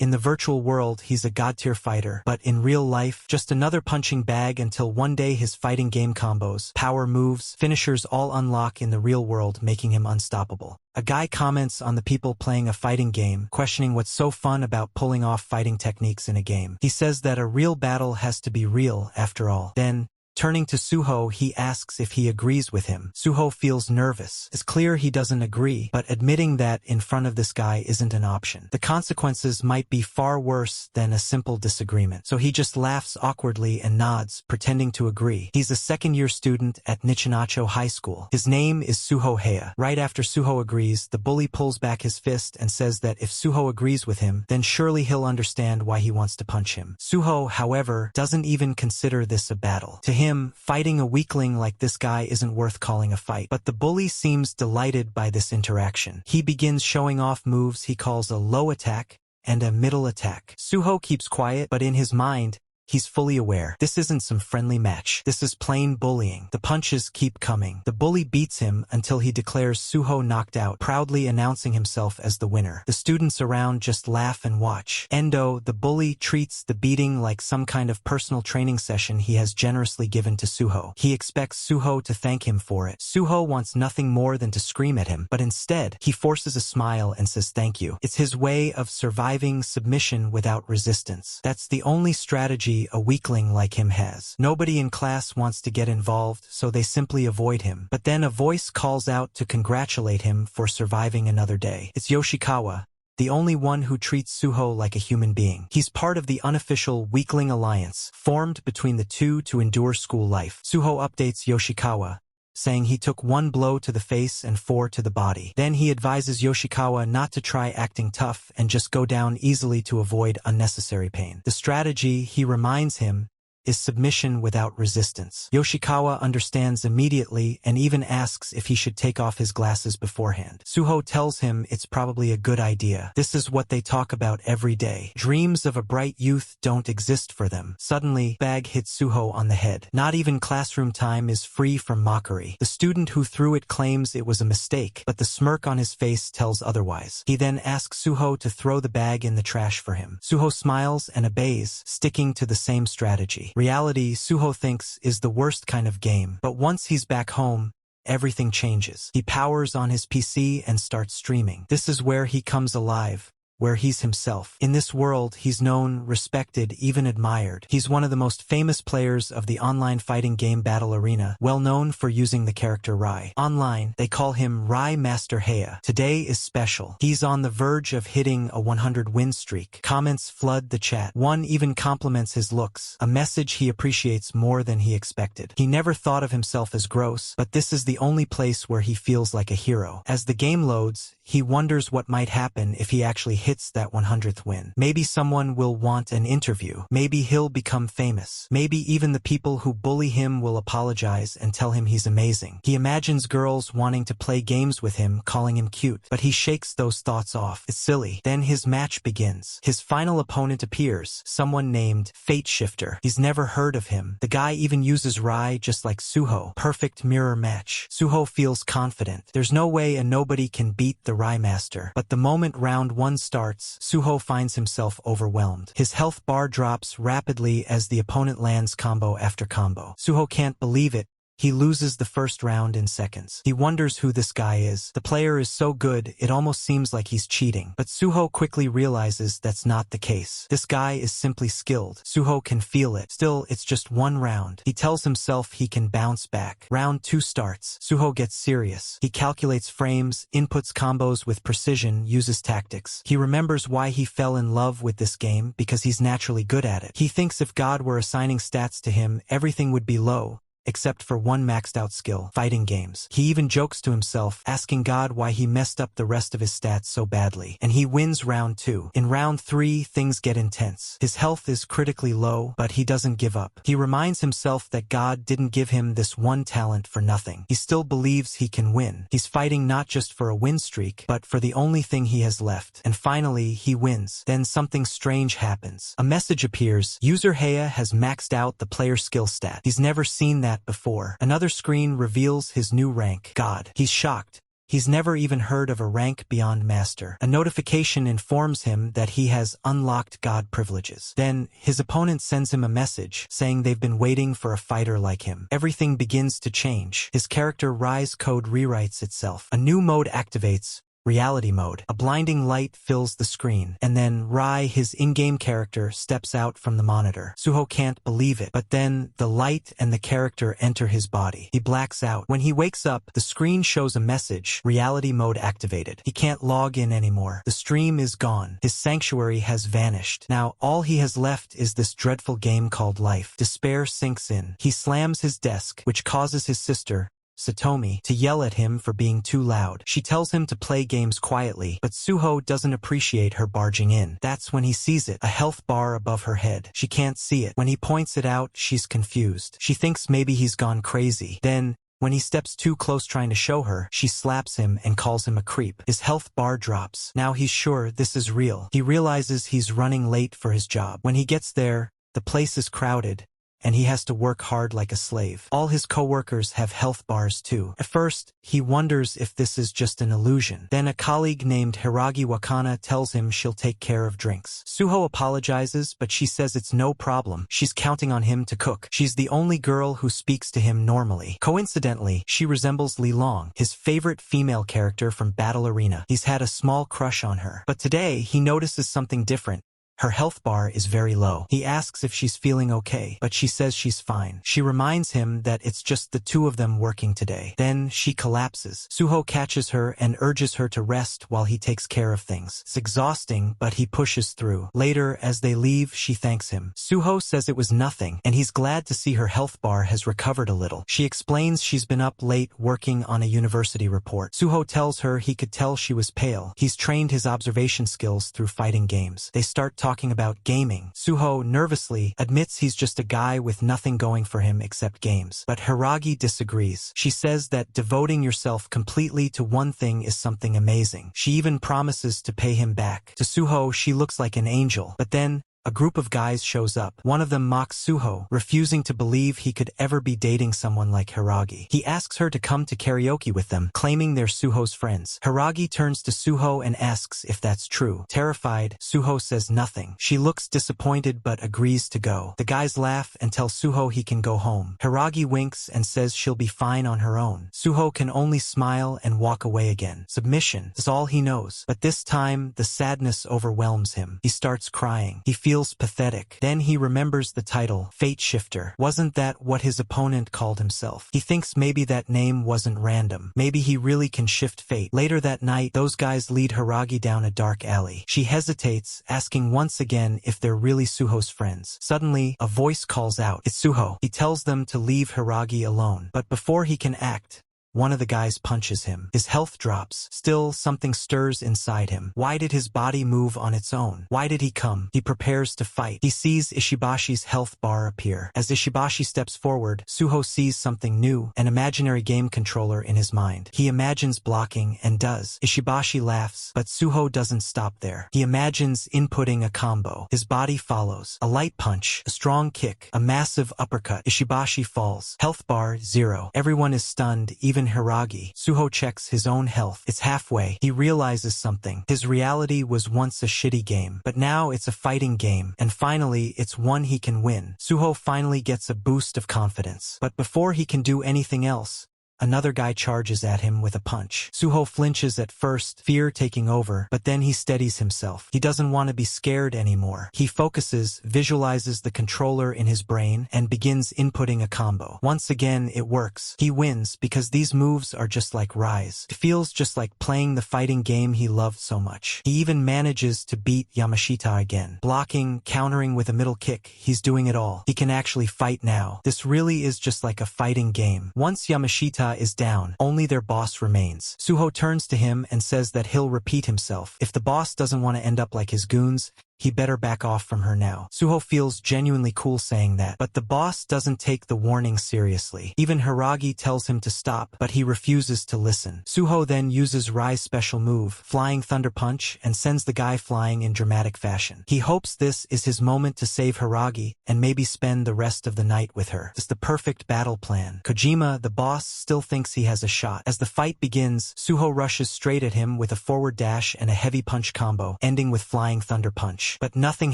In the virtual world, he's a god-tier fighter, but in real life, just another punching bag until one day his fighting game combos, power moves, finishers all unlock in the real world, making him unstoppable. A guy comments on the people playing a fighting game, questioning what's so fun about pulling off fighting techniques in a game. He says that a real battle has to be real, after all. Then, turning to Suho, he asks if he agrees with him. Suho feels nervous. It's clear he doesn't agree, but admitting that in front of this guy isn't an option. The consequences might be far worse than a simple disagreement. So he just laughs awkwardly and nods, pretending to agree. He's a second-year student at Nichinacho High School. His name is Suho Heya. Right after Suho agrees, the bully pulls back his fist and says that if Suho agrees with him, then surely he'll understand why he wants to punch him. Suho, however, doesn't even consider this a battle. To him, fighting a weakling like this guy isn't worth calling a fight. But the bully seems delighted by this interaction. He begins showing off moves he calls a low attack and a middle attack. Suho keeps quiet, but in his mind, he's fully aware. This isn't some friendly match. This is plain bullying. The punches keep coming. The bully beats him until he declares Suho knocked out, proudly announcing himself as the winner. The students around just laugh and watch. Endo, the bully, treats the beating like some kind of personal training session he has generously given to Suho. He expects Suho to thank him for it. Suho wants nothing more than to scream at him, but instead, he forces a smile and says thank you. It's his way of surviving submission without resistance. That's the only strategy a weakling like him has. Nobody in class wants to get involved, so they simply avoid him. But then a voice calls out to congratulate him for surviving another day. It's Yoshikawa, the only one who treats Suho like a human being. He's part of the unofficial weakling alliance, formed between the two to endure school life. Suho updates Yoshikawa, saying he took 1 blow to the face and 4 to the body. Then he advises Yoshikawa not to try acting tough and just go down easily to avoid unnecessary pain. The strategy, he reminds him, is submission without resistance. Yoshikawa understands immediately and even asks if he should take off his glasses beforehand. Suho tells him it's probably a good idea. This is what they talk about every day. Dreams of a bright youth don't exist for them. Suddenly, bag hits Suho on the head. Not even classroom time is free from mockery. The student who threw it claims it was a mistake, but the smirk on his face tells otherwise. He then asks Suho to throw the bag in the trash for him. Suho smiles and obeys, sticking to the same strategy. Reality, Suho thinks, is the worst kind of game, but once he's back home, everything changes. He powers on his PC and starts streaming. This is where he comes alive, where he's himself. In this world, he's known, respected, even admired. He's one of the most famous players of the online fighting game Battle Arena, well known for using the character Rai. Online, they call him Rai Master Heya. Today is special. He's on the verge of hitting a 100-win streak. Comments flood the chat. One even compliments his looks, a message he appreciates more than he expected. He never thought of himself as gross, but this is the only place where he feels like a hero. As the game loads, he wonders what might happen if he actually hits that 100th win. Maybe someone will want an interview. Maybe he'll become famous. Maybe even the people who bully him will apologize and tell him he's amazing. He imagines girls wanting to play games with him, calling him cute, but he shakes those thoughts off. It's silly. Then his match begins. His final opponent appears, someone named Fate Shifter. He's never heard of him. The guy even uses Rai just like Suho. Perfect mirror match. Suho feels confident. There's no way a nobody can beat the Rai Master. But the moment round 1 starts, Suho finds himself overwhelmed. His health bar drops rapidly as the opponent lands combo after combo. Suho can't believe it. He loses the first round in seconds. He wonders who this guy is. The player is so good, it almost seems like he's cheating. But Suho quickly realizes that's not the case. This guy is simply skilled. Suho can feel it. Still, it's just 1 round. He tells himself he can bounce back. Round 2 starts. Suho gets serious. He calculates frames, inputs combos with precision, uses tactics. He remembers why he fell in love with this game, because he's naturally good at it. He thinks if God were assigning stats to him, everything would be low, except for one maxed out skill, fighting games. He even jokes to himself, asking God why he messed up the rest of his stats so badly. And he wins round 2. In round 3, things get intense. His health is critically low, but he doesn't give up. He reminds himself that God didn't give him this one talent for nothing. He still believes he can win. He's fighting not just for a win streak, but for the only thing he has left. And finally, he wins. Then something strange happens. A message appears. User Heya has maxed out the player skill stat. He's never seen that before. Another screen reveals his new rank, God. He's shocked. He's never even heard of a rank beyond master. A notification informs him that he has unlocked god privileges. Then, his opponent sends him a message saying they've been waiting for a fighter like him. Everything begins to change. His character Rai's code rewrites itself. A new mode activates. Reality mode. A blinding light fills the screen, and then Rai, his in-game character, steps out from the monitor. Suho can't believe it, but then the light and the character enter his body. He blacks out. When he wakes up, the screen shows a message, reality mode activated. He can't log in anymore. The stream is gone. His sanctuary has vanished. Now, all he has left is this dreadful game called life. Despair sinks in. He slams his desk, which causes his sister, Satomi, to yell at him for being too loud. She tells him to play games quietly, but Suho doesn't appreciate her barging in. That's when he sees it, a health bar above her head. She can't see it. When he points it out, she's confused. She thinks maybe he's gone crazy. Then, when he steps too close trying to show her, she slaps him and calls him a creep. His health bar drops. Now he's sure this is real. He realizes he's running late for his job. When he gets there, the place is crowded, and he has to work hard like a slave. All his coworkers have health bars too. At first, he wonders if this is just an illusion. Then a colleague named Hiragi Wakana tells him she'll take care of drinks. Suho apologizes, but she says it's no problem. She's counting on him to cook. She's the only girl who speaks to him normally. Coincidentally, she resembles Li Long, his favorite female character from Battle Arena. He's had a small crush on her. But today, he notices something different. Her health bar is very low. He asks if she's feeling okay, but she says she's fine. She reminds him that it's just the two of them working today. Then she collapses. Suho catches her and urges her to rest while he takes care of things. It's exhausting, but he pushes through. Later, as they leave, she thanks him. Suho says it was nothing, and he's glad to see her health bar has recovered a little. She explains she's been up late working on a university report. Suho tells her he could tell she was pale. He's trained his observation skills through fighting games. They start talking about gaming. Suho nervously admits he's just a guy with nothing going for him except games. But Hiragi disagrees. She says that devoting yourself completely to one thing is something amazing. She even promises to pay him back. To Suho, she looks like an angel. But then, a group of guys shows up. One of them mocks Suho, refusing to believe he could ever be dating someone like Hiragi. He asks her to come to karaoke with them, claiming they're Suho's friends. Hiragi turns to Suho and asks if that's true. Terrified, Suho says nothing. She looks disappointed but agrees to go. The guys laugh and tell Suho he can go home. Hiragi winks and says she'll be fine on her own. Suho can only smile and walk away again. Submission is all he knows. But this time, the sadness overwhelms him. He starts crying. He feels pathetic. Then he remembers the title, Fate Shifter. Wasn't that what his opponent called himself? He thinks maybe that name wasn't random. Maybe he really can shift fate. Later that night, those guys lead Hiragi down a dark alley. She hesitates, asking once again if they're really Suho's friends. Suddenly, a voice calls out. It's Suho. He tells them to leave Hiragi alone. But before he can act, one of the guys punches him. His health drops. Still, something stirs inside him. Why did his body move on its own? Why did he come? He prepares to fight. He sees Ishibashi's health bar appear. As Ishibashi steps forward, Suho sees something new, an imaginary game controller in his mind. He imagines blocking and does. Ishibashi laughs, but Suho doesn't stop there. He imagines inputting a combo. His body follows. A light punch, a strong kick, a massive uppercut. Ishibashi falls. Health bar 0. Everyone is stunned, even Hiragi. Suho checks his own health. It's halfway. He realizes something. His reality was once a shitty game, but now it's a fighting game, and finally, it's one he can win. Suho finally gets a boost of confidence. But before he can do anything else, another guy charges at him with a punch. Suho flinches at first, fear taking over, but then he steadies himself. He doesn't want to be scared anymore. He focuses, visualizes the controller in his brain, and begins inputting a combo. Once again, it works. He wins because these moves are just like Rise. It feels just like playing the fighting game he loved so much. He even manages to beat Yamashita again. Blocking, countering with a middle kick, he's doing it all. He can actually fight now. This really is just like a fighting game. Once Yamashita is down, only their boss remains. Suho turns to him and says that he'll repeat himself. If the boss doesn't want to end up like his goons, he better back off from her now. Suho feels genuinely cool saying that, but the boss doesn't take the warning seriously. Even Hiragi tells him to stop, but he refuses to listen. Suho then uses Rai's special move, Flying Thunder Punch, and sends the guy flying in dramatic fashion. He hopes this is his moment to save Hiragi and maybe spend the rest of the night with her. It's the perfect battle plan. Kojima, the boss, still thinks he has a shot. As the fight begins, Suho rushes straight at him with a forward dash and a heavy punch combo, ending with Flying Thunder Punch. But nothing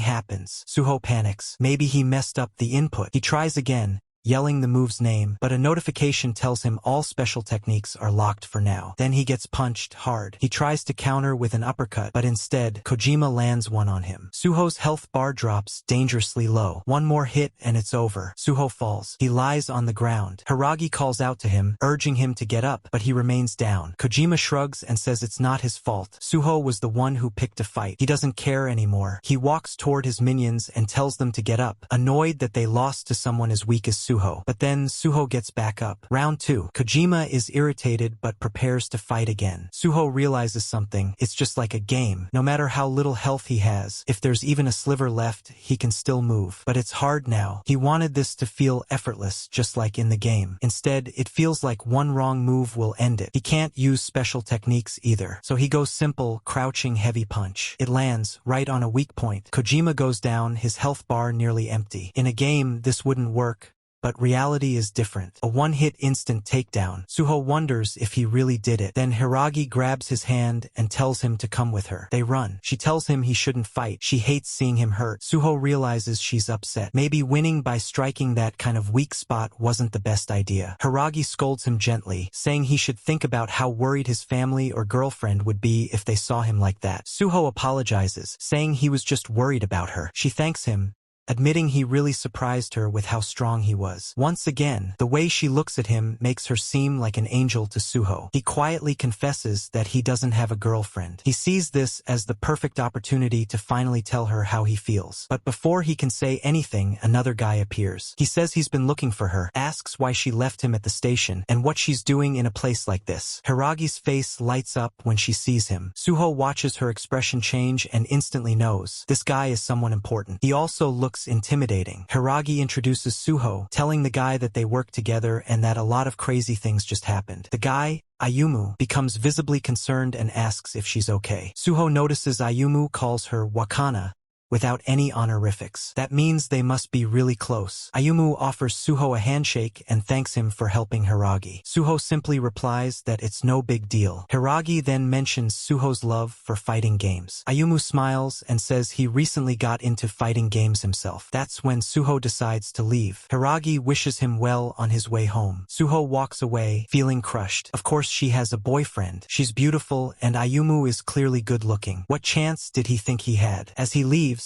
happens. Suho panics. Maybe he messed up the input. He tries again, yelling the move's name, but a notification tells him all special techniques are locked for now. Then he gets punched hard. He tries to counter with an uppercut, but instead, Kojima lands one on him. Suho's health bar drops dangerously low. One more hit and it's over. Suho falls. He lies on the ground. Hiragi calls out to him, urging him to get up, but he remains down. Kojima shrugs and says it's not his fault. Suho was the one who picked a fight. He doesn't care anymore. He walks toward his minions and tells them to get up, annoyed that they lost to someone as weak as Suho. But then Suho gets back up. Round 2. Kojima is irritated but prepares to fight again. Suho realizes something. It's just like a game. No matter how little health he has, if there's even a sliver left, he can still move. But it's hard now. He wanted this to feel effortless, just like in the game. Instead, it feels like one wrong move will end it. He can't use special techniques either. So he goes simple, crouching heavy punch. It lands right on a weak point. Kojima goes down, his health bar nearly empty. In a game, this wouldn't work. But reality is different. A one-hit instant takedown. Suho wonders if he really did it. Then Hiragi grabs his hand and tells him to come with her. They run. She tells him he shouldn't fight. She hates seeing him hurt. Suho realizes she's upset. Maybe winning by striking that kind of weak spot wasn't the best idea. Hiragi scolds him gently, saying he should think about how worried his family or girlfriend would be if they saw him like that. Suho apologizes, saying he was just worried about her. She thanks him, admitting he really surprised her with how strong he was. Once again, the way she looks at him makes her seem like an angel to Suho. He quietly confesses that he doesn't have a girlfriend. He sees this as the perfect opportunity to finally tell her how he feels. But before he can say anything, another guy appears. He says he's been looking for her, asks why she left him at the station, and what she's doing in a place like this. Hiragi's face lights up when she sees him. Suho watches her expression change and instantly knows this guy is someone important. He also looks intimidating. Hiragi introduces Suho, telling the guy that they work together and that a lot of crazy things just happened. The guy, Ayumu, becomes visibly concerned and asks if she's okay. Suho notices Ayumu calls her Wakana, without any honorifics. That means they must be really close. Ayumu offers Suho a handshake and thanks him for helping Hiragi. Suho simply replies that it's no big deal. Hiragi then mentions Suho's love for fighting games. Ayumu smiles and says he recently got into fighting games himself. That's when Suho decides to leave. Hiragi wishes him well on his way home. Suho walks away, feeling crushed. Of course she has a boyfriend. She's beautiful and Ayumu is clearly good looking. What chance did he think he had? As he leaves,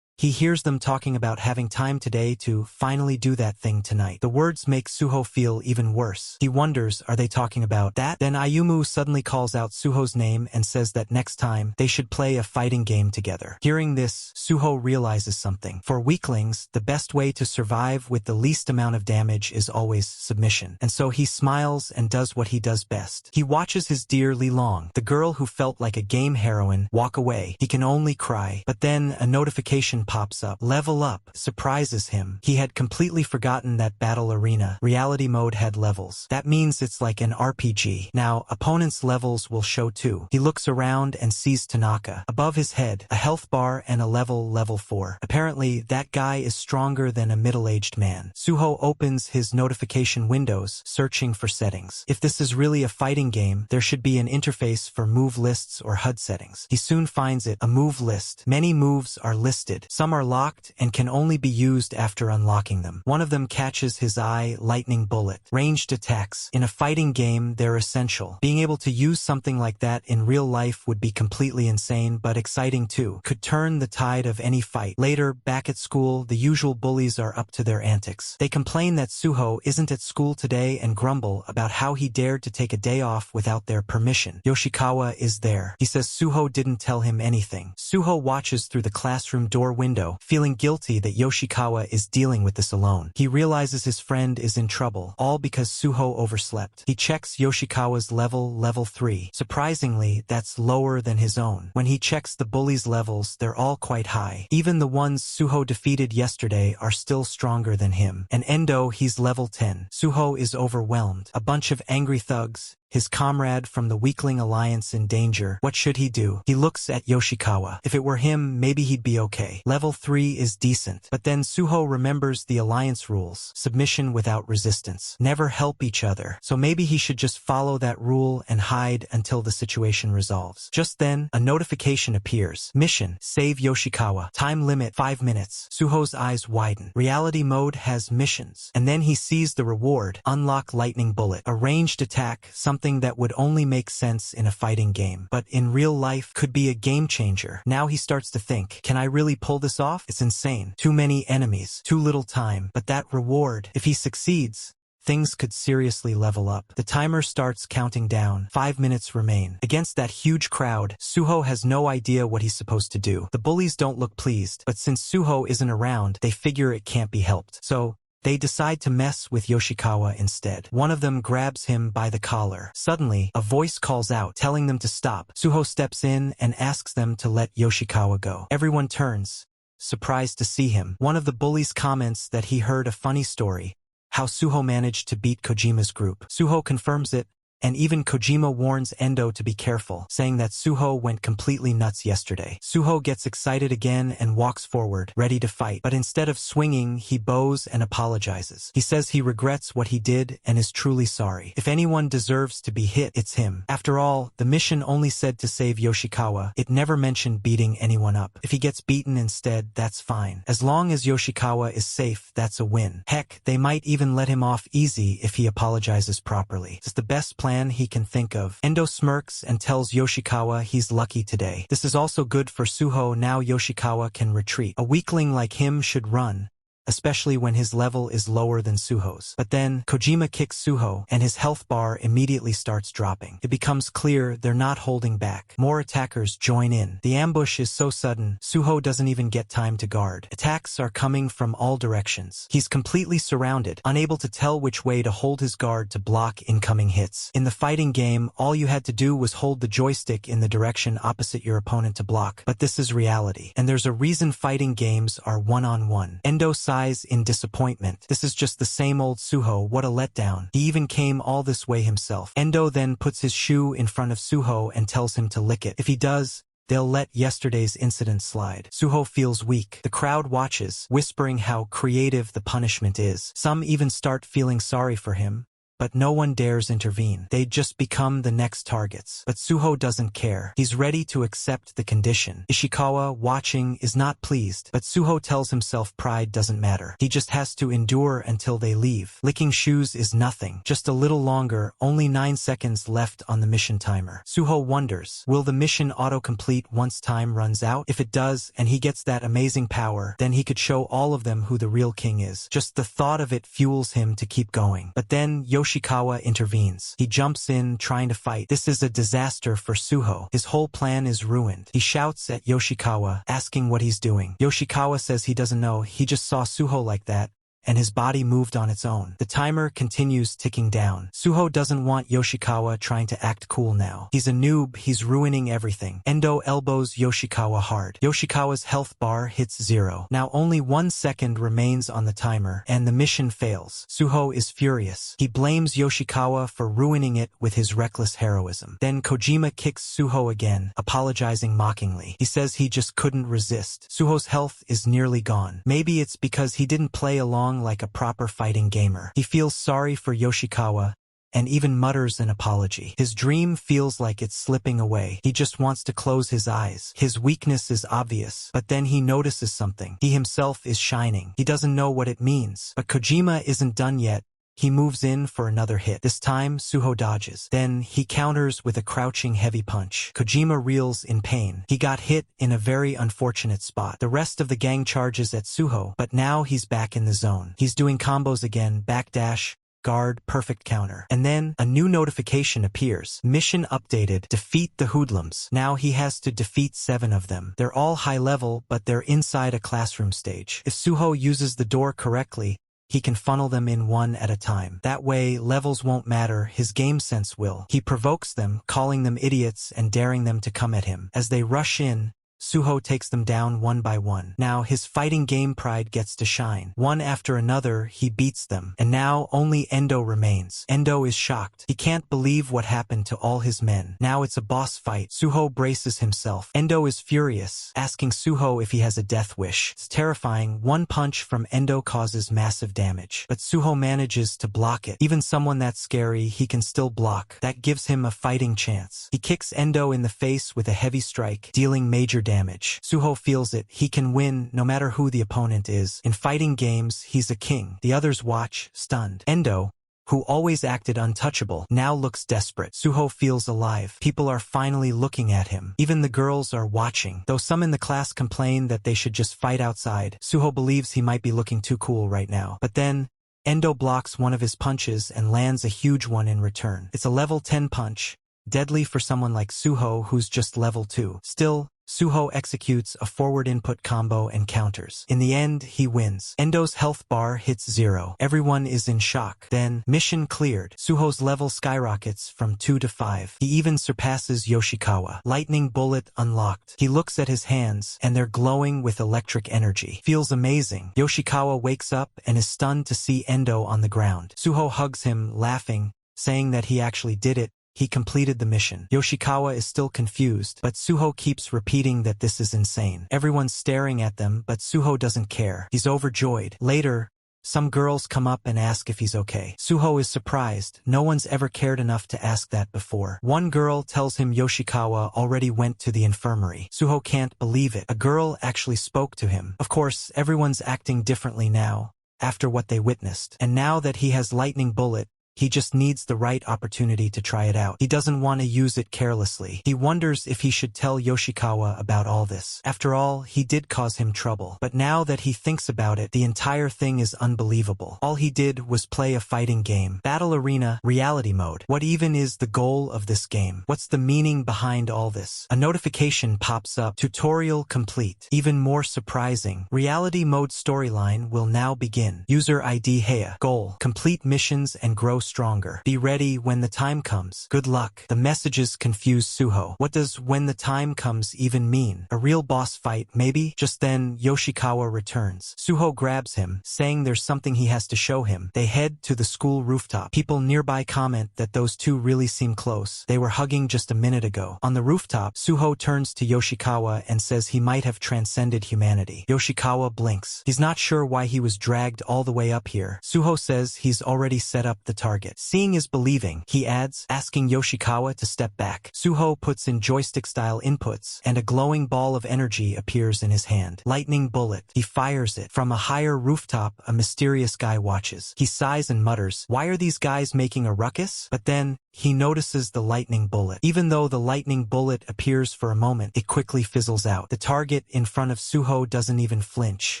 he hears them talking about having time today to finally do that thing tonight. The words make Suho feel even worse. He wonders, are they talking about that? Then Ayumu suddenly calls out Suho's name and says that next time they should play a fighting game together. Hearing this, Suho realizes something. For weaklings, the best way to survive with the least amount of damage is always submission. And so he smiles and does what he does best. He watches his dear Lilong, the girl who felt like a game heroine, walk away. He can only cry. But then a notification pops up. Level up surprises him. He had completely forgotten that Battle Arena reality mode had levels. That means it's like an RPG. Now, opponents' levels will show too. He looks around and sees Tanaka. Above his head, a health bar and a level 4. Apparently, that guy is stronger than a middle-aged man. Suho opens his notification windows, searching for settings. If this is really a fighting game, there should be an interface for move lists or HUD settings. He soon finds it, a move list. Many moves are listed. Some are locked and can only be used after unlocking them. One of them catches his eye, lightning bullet. Ranged attacks. In a fighting game, they're essential. Being able to use something like that in real life would be completely insane, but exciting too. Could turn the tide of any fight. Later, back at school, the usual bullies are up to their antics. They complain that Suho isn't at school today and grumble about how he dared to take a day off without their permission. Yoshikawa is there. He says Suho didn't tell him anything. Suho watches through the classroom door window window, feeling guilty that Yoshikawa is dealing with this alone. He realizes his friend is in trouble, all because Suho overslept. He checks Yoshikawa's level 3. Surprisingly, that's lower than his own. When he checks the bullies' levels, they're all quite high. Even the ones Suho defeated yesterday are still stronger than him. And Endo, he's level 10. Suho is overwhelmed. A bunch of angry thugs, his comrade from the weakling alliance in danger. What should he do? He looks at Yoshikawa. If it were him, maybe he'd be okay. Level 3 is decent. But then Suho remembers the alliance rules. Submission without resistance. Never help each other. So maybe he should just follow that rule and hide until the situation resolves. Just then, a notification appears. Mission: save Yoshikawa. Time limit: 5 minutes. Suho's eyes widen. Reality mode has missions. And then he sees the reward. Unlock lightning bullet. A ranged attack, something that would only make sense in a fighting game, but in real life could be a game changer. Now he starts to think, can I really pull this off? It's insane. Too many enemies, too little time. But that reward, if he succeeds, things could seriously level up. The timer starts counting down. 5 minutes remain. Against that huge crowd, Suho has no idea what he's supposed to do. The bullies don't look pleased, but since Suho isn't around, they figure it can't be helped. So they decide to mess with Yoshikawa instead. One of them grabs him by the collar. Suddenly, a voice calls out, telling them to stop. Suho steps in and asks them to let Yoshikawa go. Everyone turns, surprised to see him. One of the bullies comments that he heard a funny story, how Suho managed to beat Kojima's group. Suho confirms it, and even Kojima warns Endo to be careful, saying that Suho went completely nuts yesterday. Suho gets excited again and walks forward, ready to fight. But instead of swinging, he bows and apologizes. He says he regrets what he did and is truly sorry. If anyone deserves to be hit, it's him. After all, the mission only said to save Yoshikawa. It never mentioned beating anyone up. If he gets beaten instead, that's fine. As long as Yoshikawa is safe, that's a win. Heck, they might even let him off easy if he apologizes properly. It's the best plan he can think of. Endo smirks and tells Yoshikawa he's lucky today. This is also good for Suho. Now Yoshikawa can retreat. A weakling like him should run, especially when his level is lower than Suho's. But then, Kojima kicks Suho, and his health bar immediately starts dropping. It becomes clear they're not holding back. More attackers join in. The ambush is so sudden, Suho doesn't even get time to guard. Attacks are coming from all directions. He's completely surrounded, unable to tell which way to hold his guard to block incoming hits. In the fighting game, all you had to do was hold the joystick in the direction opposite your opponent to block. But this is reality, and there's a reason fighting games are one-on-one. Endo sighs in disappointment. This is just the same old Suho. What a letdown. He even came all this way himself. Endo then puts his shoe in front of Suho and tells him to lick it. If he does, they'll let yesterday's incident slide. Suho feels weak. The crowd watches, whispering how creative the punishment is. Some even start feeling sorry for him, but no one dares intervene. They'd just become the next targets. But Suho doesn't care. He's ready to accept the condition. Ishikawa, watching, is not pleased, but Suho tells himself pride doesn't matter. He just has to endure until they leave. Licking shoes is nothing. Just a little longer, only 9 seconds left on the mission timer. Suho wonders, will the mission autocomplete once time runs out? If it does, and he gets that amazing power, then he could show all of them who the real king is. Just the thought of it fuels him to keep going. But then, Yoshikawa intervenes. He jumps in, trying to fight. This is a disaster for Suho. His whole plan is ruined. He shouts at Yoshikawa, asking what he's doing. Yoshikawa says he doesn't know. He just saw Suho like that, and his body moved on its own. The timer continues ticking down. Suho doesn't want Yoshikawa trying to act cool now. He's a noob, he's ruining everything. Endo elbows Yoshikawa hard. Yoshikawa's health bar hits 0. Now only 1 second remains on the timer, and the mission fails. Suho is furious. He blames Yoshikawa for ruining it with his reckless heroism. Then Kojima kicks Suho again, apologizing mockingly. He says he just couldn't resist. Suho's health is nearly gone. Maybe it's because he didn't play along like a proper fighting gamer. He feels sorry for Yoshikawa and even mutters an apology. His dream feels like it's slipping away. He just wants to close his eyes. His weakness is obvious, but then he notices something. He himself is shining. He doesn't know what it means. But Kojima isn't done yet. He moves in for another hit. This time, Suho dodges. Then, he counters with a crouching heavy punch. Kojima reels in pain. He got hit in a very unfortunate spot. The rest of the gang charges at Suho, but now he's back in the zone. He's doing combos again, backdash, guard, perfect counter. And then a new notification appears. Mission updated. Defeat the hoodlums. Now he has to defeat 7 of them. They're all high level, but they're inside a classroom stage. If Suho uses the door correctly, he can funnel them in one at a time. That way, levels won't matter, his game sense will. He provokes them, calling them idiots and daring them to come at him. As they rush in, Suho takes them down one by one. Now his fighting game pride gets to shine. One after another, he beats them. And now only Endo remains. Endo is shocked. He can't believe what happened to all his men. Now it's a boss fight. Suho braces himself. Endo is furious, asking Suho if he has a death wish. It's terrifying. One punch from Endo causes massive damage. But Suho manages to block it. Even someone that scary, he can still block. That gives him a fighting chance. He kicks Endo in the face with a heavy strike, dealing major damage. Suho feels it. He can win no matter who the opponent is. In fighting games, he's a king. The others watch, stunned. Endo, who always acted untouchable, now looks desperate. Suho feels alive. People are finally looking at him. Even the girls are watching. Though some in the class complain that they should just fight outside, Suho believes he might be looking too cool right now. But then, Endo blocks one of his punches and lands a huge one in return. It's a level 10 punch, deadly for someone like Suho who's just level 2. Still, Suho executes a forward input combo and counters. In the end, he wins. Endo's health bar hits 0. Everyone is in shock. Then, mission cleared. Suho's level skyrockets from 2 to 5. He even surpasses Yoshikawa. Lightning bullet unlocked. He looks at his hands, and they're glowing with electric energy. Feels amazing. Yoshikawa wakes up and is stunned to see Endo on the ground. Suho hugs him, laughing, saying that he actually did it. He completed the mission. Yoshikawa is still confused, but Suho keeps repeating that this is insane. Everyone's staring at them, but Suho doesn't care. He's overjoyed. Later, some girls come up and ask if he's okay. Suho is surprised. No one's ever cared enough to ask that before. One girl tells him Yoshikawa already went to the infirmary. Suho can't believe it. A girl actually spoke to him. Of course, everyone's acting differently now, after what they witnessed. And now that he has lightning bullet, he just needs the right opportunity to try it out. He doesn't want to use it carelessly. He wonders if he should tell Yoshikawa about all this. After all, he did cause him trouble. But now that he thinks about it, the entire thing is unbelievable. All he did was play a fighting game. Battle Arena, reality mode. What even is the goal of this game? What's the meaning behind all this? A notification pops up. Tutorial complete. Even more surprising, reality mode storyline will now begin. User ID Heya. Goal: complete missions and grow stronger. Be ready when the time comes. Good luck. The messages confuse Suho. What does "when the time comes" even mean? A real boss fight, maybe? Just then, Yoshikawa returns. Suho grabs him, saying there's something he has to show him. They head to the school rooftop. People nearby comment that those two really seem close. They were hugging just a minute ago. On the rooftop, Suho turns to Yoshikawa and says he might have transcended humanity. Yoshikawa blinks. He's not sure why he was dragged all the way up here. Suho says he's already set up the target. Seeing is believing, he adds, asking Yoshikawa to step back. Suho puts in joystick-style inputs, and a glowing ball of energy appears in his hand. Lightning bullet. He fires it. From a higher rooftop, a mysterious guy watches. He sighs and mutters, "Why are these guys making a ruckus?" But then, he notices the lightning bullet. Even though the lightning bullet appears for a moment, it quickly fizzles out. The target in front of Suho doesn't even flinch.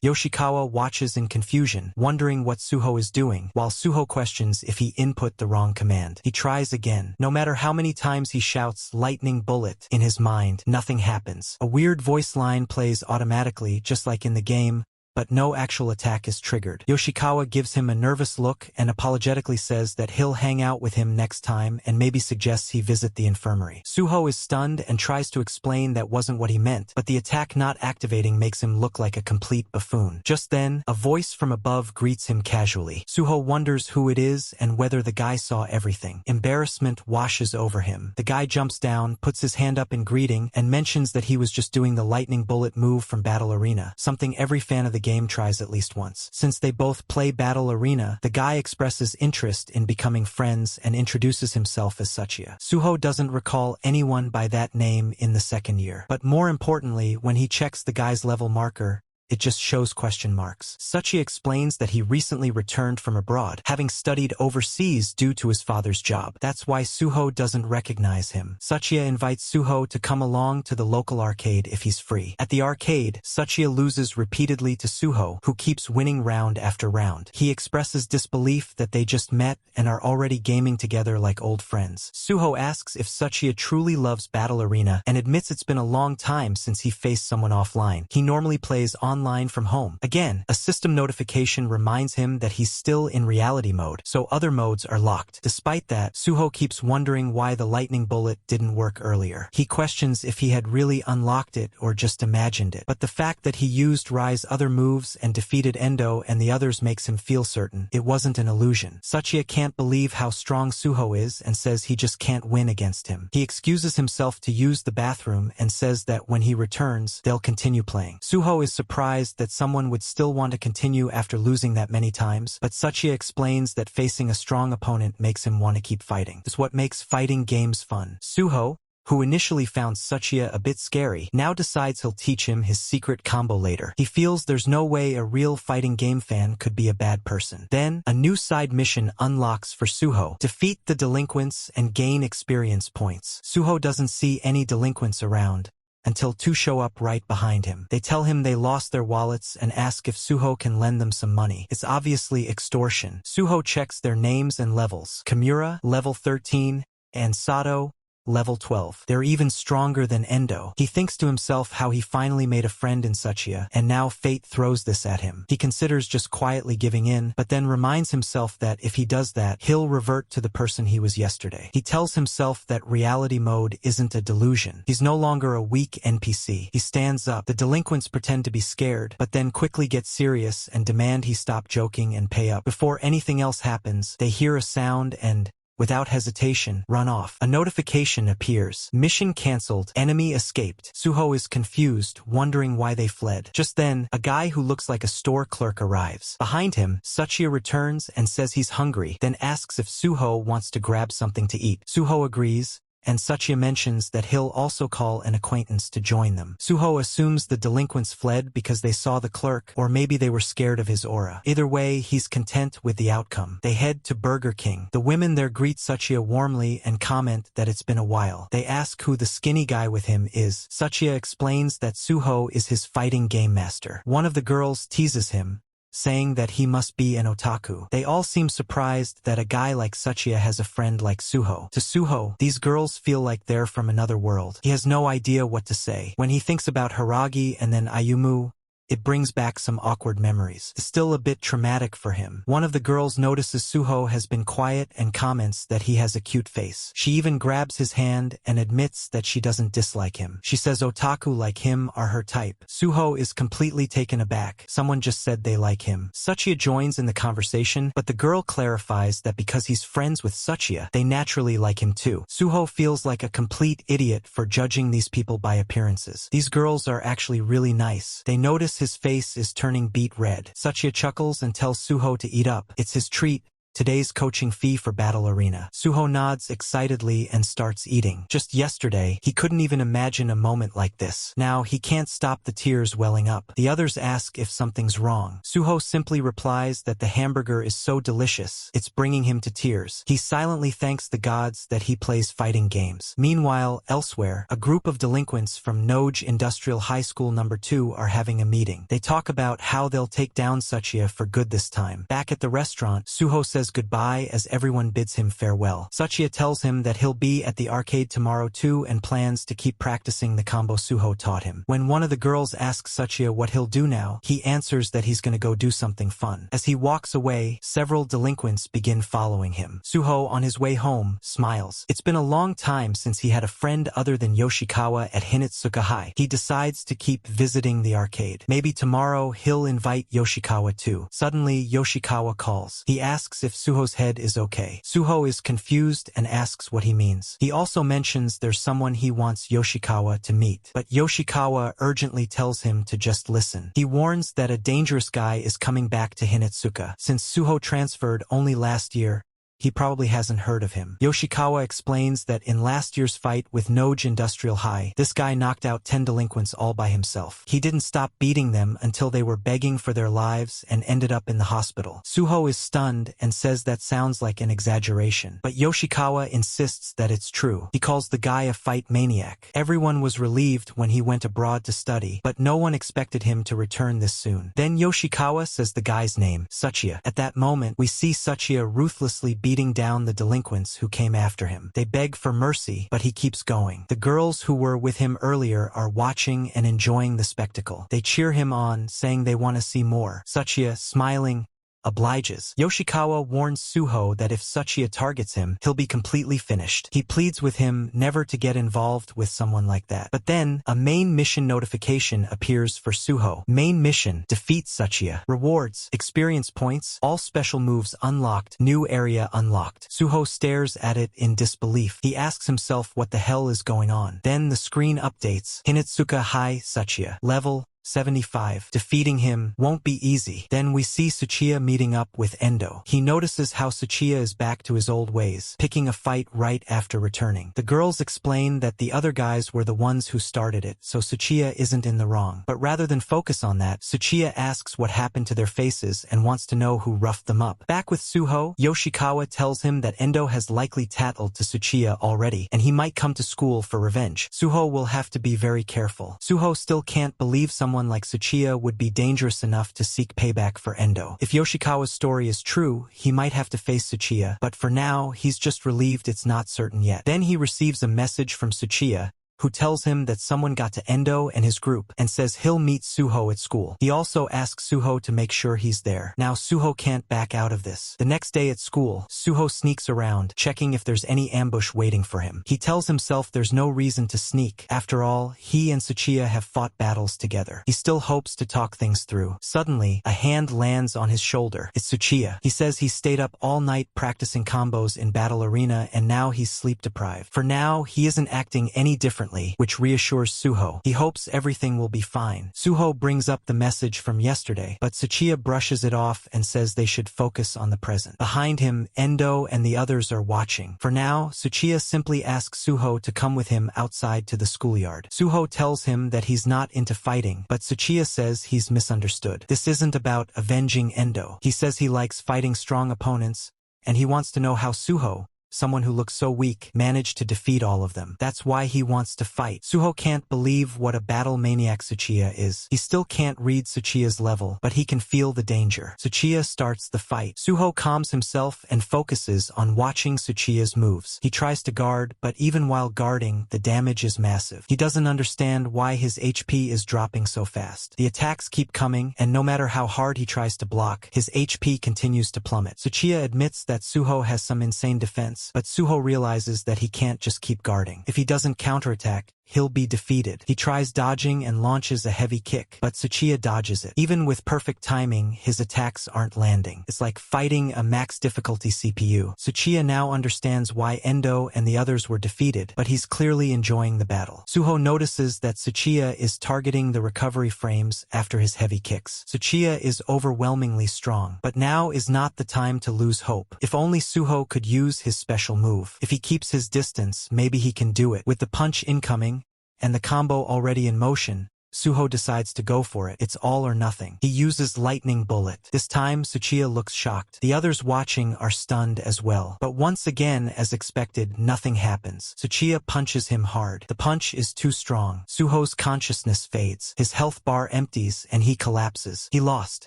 Yoshikawa watches in confusion, wondering what Suho is doing, while Suho questions if he input the wrong command. He tries again. No matter how many times he shouts "lightning bullet" in his mind, nothing happens. A weird voice line plays automatically, just like in the game, but no actual attack is triggered. Yoshikawa gives him a nervous look and apologetically says that he'll hang out with him next time and maybe suggests he visit the infirmary. Suho is stunned and tries to explain that wasn't what he meant, but the attack not activating makes him look like a complete buffoon. Just then, a voice from above greets him casually. Suho wonders who it is and whether the guy saw everything. Embarrassment washes over him. The guy jumps down, puts his hand up in greeting, and mentions that he was just doing the lightning bullet move from Battle Arena, something every fan of the game tries at least once. Since they both play Battle Arena, the guy expresses interest in becoming friends and introduces himself as Suchiya. Suho doesn't recall anyone by that name in the second year. But more importantly, when he checks the guy's level marker, it just shows question marks. Sachi explains that he recently returned from abroad, having studied overseas due to his father's job. That's why Suho doesn't recognize him. Sachiya invites Suho to come along to the local arcade if he's free. At the arcade, Sachiya loses repeatedly to Suho, who keeps winning round after round. He expresses disbelief that they just met and are already gaming together like old friends. Suho asks if Sachiya truly loves Battle Arena and admits it's been a long time since he faced someone offline. He normally plays online from home. Again, a system notification reminds him that he's still in reality mode, so other modes are locked. Despite that, Suho keeps wondering why the lightning bullet didn't work earlier. He questions if he had really unlocked it or just imagined it. But the fact that he used Rai's other moves and defeated Endo and the others makes him feel certain it wasn't an illusion. Sachiya can't believe how strong Suho is and says he just can't win against him. He excuses himself to use the bathroom and says that when he returns, they'll continue playing. Suho is surprised that someone would still want to continue after losing that many times, but Sachiya explains that facing a strong opponent makes him want to keep fighting. It's what makes fighting games fun. Suho, who initially found Sachiya a bit scary, now decides he'll teach him his secret combo later. He feels there's no way a real fighting game fan could be a bad person. Then, a new side mission unlocks for Suho. Defeat the delinquents and gain experience points. Suho doesn't see any delinquents around until two show up right behind him. They tell him they lost their wallets and ask if Suho can lend them some money. It's obviously extortion. Suho checks their names and levels. Kimura, level 13, and Sato, level 12. They're even stronger than Endo. He thinks to himself how he finally made a friend in Sachiya, and now fate throws this at him. He considers just quietly giving in, but then reminds himself that if he does that, he'll revert to the person he was yesterday. He tells himself that reality mode isn't a delusion. He's no longer a weak NPC. He stands up. The delinquents pretend to be scared, but then quickly get serious and demand he stop joking and pay up. Before anything else happens, they hear a sound and, without hesitation, run off. A notification appears. Mission cancelled. Enemy escaped. Suho is confused, wondering why they fled. Just then, a guy who looks like a store clerk arrives. Behind him, Sachiya returns and says he's hungry, then asks if Suho wants to grab something to eat. Suho agrees, and Sachiya mentions that he'll also call an acquaintance to join them. Suho assumes the delinquents fled because they saw the clerk, or maybe they were scared of his aura. Either way, he's content with the outcome. They head to Burger King. The women there greet Sachiya warmly and comment that it's been a while. They ask who the skinny guy with him is. Sachiya explains that Suho is his fighting game master. One of the girls teases him, saying that he must be an otaku. They all seem surprised that a guy like Sachiya has a friend like Suho. To Suho, these girls feel like they're from another world. He has no idea what to say. When he thinks about Hiragi and then Ayumu, it brings back some awkward memories. It's still a bit traumatic for him. One of the girls notices Suho has been quiet and comments that he has a cute face. She even grabs his hand and admits that she doesn't dislike him. She says otaku like him are her type. Suho is completely taken aback. Someone just said they like him. Sachiya joins in the conversation, but the girl clarifies that because he's friends with Sachiya, they naturally like him too. Suho feels like a complete idiot for judging these people by appearances. These girls are actually really nice. They notice his face is turning beet red. Sachiya chuckles and tells Suho to eat up. It's his treat. Today's coaching fee for Battle Arena. Suho nods excitedly and starts eating. Just yesterday, he couldn't even imagine a moment like this. Now, he can't stop the tears welling up. The others ask if something's wrong. Suho simply replies that the hamburger is so delicious, it's bringing him to tears. He silently thanks the gods that he plays fighting games. Meanwhile, elsewhere, a group of delinquents from Noj Industrial High School No. 2 are having a meeting. They talk about how they'll take down Sachiya for good this time. Back at the restaurant, Suho says goodbye as everyone bids him farewell. Sachiya tells him that he'll be at the arcade tomorrow too and plans to keep practicing the combo Suho taught him. When one of the girls asks Sachiya what he'll do now, he answers that he's gonna go do something fun. As he walks away, several delinquents begin following him. Suho, on his way home, smiles. It's been a long time since he had a friend other than Yoshikawa at Hinatsuka High. He decides to keep visiting the arcade. Maybe tomorrow he'll invite Yoshikawa too. Suddenly, Yoshikawa calls. He asks if Suho's head is okay. Suho is confused and asks what he means. He also mentions there's someone he wants Yoshikawa to meet, but Yoshikawa urgently tells him to just listen. He warns that a dangerous guy is coming back to Hinatsuka. Since Suho transferred only last year, He probably hasn't heard of him. Yoshikawa explains that in last year's fight with Noj Industrial High, this guy knocked out 10 delinquents all by himself. He didn't stop beating them until they were begging for their lives and ended up in the hospital. Suho is stunned and says that sounds like an exaggeration. But Yoshikawa insists that it's true. He calls the guy a fight maniac. Everyone was relieved when he went abroad to study, but no one expected him to return this soon. Then Yoshikawa says the guy's name, Tsuchiya. At that moment, we see Tsuchiya ruthlessly beating down the delinquents who came after him. They beg for mercy, but he keeps going. The girls who were with him earlier are watching and enjoying the spectacle. They cheer him on, saying they want to see more. Tsuchiya, smiling, obliges. Yoshikawa warns Suho that if Tsuchiya targets him, he'll be completely finished. He pleads with him never to get involved with someone like that. But then, a main mission notification appears for Suho. Main mission, defeat Tsuchiya. Rewards, experience points, all special moves unlocked, new area unlocked. Suho stares at it in disbelief. He asks himself what the hell is going on. Then the screen updates. Hinatsuka High Tsuchiya. Level 75. Defeating him won't be easy. Then we see Tsuchiya meeting up with Endo. He notices how Tsuchiya is back to his old ways, picking a fight right after returning. The girls explain that the other guys were the ones who started it, so Tsuchiya isn't in the wrong. But rather than focus on that, Tsuchiya asks what happened to their faces and wants to know who roughed them up. Back with Suho, Yoshikawa tells him that Endo has likely tattled to Tsuchiya already, and he might come to school for revenge. Suho will have to be very careful. Suho still can't believe someone like Tsuchiya would be dangerous enough to seek payback for Endo. If Yoshikawa's story is true, he might have to face Tsuchiya, but for now, he's just relieved it's not certain yet. Then he receives a message from Tsuchiya, who tells him that someone got to Endo and his group and says he'll meet Suho at school. He also asks Suho to make sure he's there. Now Suho can't back out of this. The next day at school, Suho sneaks around, checking if there's any ambush waiting for him. He tells himself there's no reason to sneak. After all, he and Tsuchiya have fought battles together. He still hopes to talk things through. Suddenly, a hand lands on his shoulder. It's Tsuchiya. He says he stayed up all night practicing combos in Battle Arena and now he's sleep deprived. For now, he isn't acting any differently, which reassures Suho. He hopes everything will be fine. Suho brings up the message from yesterday, but Tsuchiya brushes it off and says they should focus on the present. Behind him, Endo and the others are watching. For now, Tsuchiya simply asks Suho to come with him outside to the schoolyard. Suho tells him that he's not into fighting, but Tsuchiya says he's misunderstood. This isn't about avenging Endo. He says he likes fighting strong opponents, and he wants to know how Suho, someone who looks so weak, managed to defeat all of them. That's why he wants to fight. Suho can't believe what a battle maniac Tsuchiya is. He still can't read Tsuchiya's level, but he can feel the danger. Tsuchiya starts the fight. Suho calms himself and focuses on watching Tsuchiya's moves. He tries to guard, but even while guarding, the damage is massive. He doesn't understand why his HP is dropping so fast. The attacks keep coming, and no matter how hard he tries to block, his HP continues to plummet. Tsuchiya admits that Suho has some insane defense, but Suho realizes that he can't just keep guarding. If he doesn't counterattack, he'll be defeated. He tries dodging and launches a heavy kick, but Tsuchiya dodges it. Even with perfect timing, his attacks aren't landing. It's like fighting a max difficulty CPU. Tsuchiya now understands why Endo and the others were defeated, but he's clearly enjoying the battle. Suho notices that Tsuchiya is targeting the recovery frames after his heavy kicks. Tsuchiya is overwhelmingly strong, but now is not the time to lose hope. If only Suho could use his special move. If he keeps his distance, maybe he can do it. With the punch incoming, and the combo already in motion, Suho decides to go for it. It's all or nothing. He uses lightning bullet. This time, Tsuchiya looks shocked. The others watching are stunned as well. But once again, as expected, nothing happens. Tsuchiya punches him hard. The punch is too strong. Suho's consciousness fades. His health bar empties and he collapses. He lost.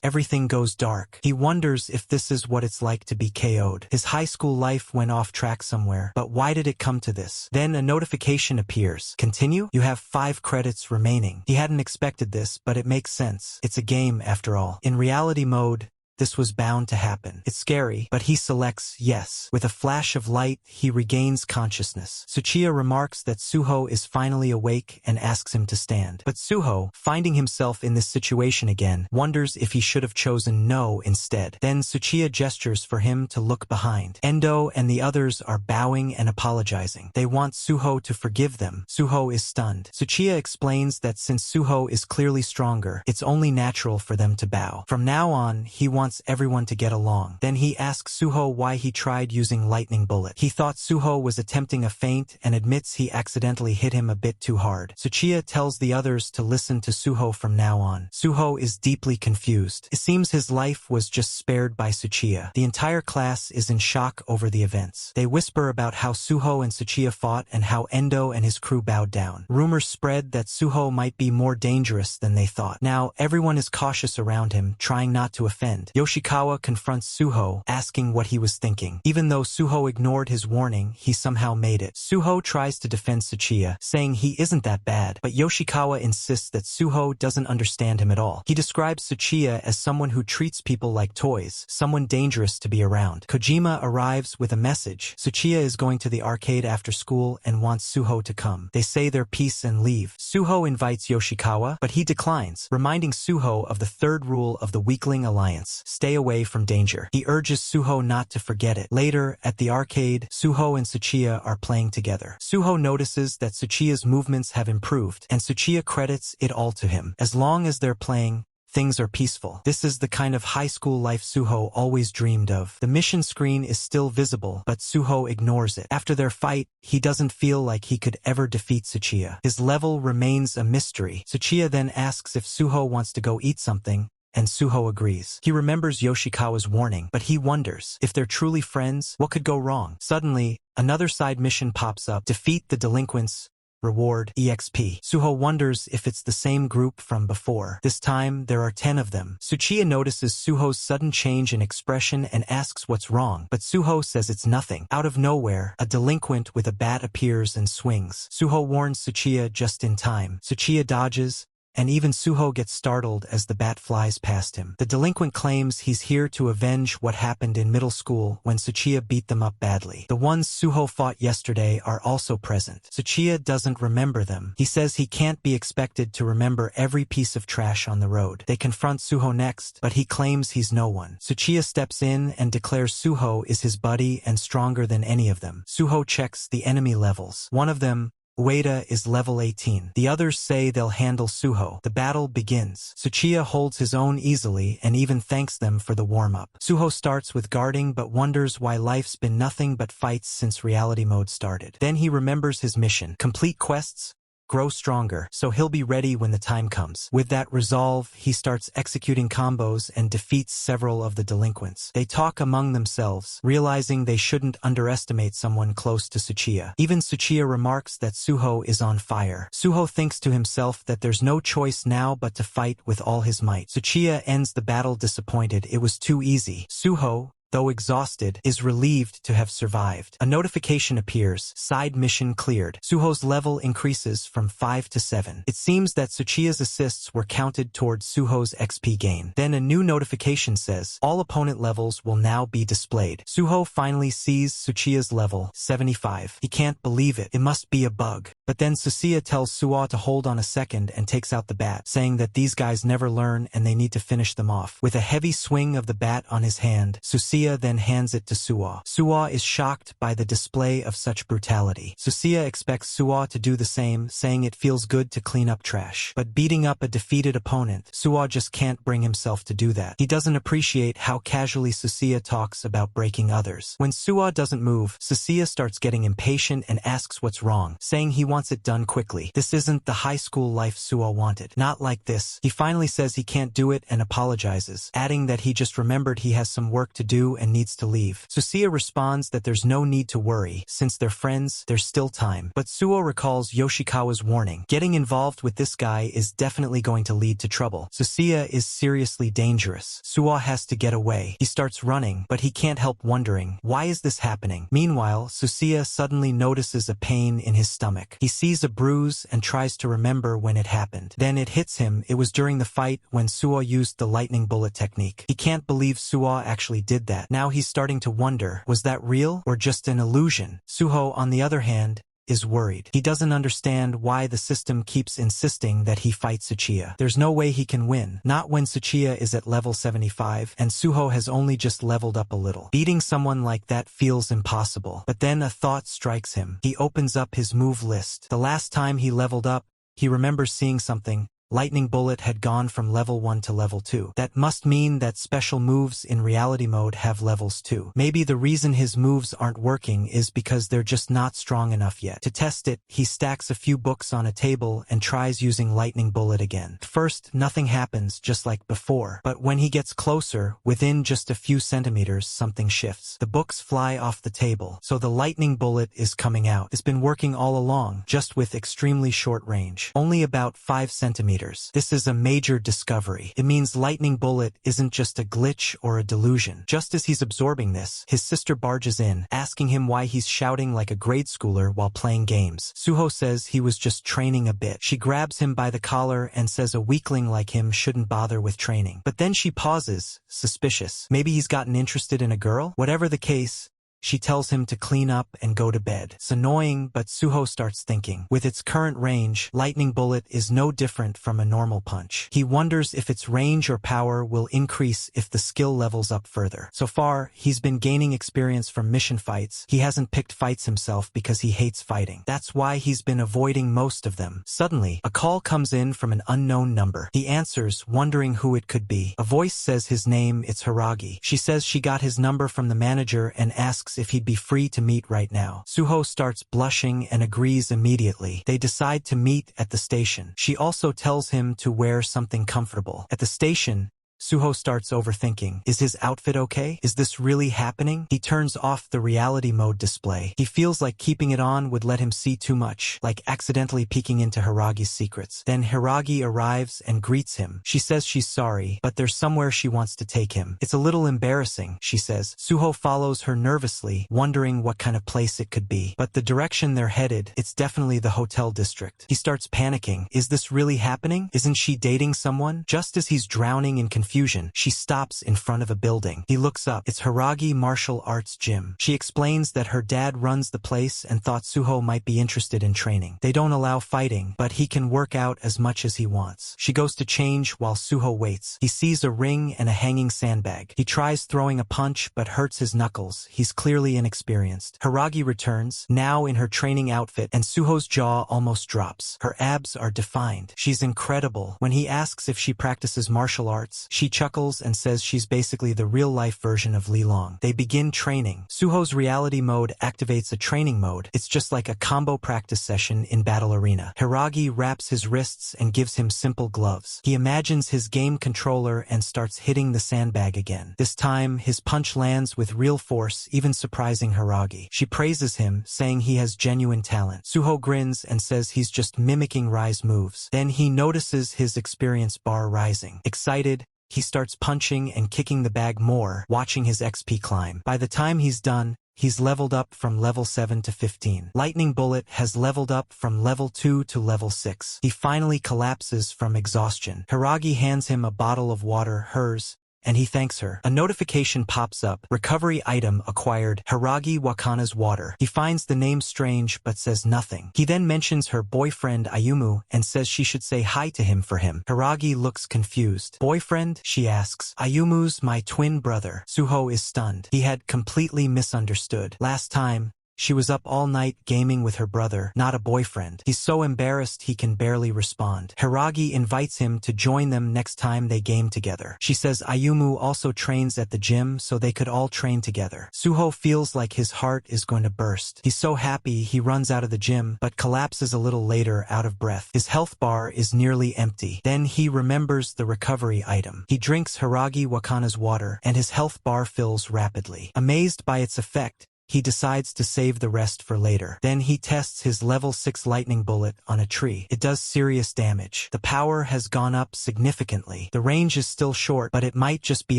Everything goes dark. He wonders if this is what it's like to be KO'd. His high school life went off track somewhere. But why did it come to this? Then a notification appears. Continue? You have 5 credits remaining. He hadn't expected this, but it makes sense. It's a game after all. In reality mode, this was bound to happen. It's scary, but he selects yes. With a flash of light, he regains consciousness. Tsuchiya remarks that Suho is finally awake and asks him to stand. But Suho, finding himself in this situation again, wonders if he should have chosen no instead. Then Tsuchiya gestures for him to look behind. Endo and the others are bowing and apologizing. They want Suho to forgive them. Suho is stunned. Tsuchiya explains that since Suho is clearly stronger, it's only natural for them to bow. From now on, he wants wants everyone to get along. Then he asks Suho why he tried using lightning bullet. He thought Suho was attempting a feint and admits he accidentally hit him a bit too hard. Tsuchiya tells the others to listen to Suho from now on. Suho is deeply confused. It seems his life was just spared by Tsuchiya. The entire class is in shock over the events. They whisper about how Suho and Tsuchiya fought and how Endo and his crew bowed down. Rumors spread that Suho might be more dangerous than they thought. Now, everyone is cautious around him, trying not to offend. Yoshikawa confronts Suho, asking what he was thinking. Even though Suho ignored his warning, he somehow made it. Suho tries to defend Tsuchiya, saying he isn't that bad, but Yoshikawa insists that Suho doesn't understand him at all. He describes Tsuchiya as someone who treats people like toys, someone dangerous to be around. Kojima arrives with a message. Tsuchiya is going to the arcade after school and wants Suho to come. They say their piece and leave. Suho invites Yoshikawa, but he declines, reminding Suho of the third rule of the weakling alliance: stay away from danger. He urges Suho not to forget it. Later, at the arcade, Suho and Tsuchiya are playing together. Suho notices that Tsuchiya's movements have improved, and Tsuchiya credits it all to him. As long as they're playing, things are peaceful. This is the kind of high school life Suho always dreamed of. The mission screen is still visible, but Suho ignores it. After their fight, he doesn't feel like he could ever defeat Tsuchiya. His level remains a mystery. Tsuchiya then asks if Suho wants to go eat something, and Suho agrees. He remembers Yoshikawa's warning, but he wonders, if they're truly friends, what could go wrong? Suddenly, another side mission pops up: defeat the delinquents. Reward EXP. Suho wonders if it's the same group from before. This time, there are 10 of them. Tsuchiya notices Suho's sudden change in expression and asks what's wrong, but Suho says it's nothing. Out of nowhere, a delinquent with a bat appears and swings. Suho warns Tsuchiya just in time. Tsuchiya dodges, and even Suho gets startled as the bat flies past him. The delinquent claims he's here to avenge what happened in middle school when Tsuchiya beat them up badly. The ones Suho fought yesterday are also present. Tsuchiya doesn't remember them. He says he can't be expected to remember every piece of trash on the road. They confront Suho next, but he claims he's no one. Tsuchiya steps in and declares Suho is his buddy and stronger than any of them. Suho checks the enemy levels. One of them, Ueda, is level 18. The others say they'll handle Suho. The battle begins. Tsuchiya holds his own easily and even thanks them for the warm-up. Suho starts with guarding but wonders why life's been nothing but fights since reality mode started. Then he remembers his mission: complete quests, grow stronger, so he'll be ready when the time comes. With that resolve, he starts executing combos and defeats several of the delinquents. They talk among themselves, realizing they shouldn't underestimate someone close to Tsuchiya. Even Tsuchiya remarks that Suho is on fire. Suho thinks to himself that there's no choice now but to fight with all his might. Tsuchiya ends the battle disappointed. It was too easy. Suho, though exhausted, is relieved to have survived. A notification appears: side mission cleared. Suho's level increases from 5 to 7. It seems that Tsuchiya's assists were counted towards Suho's XP gain. Then a new notification says, all opponent levels will now be displayed. Suho finally sees Tsuchiya's level, 75. He can't believe it. It must be a bug. But then Tsuchiya tells Suo to hold on a second and takes out the bat, saying that these guys never learn and they need to finish them off. With a heavy swing of the bat on his hand, Tsuchiya then hands it to Suo. Suo is shocked by the display of such brutality. Tsuchiya expects Suo to do the same, saying it feels good to clean up trash. But beating up a defeated opponent, Suo just can't bring himself to do that. He doesn't appreciate how casually Tsuchiya talks about breaking others. When Suo doesn't move, Tsuchiya starts getting impatient and asks what's wrong, saying he wants it done quickly. This isn't the high school life Suo wanted. Not like this. He finally says he can't do it and apologizes, adding that he just remembered he has some work to do and needs to leave. Tsuchiya responds that there's no need to worry. Since they're friends, there's still time. But Suo recalls Yoshikawa's warning. Getting involved with this guy is definitely going to lead to trouble. Tsuchiya is seriously dangerous. Suo has to get away. He starts running, but he can't help wondering, why is this happening? Meanwhile, Tsuchiya suddenly notices a pain in his stomach. He sees a bruise and tries to remember when it happened. Then it hits him. It was during the fight when Suo used the lightning bullet technique. He can't believe Suo actually did that. Now he's starting to wonder, was that real or just an illusion? Suho, on the other hand, is worried. He doesn't understand why the system keeps insisting that he fight Tsuchiya. There's no way he can win, not when Tsuchiya is at level 75 and Suho has only just leveled up a little. Beating someone like that feels impossible. But then a thought strikes him. He opens up his move list. The last time he leveled up, he remembers seeing something, Lightning Bullet had gone from level 1 to level 2. That must mean that special moves in reality mode have levels too. Maybe the reason his moves aren't working is because they're just not strong enough yet. To test it, he stacks a few books on a table and tries using Lightning Bullet again. First, nothing happens just like before, but when he gets closer, within just a few centimeters, something shifts. The books fly off the table, so the Lightning Bullet is coming out. It's been working all along, just with extremely short range. Only about 5 centimeters. This is a major discovery. It means Lightning Bullet isn't just a glitch or a delusion. Just as he's absorbing this, his sister barges in, asking him why he's shouting like a grade schooler while playing games. Suho says he was just training a bit. She grabs him by the collar and says a weakling like him shouldn't bother with training. But then she pauses, suspicious. Maybe he's gotten interested in a girl? Whatever the case, she tells him to clean up and go to bed. It's annoying, but Suho starts thinking. With its current range, Lightning Bullet is no different from a normal punch. He wonders if its range or power will increase if the skill levels up further. So far, he's been gaining experience from mission fights. He hasn't picked fights himself because he hates fighting. That's why he's been avoiding most of them. Suddenly, a call comes in from an unknown number. He answers, wondering who it could be. A voice says his name, it's Hiragi. She says she got his number from the manager and asks if he'd be free to meet right now. Suho starts blushing and agrees immediately. They decide to meet at the station. She also tells him to wear something comfortable. At the station, Suho starts overthinking. Is his outfit okay? Is this really happening? He turns off the reality mode display. He feels like keeping it on would let him see too much, like accidentally peeking into Hiragi's secrets. Then Hiragi arrives and greets him. She says she's sorry, but there's somewhere she wants to take him. It's a little embarrassing, she says. Suho follows her nervously, wondering what kind of place it could be. But the direction they're headed, it's definitely the hotel district. He starts panicking. Is this really happening? Isn't she dating someone? Just as he's drowning in confusion, she stops in front of a building. He looks up. It's Hiragi Martial Arts Gym. She explains that her dad runs the place and thought Suho might be interested in training. They don't allow fighting, but he can work out as much as he wants. She goes to change while Suho waits. He sees a ring and a hanging sandbag. He tries throwing a punch but hurts his knuckles. He's clearly inexperienced. Hiragi returns, now in her training outfit, and Suho's jaw almost drops. Her abs are defined. She's incredible. When he asks if she practices martial arts, she chuckles and says she's basically the real-life version of Li Long. They begin training. Suho's reality mode activates a training mode. It's just like a combo practice session in Battle Arena. Hiragi wraps his wrists and gives him simple gloves. He imagines his game controller and starts hitting the sandbag again. This time, his punch lands with real force, even surprising Hiragi. She praises him, saying he has genuine talent. Suho grins and says he's just mimicking Rai's moves. Then he notices his experience bar rising. Excited, he starts punching and kicking the bag more, watching his XP climb. By the time he's done, he's leveled up from level 7 to 15. Lightning Bullet has leveled up from level 2 to level 6. He finally collapses from exhaustion. Hiragi hands him a bottle of water, hers, and he thanks her. A notification pops up. Recovery item acquired. Hiragi Wakana's water. He finds the name strange but says nothing. He then mentions her boyfriend Ayumu and says she should say hi to him for him. Hiragi looks confused. Boyfriend? She asks. Ayumu's my twin brother. Suho is stunned. He had completely misunderstood. Last time, she was up all night gaming with her brother, not a boyfriend. He's so embarrassed he can barely respond. Hiragi invites him to join them next time they game together. She says Ayumu also trains at the gym so they could all train together. Suho feels like his heart is going to burst. He's so happy he runs out of the gym, but collapses a little later out of breath. His health bar is nearly empty. Then he remembers the recovery item. He drinks Hiragi Wakana's water, and his health bar fills rapidly. Amazed by its effect, he decides to save the rest for later. Then he tests his level 6 lightning bullet on a tree. It does serious damage. The power has gone up significantly. The range is still short, but it might just be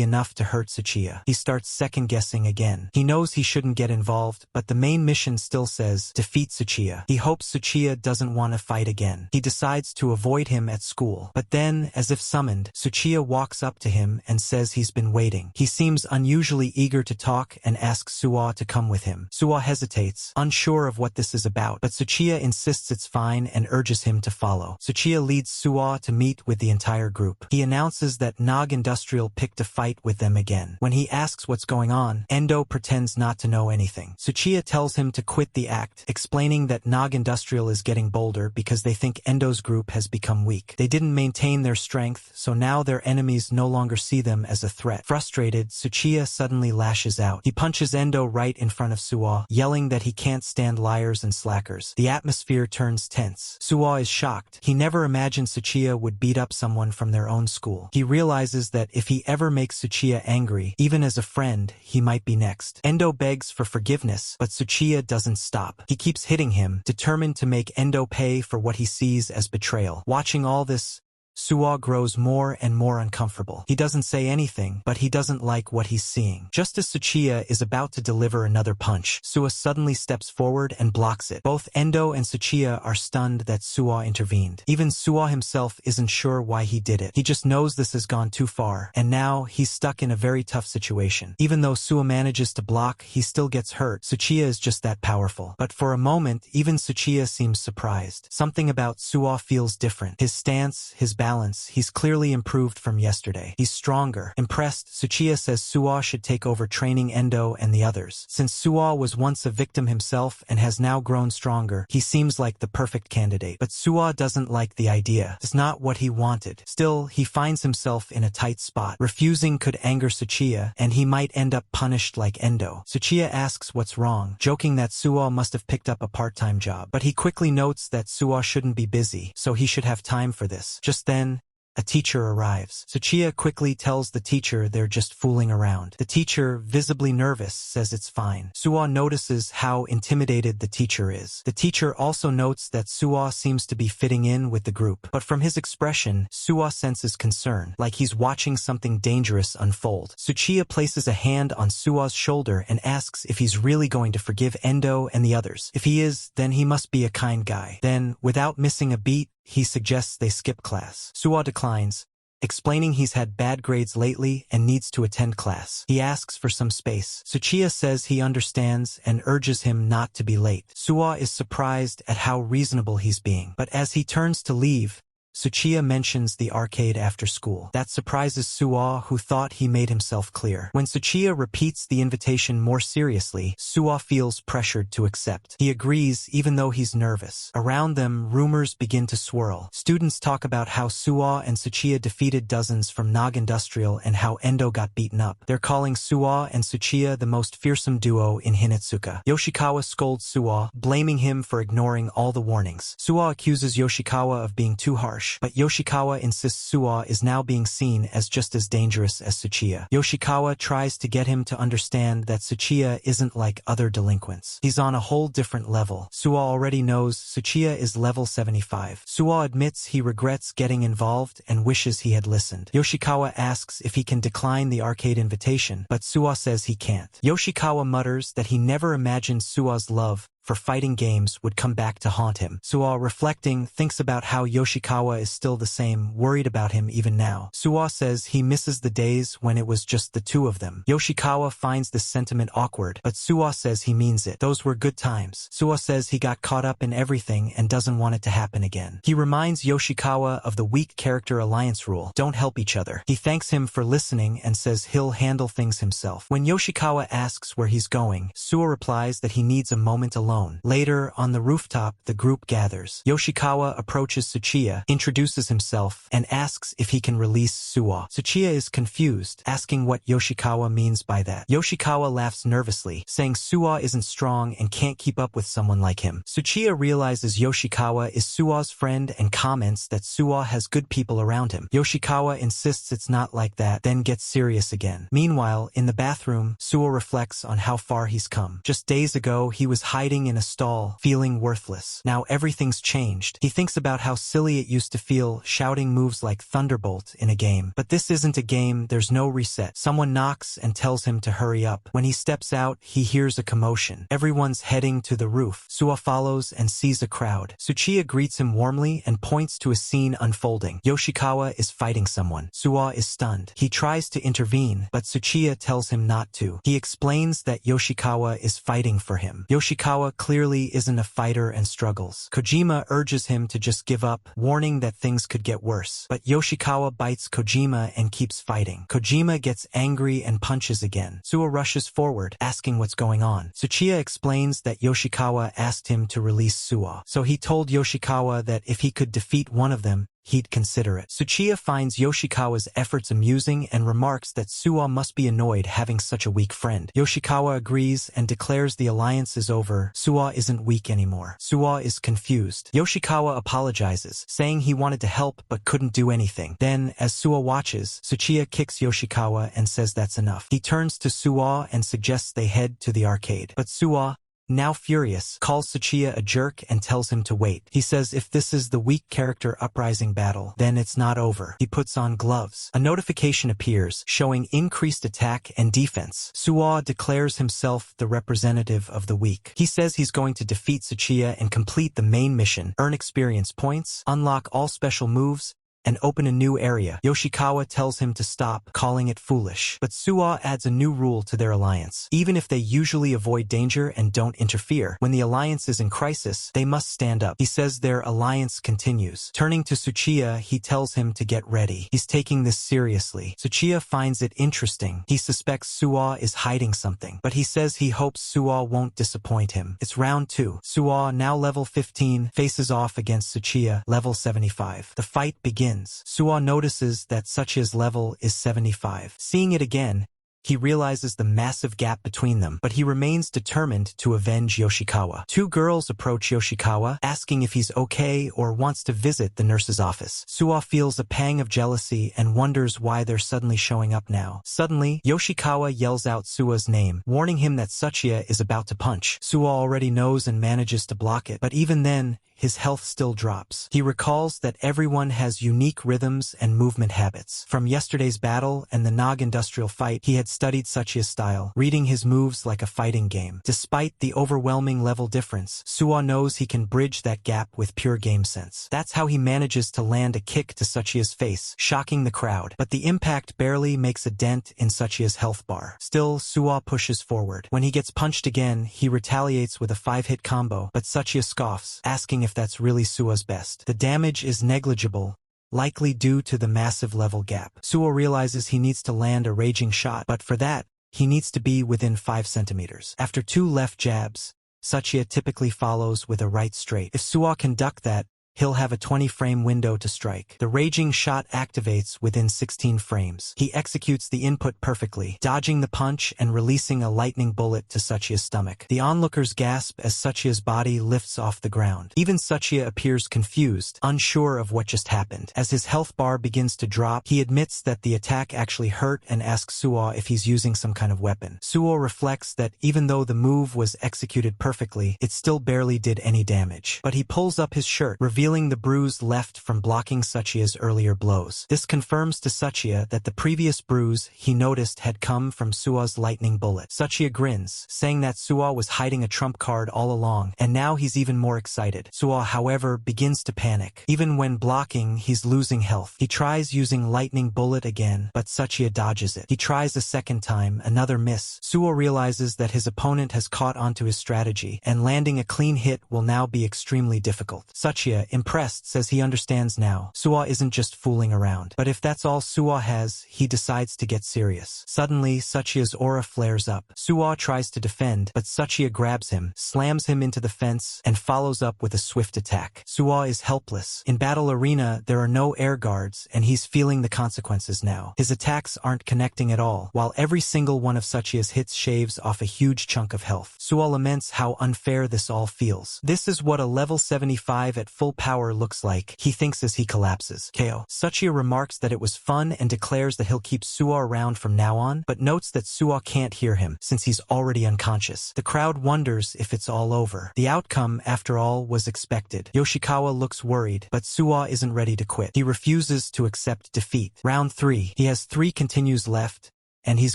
enough to hurt Tsuchiya. He starts second-guessing again. He knows he shouldn't get involved, but the main mission still says, defeat Tsuchiya. He hopes Tsuchiya doesn't want to fight again. He decides to avoid him at school. But then, as if summoned, Tsuchiya walks up to him and says he's been waiting. He seems unusually eager to talk and asks Suwa to come with with him. Suwa hesitates, unsure of what this is about, but Tsuchiya insists it's fine and urges him to follow. Tsuchiya leads Suwa to meet with the entire group. He announces that Nog Industrial picked a fight with them again. When he asks what's going on, Endo pretends not to know anything. Tsuchiya tells him to quit the act, explaining that Nog Industrial is getting bolder because they think Endo's group has become weak. They didn't maintain their strength, so now their enemies no longer see them as a threat. Frustrated, Tsuchiya suddenly lashes out. He punches Endo right in front of Suwa, yelling that he can't stand liars and slackers. The atmosphere turns tense. Suwa is shocked. He never imagined Tsuchiya would beat up someone from their own school. He realizes that if he ever makes Tsuchiya angry, even as a friend, he might be next. Endo begs for forgiveness, but Tsuchiya doesn't stop. He keeps hitting him, determined to make Endo pay for what he sees as betrayal. Watching all this, Suwa grows more and more uncomfortable. He doesn't say anything, but he doesn't like what he's seeing. Just as Tsuchiya is about to deliver another punch, Suwa suddenly steps forward and blocks it. Both Endo and Tsuchiya are stunned that Suwa intervened. Even Suwa himself isn't sure why he did it. He just knows this has gone too far, and now he's stuck in a very tough situation. Even though Suwa manages to block, he still gets hurt. Tsuchiya is just that powerful. But for a moment, even Tsuchiya seems surprised. Something about Suwa feels different. His stance, his balance, he's clearly improved from yesterday. He's stronger. Impressed, Tsuchiya says Suwa should take over training Endo and the others. Since Suwa was once a victim himself and has now grown stronger, he seems like the perfect candidate. But Suwa doesn't like the idea. It's not what he wanted. Still, he finds himself in a tight spot. Refusing could anger Tsuchiya, and he might end up punished like Endo. Tsuchiya asks what's wrong, joking that Suwa must have picked up a part-time job. But he quickly notes that Suwa shouldn't be busy, so he should have time for this. Just then, a teacher arrives. Tsuchiya quickly tells the teacher they're just fooling around. The teacher, visibly nervous, says it's fine. Suwa notices how intimidated the teacher is. The teacher also notes that Suwa seems to be fitting in with the group. But from his expression, Suwa senses concern, like he's watching something dangerous unfold. Tsuchiya places a hand on Suwa's shoulder and asks if he's really going to forgive Endo and the others. If he is, then he must be a kind guy. Then, without missing a beat, he suggests they skip class. Suwa declines, explaining he's had bad grades lately and needs to attend class. He asks for some space. Tsuchiya says he understands and urges him not to be late. Suwa is surprised at how reasonable he's being. But as he turns to leave, Tsuchiya mentions the arcade after school. That surprises Suwa, who thought he made himself clear. When Tsuchiya repeats the invitation more seriously, Suwa feels pressured to accept. He agrees even though he's nervous. Around them, rumors begin to swirl. Students talk about how Suwa and Tsuchiya defeated dozens from Nog Industrial and how Endo got beaten up. They're calling Suwa and Tsuchiya the most fearsome duo in Hinatsuka. Yoshikawa scolds Suwa, blaming him for ignoring all the warnings. Suwa accuses Yoshikawa of being too harsh, but Yoshikawa insists Suwa is now being seen as just as dangerous as Tsuchiya. Yoshikawa tries to get him to understand that Tsuchiya isn't like other delinquents. He's on a whole different level. Suwa already knows Tsuchiya is level 75. Suwa admits he regrets getting involved and wishes he had listened. Yoshikawa asks if he can decline the arcade invitation, but Suwa says he can't. Yoshikawa mutters that he never imagined Suwa's love for fighting games would come back to haunt him. Suwa, reflecting, thinks about how Yoshikawa is still the same, worried about him even now. Suwa says he misses the days when it was just the two of them. Yoshikawa finds this sentiment awkward, but Suwa says he means it. Those were good times. Suwa says he got caught up in everything and doesn't want it to happen again. He reminds Yoshikawa of the weak character alliance rule, don't help each other. He thanks him for listening and says he'll handle things himself. When Yoshikawa asks where he's going, Suwa replies that he needs a moment alone. Later, on the rooftop, the group gathers. Yoshikawa approaches Tsuchiya, introduces himself, and asks if he can release Suwa. Tsuchiya is confused, asking what Yoshikawa means by that. Yoshikawa laughs nervously, saying Suwa isn't strong and can't keep up with someone like him. Tsuchiya realizes Yoshikawa is Suwa's friend and comments that Suwa has good people around him. Yoshikawa insists it's not like that, then gets serious again. Meanwhile, in the bathroom, Suwa reflects on how far he's come. Just days ago, he was hiding waiting in a stall, feeling worthless. Now everything's changed. He thinks about how silly it used to feel, shouting moves like Thunderbolt in a game. But this isn't a game, there's no reset. Someone knocks and tells him to hurry up. When he steps out, he hears a commotion. Everyone's heading to the roof. Suwa follows and sees a crowd. Tsuchiya greets him warmly and points to a scene unfolding. Yoshikawa is fighting someone. Suwa is stunned. He tries to intervene, but Tsuchiya tells him not to. He explains that Yoshikawa is fighting for him. Yoshikawa clearly isn't a fighter and struggles. Kojima urges him to just give up, warning that things could get worse. But Yoshikawa bites Kojima and keeps fighting. Kojima gets angry and punches again. Suwa rushes forward, asking what's going on. Tsuchiya explains that Yoshikawa asked him to release Suwa. So he told Yoshikawa that if he could defeat one of them, he'd consider it. Tsuchiya finds Yoshikawa's efforts amusing and remarks that Suwa must be annoyed having such a weak friend. Yoshikawa agrees and declares the alliance is over. Suwa isn't weak anymore. Suwa is confused. Yoshikawa apologizes, saying he wanted to help but couldn't do anything. Then, as Suwa watches, Tsuchiya kicks Yoshikawa and says that's enough. He turns to Suwa and suggests they head to the arcade. But Suwa, now furious, calls Tsuchiya a jerk and tells him to wait. He says if this is the weak character uprising battle, then it's not over. He puts on gloves. A notification appears, showing increased attack and defense. Suwa declares himself the representative of the weak. He says he's going to defeat Tsuchiya and complete the main mission, earn experience points, unlock all special moves, and open a new area. Yoshikawa tells him to stop, calling it foolish. But Suwa adds a new rule to their alliance. Even if they usually avoid danger and don't interfere, when the alliance is in crisis, they must stand up. He says their alliance continues. Turning to Tsuchiya, he tells him to get ready. He's taking this seriously. Tsuchiya finds it interesting. He suspects Suwa is hiding something, but he says he hopes Suwa won't disappoint him. It's round 2. Suwa, now level 15, faces off against Tsuchiya, level 75. The fight begins. Suwa notices that Tsuchiya's level is 75. Seeing it again, he realizes the massive gap between them, but he remains determined to avenge Yoshikawa. Two girls approach Yoshikawa, asking if he's okay or wants to visit the nurse's office. Suwa feels a pang of jealousy and wonders why they're suddenly showing up now. Suddenly, Yoshikawa yells out Suwa's name, warning him that Tsuchiya is about to punch. Suwa already knows and manages to block it, but even then, his health still drops. He recalls that everyone has unique rhythms and movement habits. From yesterday's battle and the Nog industrial fight, he had studied Tsuchiya's style, reading his moves like a fighting game. Despite the overwhelming level difference, Suwa knows he can bridge that gap with pure game sense. That's how he manages to land a kick to Tsuchiya's face, shocking the crowd. But the impact barely makes a dent in Tsuchiya's health bar. Still, Suwa pushes forward. When he gets punched again, he retaliates with a 5-hit combo, but Tsuchiya scoffs, asking if that's really Suwa's best. The damage is negligible, likely due to the massive level gap. Suwa realizes he needs to land a raging shot, but for that, he needs to be within 5 centimeters. After 2 left jabs, Tsuchiya typically follows with a right straight. If Suwa can duck that, he'll have a 20-frame window to strike. The raging shot activates within 16 frames. He executes the input perfectly, dodging the punch and releasing a lightning bullet to Tsuchiya's stomach. The onlookers gasp as Tsuchiya's body lifts off the ground. Even Tsuchiya appears confused, unsure of what just happened. As his health bar begins to drop, he admits that the attack actually hurt and asks Suwa if he's using some kind of weapon. Suwa reflects that even though the move was executed perfectly, it still barely did any damage. But he pulls up his shirt, revealing the bruise left from blocking Tsuchiya's earlier blows. This confirms to Tsuchiya that the previous bruise he noticed had come from Suwa's lightning bullet. Tsuchiya grins, saying that Suwa was hiding a trump card all along, and now he's even more excited. Suwa, however, begins to panic. Even when blocking, he's losing health. He tries using lightning bullet again, but Tsuchiya dodges it. He tries a second time, another miss. Suwa realizes that his opponent has caught onto his strategy, and landing a clean hit will now be extremely difficult. Tsuchiya, impressed, says he understands now. Suwa isn't just fooling around. But if that's all Suwa has, he decides to get serious. Suddenly, Tsuchiya's aura flares up. Suwa tries to defend, but Tsuchiya grabs him, slams him into the fence, and follows up with a swift attack. Suwa is helpless. In Battle Arena, there are no air guards, and he's feeling the consequences now. His attacks aren't connecting at all, while every single one of Tsuchiya's hits shaves off a huge chunk of health. Suwa laments how unfair this all feels. This is what a level 75 at full power looks like, he thinks as he collapses. KO. Sachia remarks that it was fun and declares that he'll keep Suwa around from now on, but notes that Suwa can't hear him since he's already unconscious. The crowd wonders if it's all over. The outcome, after all, was expected. Yoshikawa looks worried, but Suwa isn't ready to quit. He refuses to accept defeat. Round 3. He has 3 continues left, and he's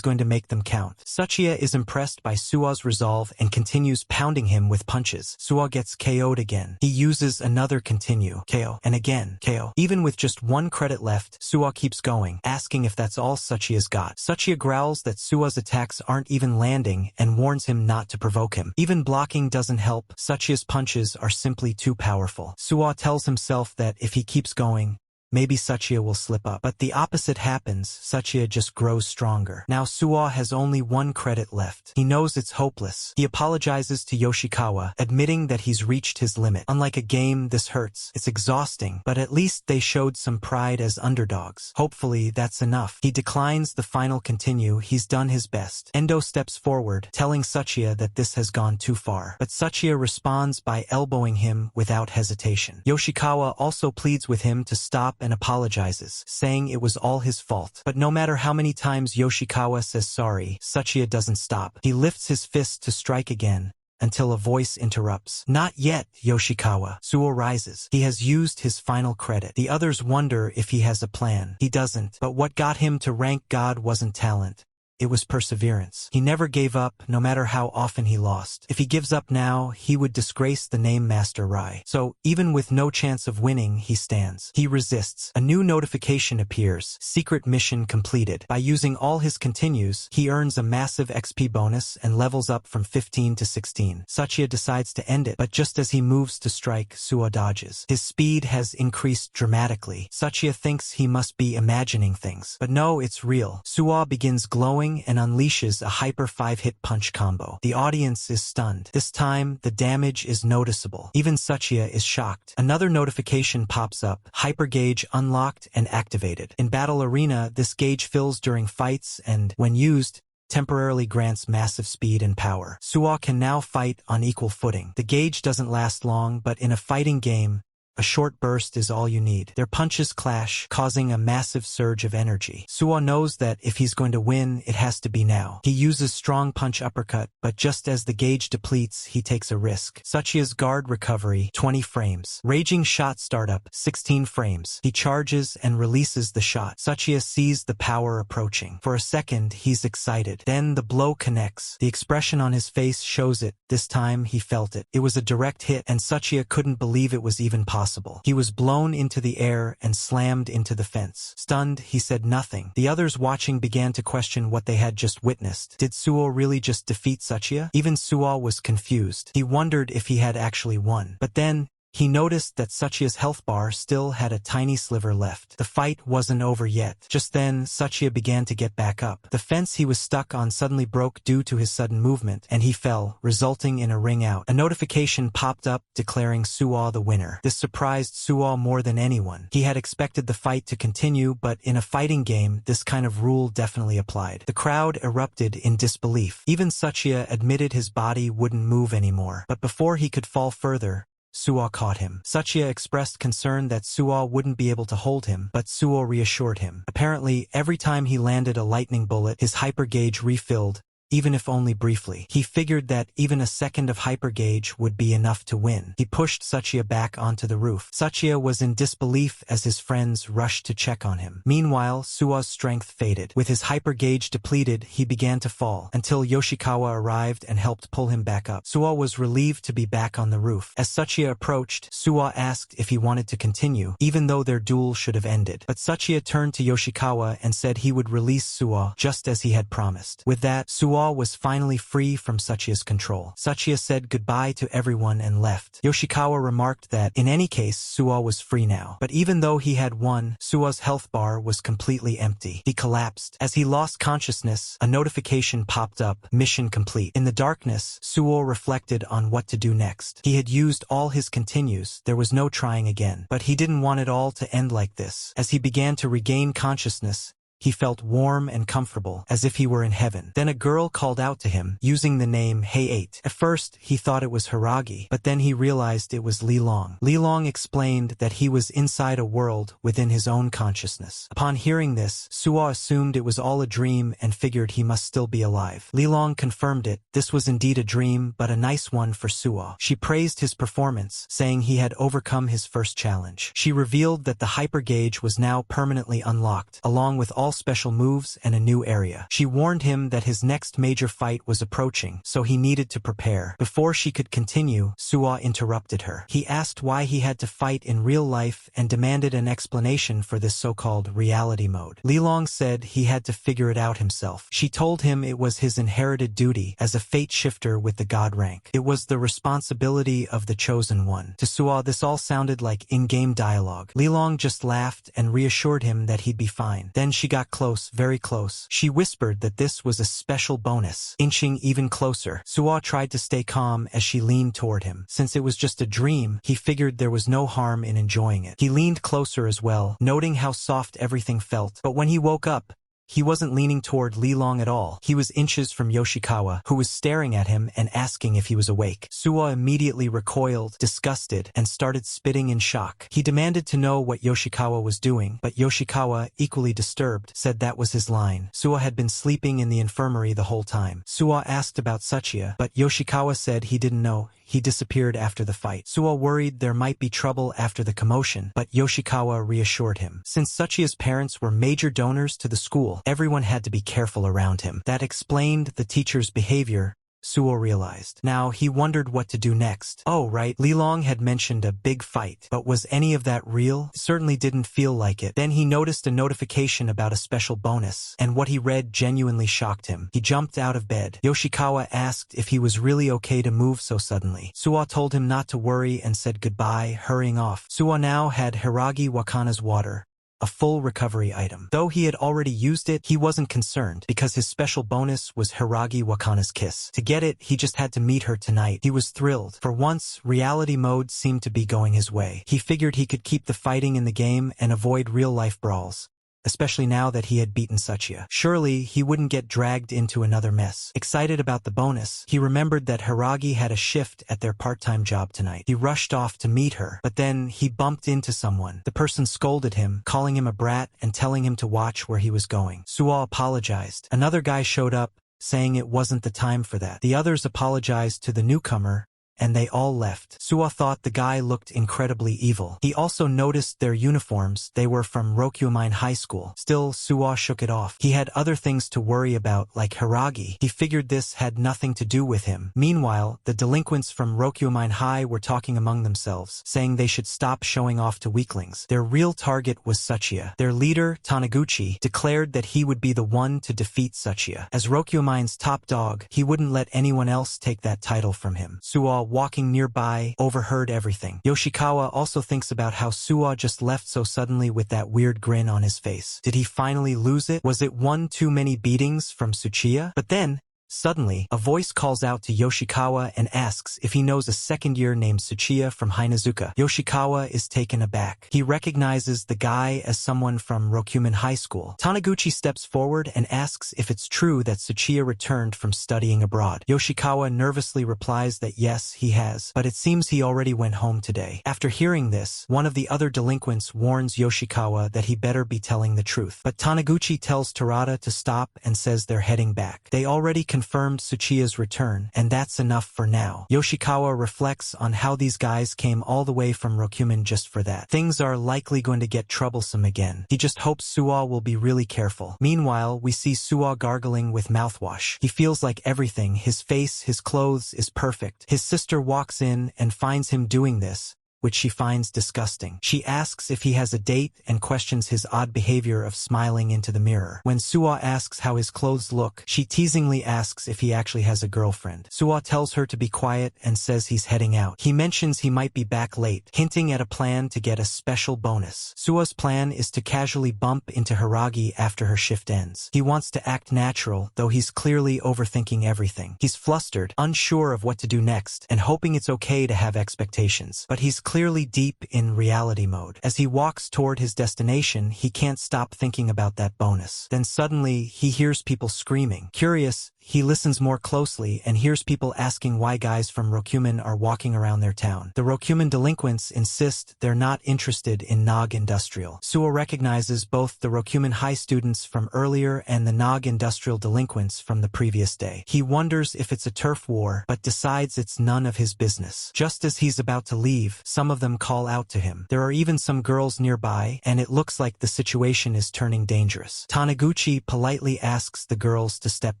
going to make them count. Sachia is impressed by Suwa's resolve and continues pounding him with punches. Suwa gets KO'd again. He uses another continue. KO. And again. KO. Even with just 1 credit left, Suwa keeps going, asking if that's all Sachia's got. Sachia growls that Suwa's attacks aren't even landing and warns him not to provoke him. Even blocking doesn't help. Sachia's punches are simply too powerful. Suwa tells himself that if he keeps going, maybe Sachia will slip up. But the opposite happens. Sachia just grows stronger. Now Suwa has only 1 credit left. He knows it's hopeless. He apologizes to Yoshikawa, admitting that he's reached his limit. Unlike a game, this hurts. It's exhausting, but at least they showed some pride as underdogs. Hopefully that's enough. He declines the final continue. He's done his best. Endo steps forward, telling Sachia that this has gone too far. But Sachia responds by elbowing him without hesitation. Yoshikawa also pleads with him to stop and apologizes, saying it was all his fault. But no matter how many times Yoshikawa says sorry, Sachia doesn't stop. He lifts his fist to strike again, until a voice interrupts. Not yet, Yoshikawa. Suwa rises. He has used his final credit. The others wonder if he has a plan. He doesn't. But what got him to rank God wasn't talent. It was perseverance. He never gave up, no matter how often he lost. If he gives up now, he would disgrace the name Master Rai. So, even with no chance of winning, he stands. He resists. A new notification appears. Secret mission completed. By using all his continues, he earns a massive XP bonus and levels up from 15 to 16. Sachia decides to end it, but just as he moves to strike, Suwa dodges. His speed has increased dramatically. Sachia thinks he must be imagining things. But no, it's real. Suwa begins glowing and unleashes a hyper 5-hit punch combo. The audience is stunned. This time, the damage is noticeable. Even Sachia is shocked. Another notification pops up. Hyper gauge unlocked and activated. In Battle Arena, this gauge fills during fights and, when used, temporarily grants massive speed and power. Suwa can now fight on equal footing. The gauge doesn't last long, but in a fighting game, a short burst is all you need. Their punches clash, causing a massive surge of energy. Suwa knows that if he's going to win, it has to be now. He uses strong punch uppercut, but just as the gauge depletes, he takes a risk. Sachia's guard recovery, 20 frames. Raging shot startup, 16 frames. He charges and releases the shot. Sachia sees the power approaching. For a second, he's excited. Then the blow connects. The expression on his face shows it. This time, he felt it. It was a direct hit, and Sachia couldn't believe it was even possible. He was blown into the air and slammed into the fence. Stunned, he said nothing. The others watching began to question what they had just witnessed. Did Suwa really just defeat Sachia? Even Suwa was confused. He wondered if he had actually won. But then, he noticed that Sachia's health bar still had a tiny sliver left. The fight wasn't over yet. Just then, Sachia began to get back up. The fence he was stuck on suddenly broke due to his sudden movement, and he fell, resulting in a ring out. A notification popped up declaring Suwa the winner. This surprised Suwa more than anyone. He had expected the fight to continue, but in a fighting game, this kind of rule definitely applied. The crowd erupted in disbelief. Even Sachia admitted his body wouldn't move anymore. But before he could fall further, Suwa caught him. Sachia expressed concern that Suwa wouldn't be able to hold him, but Suwa reassured him. Apparently, every time he landed a lightning bullet, his hyper gauge refilled, even if only briefly. He figured that even a second of hyper gauge would be enough to win. He pushed Sachia back onto the roof. Sachia was in disbelief as his friends rushed to check on him. Meanwhile, Suwa's strength faded. With his hyper gauge depleted, he began to fall, until Yoshikawa arrived and helped pull him back up. Suwa was relieved to be back on the roof. As Sachia approached, Suwa asked if he wanted to continue, even though their duel should have ended. But Sachia turned to Yoshikawa and said he would release Suwa, just as he had promised. With that, Suwa was finally free from Sachia's control. Sachia said goodbye to everyone and left. Yoshikawa remarked that, in any case, Suwa was free now. But even though he had won, Suwa's health bar was completely empty. He collapsed. As he lost consciousness, a notification popped up, mission complete. In the darkness, Suwa reflected on what to do next. He had used all his continues, there was no trying again. But he didn't want it all to end like this. As he began to regain consciousness, He felt warm and comfortable, as if he were in heaven. Then a girl called out to him, using the name Hey 8. At first, he thought it was Hiragi, but then he realized it was Li Long. Li Long explained that he was inside a world within his own consciousness. Upon hearing this, Suo assumed it was all a dream and figured he must still be alive. Li Long confirmed it. This was indeed a dream, but a nice one for Suo. She praised his performance, saying he had overcome his first challenge. She revealed that the hyper gauge was now permanently unlocked, along with all special moves and a new area. She warned him that his next major fight was approaching, so he needed to prepare. Before she could continue, Suo interrupted her. He asked why he had to fight in real life and demanded an explanation for this so-called reality mode. Li Long said he had to figure it out himself. She told him it was his inherited duty as a fate shifter with the god rank. It was the responsibility of the chosen one. To Suo, this all sounded like in-game dialogue. Li Long just laughed and reassured him that he'd be fine. Then she got close, very close. She whispered that this was a special bonus. Inching even closer, Suo tried to stay calm as she leaned toward him. Since it was just a dream, he figured there was no harm in enjoying it. He leaned closer as well, noting how soft everything felt. But when he woke up, he wasn't leaning toward Li Long at all. He was inches from Yoshikawa, who was staring at him and asking if he was awake. Suo immediately recoiled, disgusted, and started spitting in shock. He demanded to know what Yoshikawa was doing, but Yoshikawa, equally disturbed, said that was his line. Suo had been sleeping in the infirmary the whole time. Suo asked about Tsuchiya, but Yoshikawa said he didn't know. He disappeared after the fight. Suo worried there might be trouble after the commotion, but Yoshikawa reassured him. Since Tsuchiya's parents were major donors to the school, everyone had to be careful around him. That explained the teacher's behavior, Suo realized. Now he wondered what to do next. Oh right, Li Long had mentioned a big fight, but was any of that real? It certainly didn't feel like it. Then he noticed a notification about a special bonus, and what he read genuinely shocked him. He jumped out of bed. Yoshikawa asked if he was really okay to move so suddenly. Suo told him not to worry and said goodbye, hurrying off. Suo now had Hiragi Wakana's water, a full recovery item. Though he had already used it, he wasn't concerned, because his special bonus was Hiragi Wakana's kiss. To get it, he just had to meet her tonight. He was thrilled. For once, reality mode seemed to be going his way. He figured he could keep the fighting in the game and avoid real-life brawls, especially now that he had beaten Tsuchiya. Surely, he wouldn't get dragged into another mess. Excited about the bonus, he remembered that Hiragi had a shift at their part-time job tonight. He rushed off to meet her, but then he bumped into someone. The person scolded him, calling him a brat and telling him to watch where he was going. Suo apologized. Another guy showed up, saying it wasn't the time for that. The others apologized to the newcomer, and they all left. Suo thought the guy looked incredibly evil. He also noticed their uniforms. They were from Rokyumain High School. Still, Suo shook it off. He had other things to worry about, like Hiragi. He figured this had nothing to do with him. Meanwhile, the delinquents from Rokyumain High were talking among themselves, saying they should stop showing off to weaklings. Their real target was Tsuchiya. Their leader, Taniguchi, declared that he would be the one to defeat Tsuchiya. As Rokyumain's top dog, he wouldn't let anyone else take that title from him. Suo, walking nearby, overheard everything. Yoshikawa also thinks about how Suo just left so suddenly with that weird grin on his face. Did he finally lose it? Was it one too many beatings from Tsuchiya? But then, suddenly, a voice calls out to Yoshikawa and asks if he knows a second year named Tsuchiya from Hainazuka. Yoshikawa is taken aback. He recognizes the guy as someone from Rokyuman High School. Taniguchi steps forward and asks if it's true that Tsuchiya returned from studying abroad. Yoshikawa nervously replies that yes, he has, but it seems he already went home today. After hearing this, one of the other delinquents warns Yoshikawa that he better be telling the truth. But Taniguchi tells Terada to stop and says they're heading back. They already confirmed Tsuchiya's return, and that's enough for now. Yoshikawa reflects on how these guys came all the way from Rokyuman just for that. Things are likely going to get troublesome again. He just hopes Suo will be really careful. Meanwhile, we see Suo gargling with mouthwash. He feels like everything, his face, his clothes, is perfect. His sister walks in and finds him doing this, which she finds disgusting. She asks if he has a date and questions his odd behavior of smiling into the mirror. When Suo asks how his clothes look, she teasingly asks if he actually has a girlfriend. Suo tells her to be quiet and says he's heading out. He mentions he might be back late, hinting at a plan to get a special bonus. Suo's plan is to casually bump into Hiragi after her shift ends. He wants to act natural, though he's clearly overthinking everything. He's flustered, unsure of what to do next, and hoping it's okay to have expectations. But he's clearly clearly deep in reality mode. As he walks toward his destination, he can't stop thinking about that bonus. Then suddenly, he hears people screaming. Curious, he listens more closely and hears people asking why guys from Rokumen are walking around their town. The Rokumen delinquents insist they're not interested in Nog Industrial. Suo recognizes both the Rokumen high students from earlier and the Nog Industrial delinquents from the previous day. He wonders if it's a turf war, but decides it's none of his business. Just as he's about to leave, some of them call out to him. There are even some girls nearby, and it looks like the situation is turning dangerous. Taniguchi politely asks the girls to step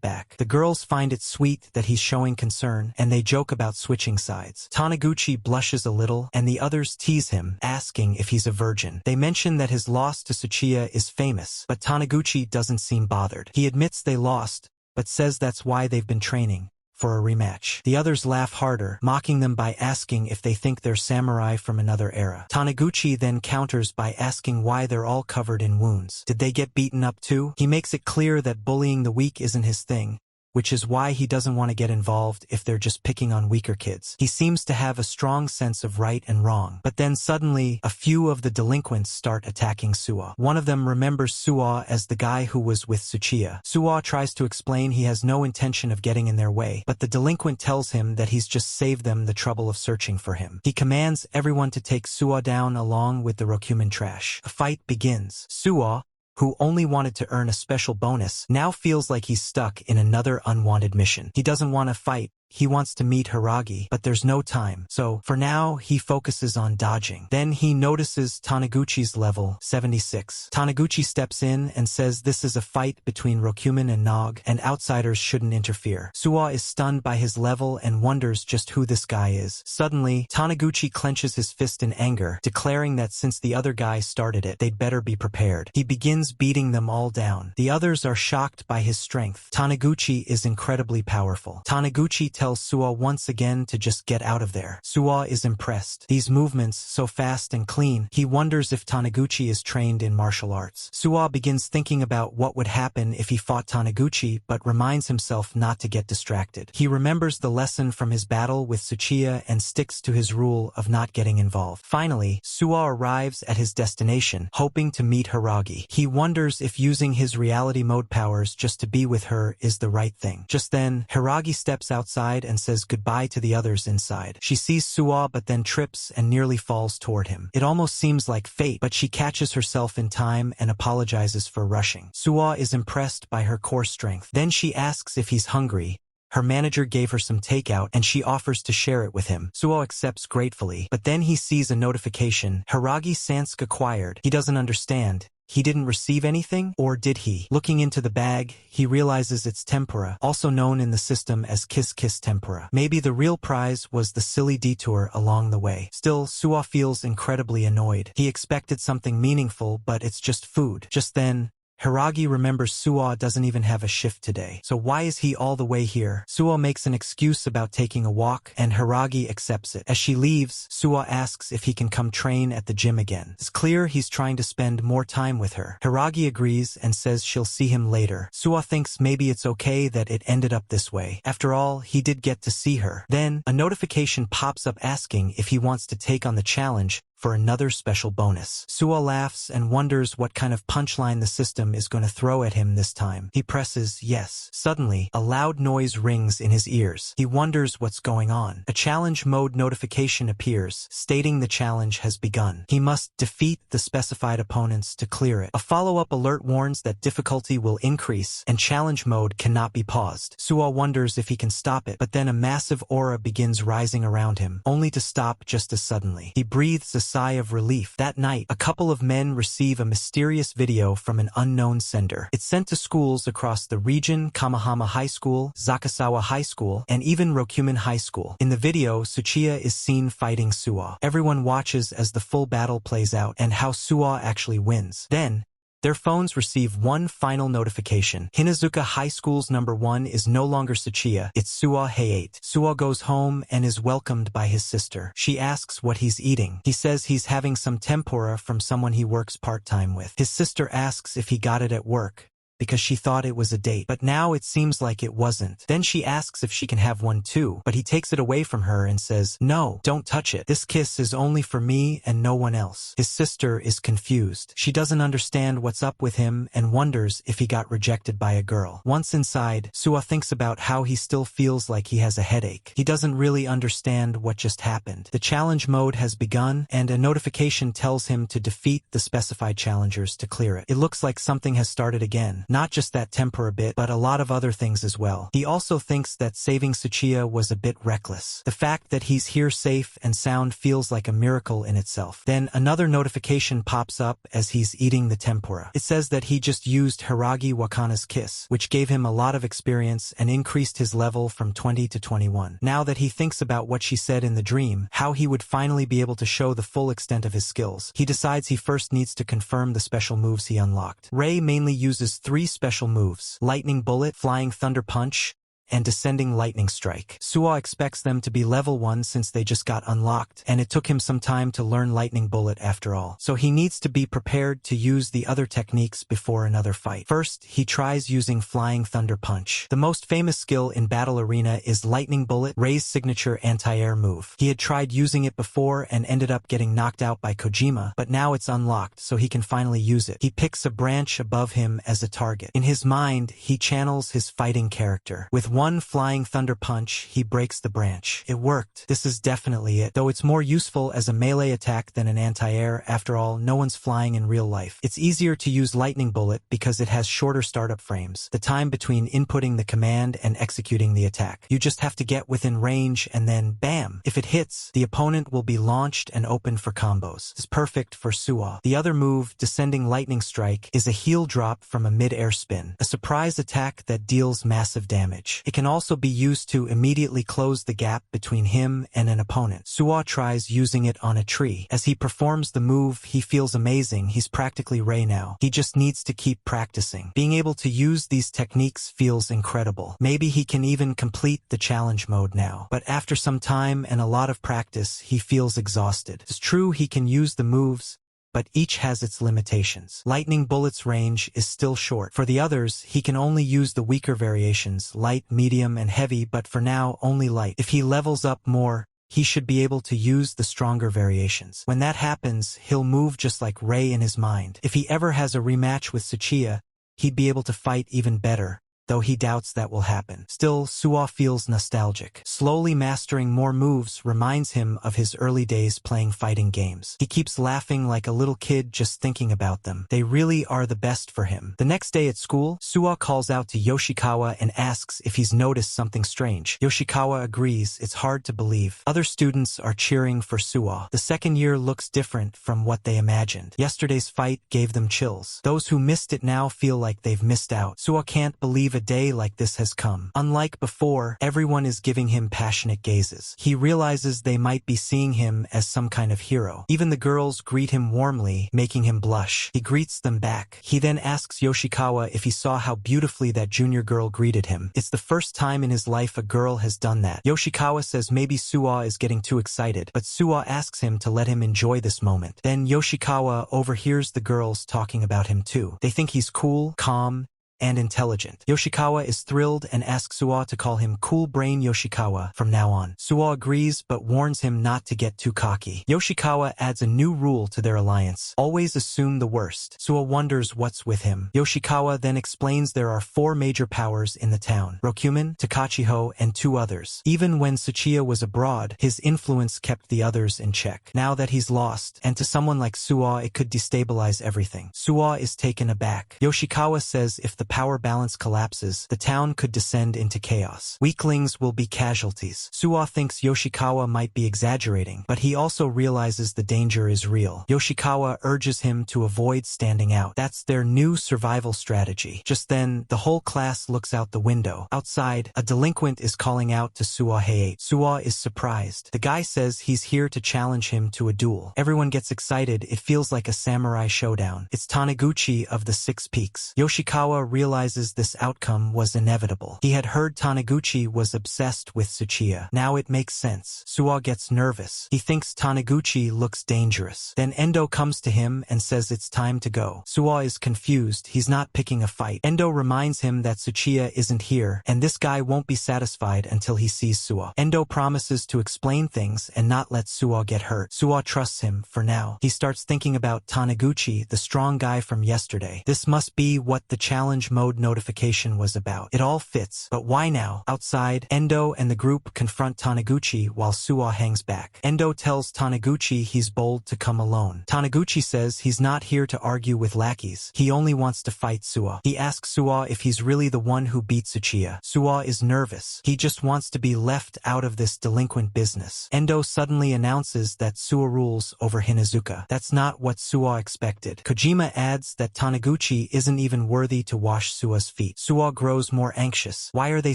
back. The girls find it sweet that he's showing concern, and they joke about switching sides. Taniguchi blushes a little, and the others tease him, asking if he's a virgin. They mention that his loss to Tsuchiya is famous, but Taniguchi doesn't seem bothered. He admits they lost, but says that's why they've been training for a rematch. The others laugh harder, mocking them by asking if they think they're samurai from another era. Taniguchi then counters by asking why they're all covered in wounds. Did they get beaten up too? He makes it clear that bullying the weak isn't his thing, which is why he doesn't want to get involved if they're just picking on weaker kids. He seems to have a strong sense of right and wrong. But then suddenly, a few of the delinquents start attacking Suo. One of them remembers Suo as the guy who was with Tsuchiya. Suo tries to explain he has no intention of getting in their way, but the delinquent tells him that he's just saved them the trouble of searching for him. He commands everyone to take Suo down along with the Rokumen trash. A fight begins. Suo, who only wanted to earn a special bonus, now feels like he's stuck in another unwanted mission. He doesn't want to fight. He wants to meet Hiragi, but there's no time. So, for now, he focuses on dodging. Then he notices Taniguchi's level 76. Taniguchi steps in and says this is a fight between Rokumen and Nog, and outsiders shouldn't interfere. Suo is stunned by his level and wonders just who this guy is. Suddenly, Taniguchi clenches his fist in anger, declaring that since the other guy started it, they'd better be prepared. He begins beating them all down. The others are shocked by his strength. Taniguchi is incredibly powerful. Taniguchi tells Suo once again to just get out of there. Suo is impressed. These movements, so fast and clean, he wonders if Taniguchi is trained in martial arts. Suo begins thinking about what would happen if he fought Taniguchi, but reminds himself not to get distracted. He remembers the lesson from his battle with Tsuchiya and sticks to his rule of not getting involved. Finally, Suo arrives at his destination, hoping to meet Hiragi. He wonders if using his reality mode powers just to be with her is the right thing. Just then, Hiragi steps outside and says goodbye to the others inside. She sees Suo but then trips and nearly falls toward him. It almost seems like fate, but she catches herself in time and apologizes for rushing. Suo is impressed by her core strength. Then she asks if he's hungry. Her manager gave her some takeout and she offers to share it with him. Suo accepts gratefully, but then he sees a notification. Hiragi Sansk acquired. He doesn't understand. He didn't receive anything, or did he? Looking into the bag, he realizes it's tempura, also known in the system as Kiss Kiss tempura. Maybe the real prize was the silly detour along the way. Still, Suo feels incredibly annoyed. He expected something meaningful, but it's just food. Just then, Hiragi remembers Suo doesn't even have a shift today. So why is he all the way here? Suo makes an excuse about taking a walk, and Hiragi accepts it. As she leaves, Suo asks if he can come train at the gym again. It's clear he's trying to spend more time with her. Hiragi agrees and says she'll see him later. Suo thinks maybe it's okay that it ended up this way. After all, he did get to see her. Then, a notification pops up asking if he wants to take on the challenge for another special bonus. Suo laughs and wonders what kind of punchline the system is going to throw at him this time. He presses yes. Suddenly, a loud noise rings in his ears. He wonders what's going on. A challenge mode notification appears, stating the challenge has begun. He must defeat the specified opponents to clear it. A follow-up alert warns that difficulty will increase and challenge mode cannot be paused. Suo wonders if he can stop it, but then a massive aura begins rising around him, only to stop just as suddenly. He breathes a sigh of relief. That night, a couple of men receive a mysterious video from an unknown sender. It's sent to schools across the region, Kamahama High School, Zakasawa High School, and even Rokumen High School. In the video, Tsuchiya is seen fighting Suo. Everyone watches as the full battle plays out and how Suo actually wins. Then, their phones receive one final notification. Hinazuka High School's number 1 is no longer Tsuchiya, it's Suo Heiate. Suo goes home and is welcomed by his sister. She asks what he's eating. He says he's having some tempura from someone he works part-time with. His sister asks if he got it at work, because she thought it was a date, but now it seems like it wasn't. Then she asks if she can have one too, but he takes it away from her and says, "No, don't touch it. This kiss is only for me and no one else." His sister is confused. She doesn't understand what's up with him and wonders if he got rejected by a girl. Once inside, Suwa thinks about how he still feels like he has a headache. He doesn't really understand what just happened. The challenge mode has begun, and a notification tells him to defeat the specified challengers to clear it. It looks like something has started again. Not just that tempura bit, but a lot of other things as well. He also thinks that saving Tsuchiya was a bit reckless. The fact that he's here safe and sound feels like a miracle in itself. Then another notification pops up as he's eating the tempura. It says that he just used Hiragi Wakana's kiss, which gave him a lot of experience and increased his level from 20 to 21. Now that he thinks about what she said in the dream, how he would finally be able to show the full extent of his skills, he decides he first needs to confirm the special moves he unlocked. Rei mainly uses 3 special moves: Lightning Bullet, Flying Thunder Punch, and Descending Lightning Strike. Suwa expects them to be level 1 since they just got unlocked, and it took him some time to learn Lightning Bullet after all. So he needs to be prepared to use the other techniques before another fight. First, he tries using Flying Thunder Punch. The most famous skill in Battle Arena is Lightning Bullet, Rei's signature anti-air move. He had tried using it before and ended up getting knocked out by Kojima, but now it's unlocked, so he can finally use it. He picks a branch above him as a target. In his mind, he channels his fighting character. With one Flying Thunder Punch, he breaks the branch. It worked. This is definitely it, though it's more useful as a melee attack than an anti-air. After all, no one's flying in real life. It's easier to use Lightning Bullet because it has shorter startup frames, the time between inputting the command and executing the attack. You just have to get within range and then bam! If it hits, the opponent will be launched and open for combos. It's perfect for Suwa. The other move, Descending Lightning Strike, is a heel drop from a mid-air spin, a surprise attack that deals massive damage. It can also be used to immediately close the gap between him and an opponent. Suwa tries using it on a tree. As he performs the move, he feels amazing. He's practically Rei now. He just needs to keep practicing. Being able to use these techniques feels incredible. Maybe he can even complete the challenge mode now. But after some time and a lot of practice, he feels exhausted. It's true he can use the moves, but each has its limitations. Lightning Bullet's range is still short. For the others, he can only use the weaker variations, light, medium, and heavy, but for now, only light. If he levels up more, he should be able to use the stronger variations. When that happens, he'll move just like Rei in his mind. If he ever has a rematch with Tsuchiya, he'd be able to fight even better, though he doubts that will happen. Still, Suwa feels nostalgic. Slowly mastering more moves reminds him of his early days playing fighting games. He keeps laughing like a little kid just thinking about them. They really are the best for him. The next day at school, Suwa calls out to Yoshikawa and asks if he's noticed something strange. Yoshikawa agrees. It's hard to believe. Other students are cheering for Suwa. The second year looks different from what they imagined. Yesterday's fight gave them chills. Those who missed it now feel like they've missed out. Suwa can't believe a day like this has come. Unlike before, everyone is giving him passionate gazes. He realizes they might be seeing him as some kind of hero. Even the girls greet him warmly, making him blush. He greets them back. He then asks Yoshikawa if he saw how beautifully that junior girl greeted him. It's the first time in his life a girl has done that. Yoshikawa says maybe Suwa is getting too excited, but Suwa asks him to let him enjoy this moment. Then Yoshikawa overhears the girls talking about him too. They think he's cool, calm, and intelligent. Yoshikawa is thrilled and asks Suwa to call him Cool Brain Yoshikawa from now on. Suwa agrees but warns him not to get too cocky. Yoshikawa adds a new rule to their alliance: always assume the worst. Suwa wonders what's with him. Yoshikawa then explains there are 4 major powers in the town: Rokumen, Takachiho, and 2 others. Even when Tsuchiya was abroad, his influence kept the others in check. Now that he's lost, and to someone like Suwa it could destabilize everything. Suwa is taken aback. Yoshikawa says if the power balance collapses, the town could descend into chaos. Weaklings will be casualties. Suwa thinks Yoshikawa might be exaggerating, but he also realizes the danger is real. Yoshikawa urges him to avoid standing out. That's their new survival strategy. Just then, the whole class looks out the window. Outside, a delinquent is calling out to Suwa, "Hey." Suwa is surprised. The guy says he's here to challenge him to a duel. Everyone gets excited. It feels like a samurai showdown. It's Taniguchi of the 6 Peaks. Yoshikawa realizes this outcome was inevitable. He had heard Taniguchi was obsessed with Tsuchiya. Now it makes sense. Suwa gets nervous. He thinks Taniguchi looks dangerous. Then Endo comes to him and says it's time to go. Suwa is confused. He's not picking a fight. Endo reminds him that Tsuchiya isn't here, and this guy won't be satisfied until he sees Suwa. Endo promises to explain things and not let Suwa get hurt. Suwa trusts him for now. He starts thinking about Taniguchi, the strong guy from yesterday. This must be what the challenge mode notification was about. It all fits, but why now? Outside, Endo and the group confront Taniguchi while Suwa hangs back. Endo tells Taniguchi he's bold to come alone. Taniguchi says he's not here to argue with lackeys. He only wants to fight Suwa. He asks Suwa if he's really the one who beat Tsuchiya. Suwa is nervous. He just wants to be left out of this delinquent business. Endo suddenly announces that Suwa rules over Hinazuka. That's not what Suwa expected. Kojima adds that Taniguchi isn't even worthy to wash Suwa's feet. Suwa grows more anxious. Why are they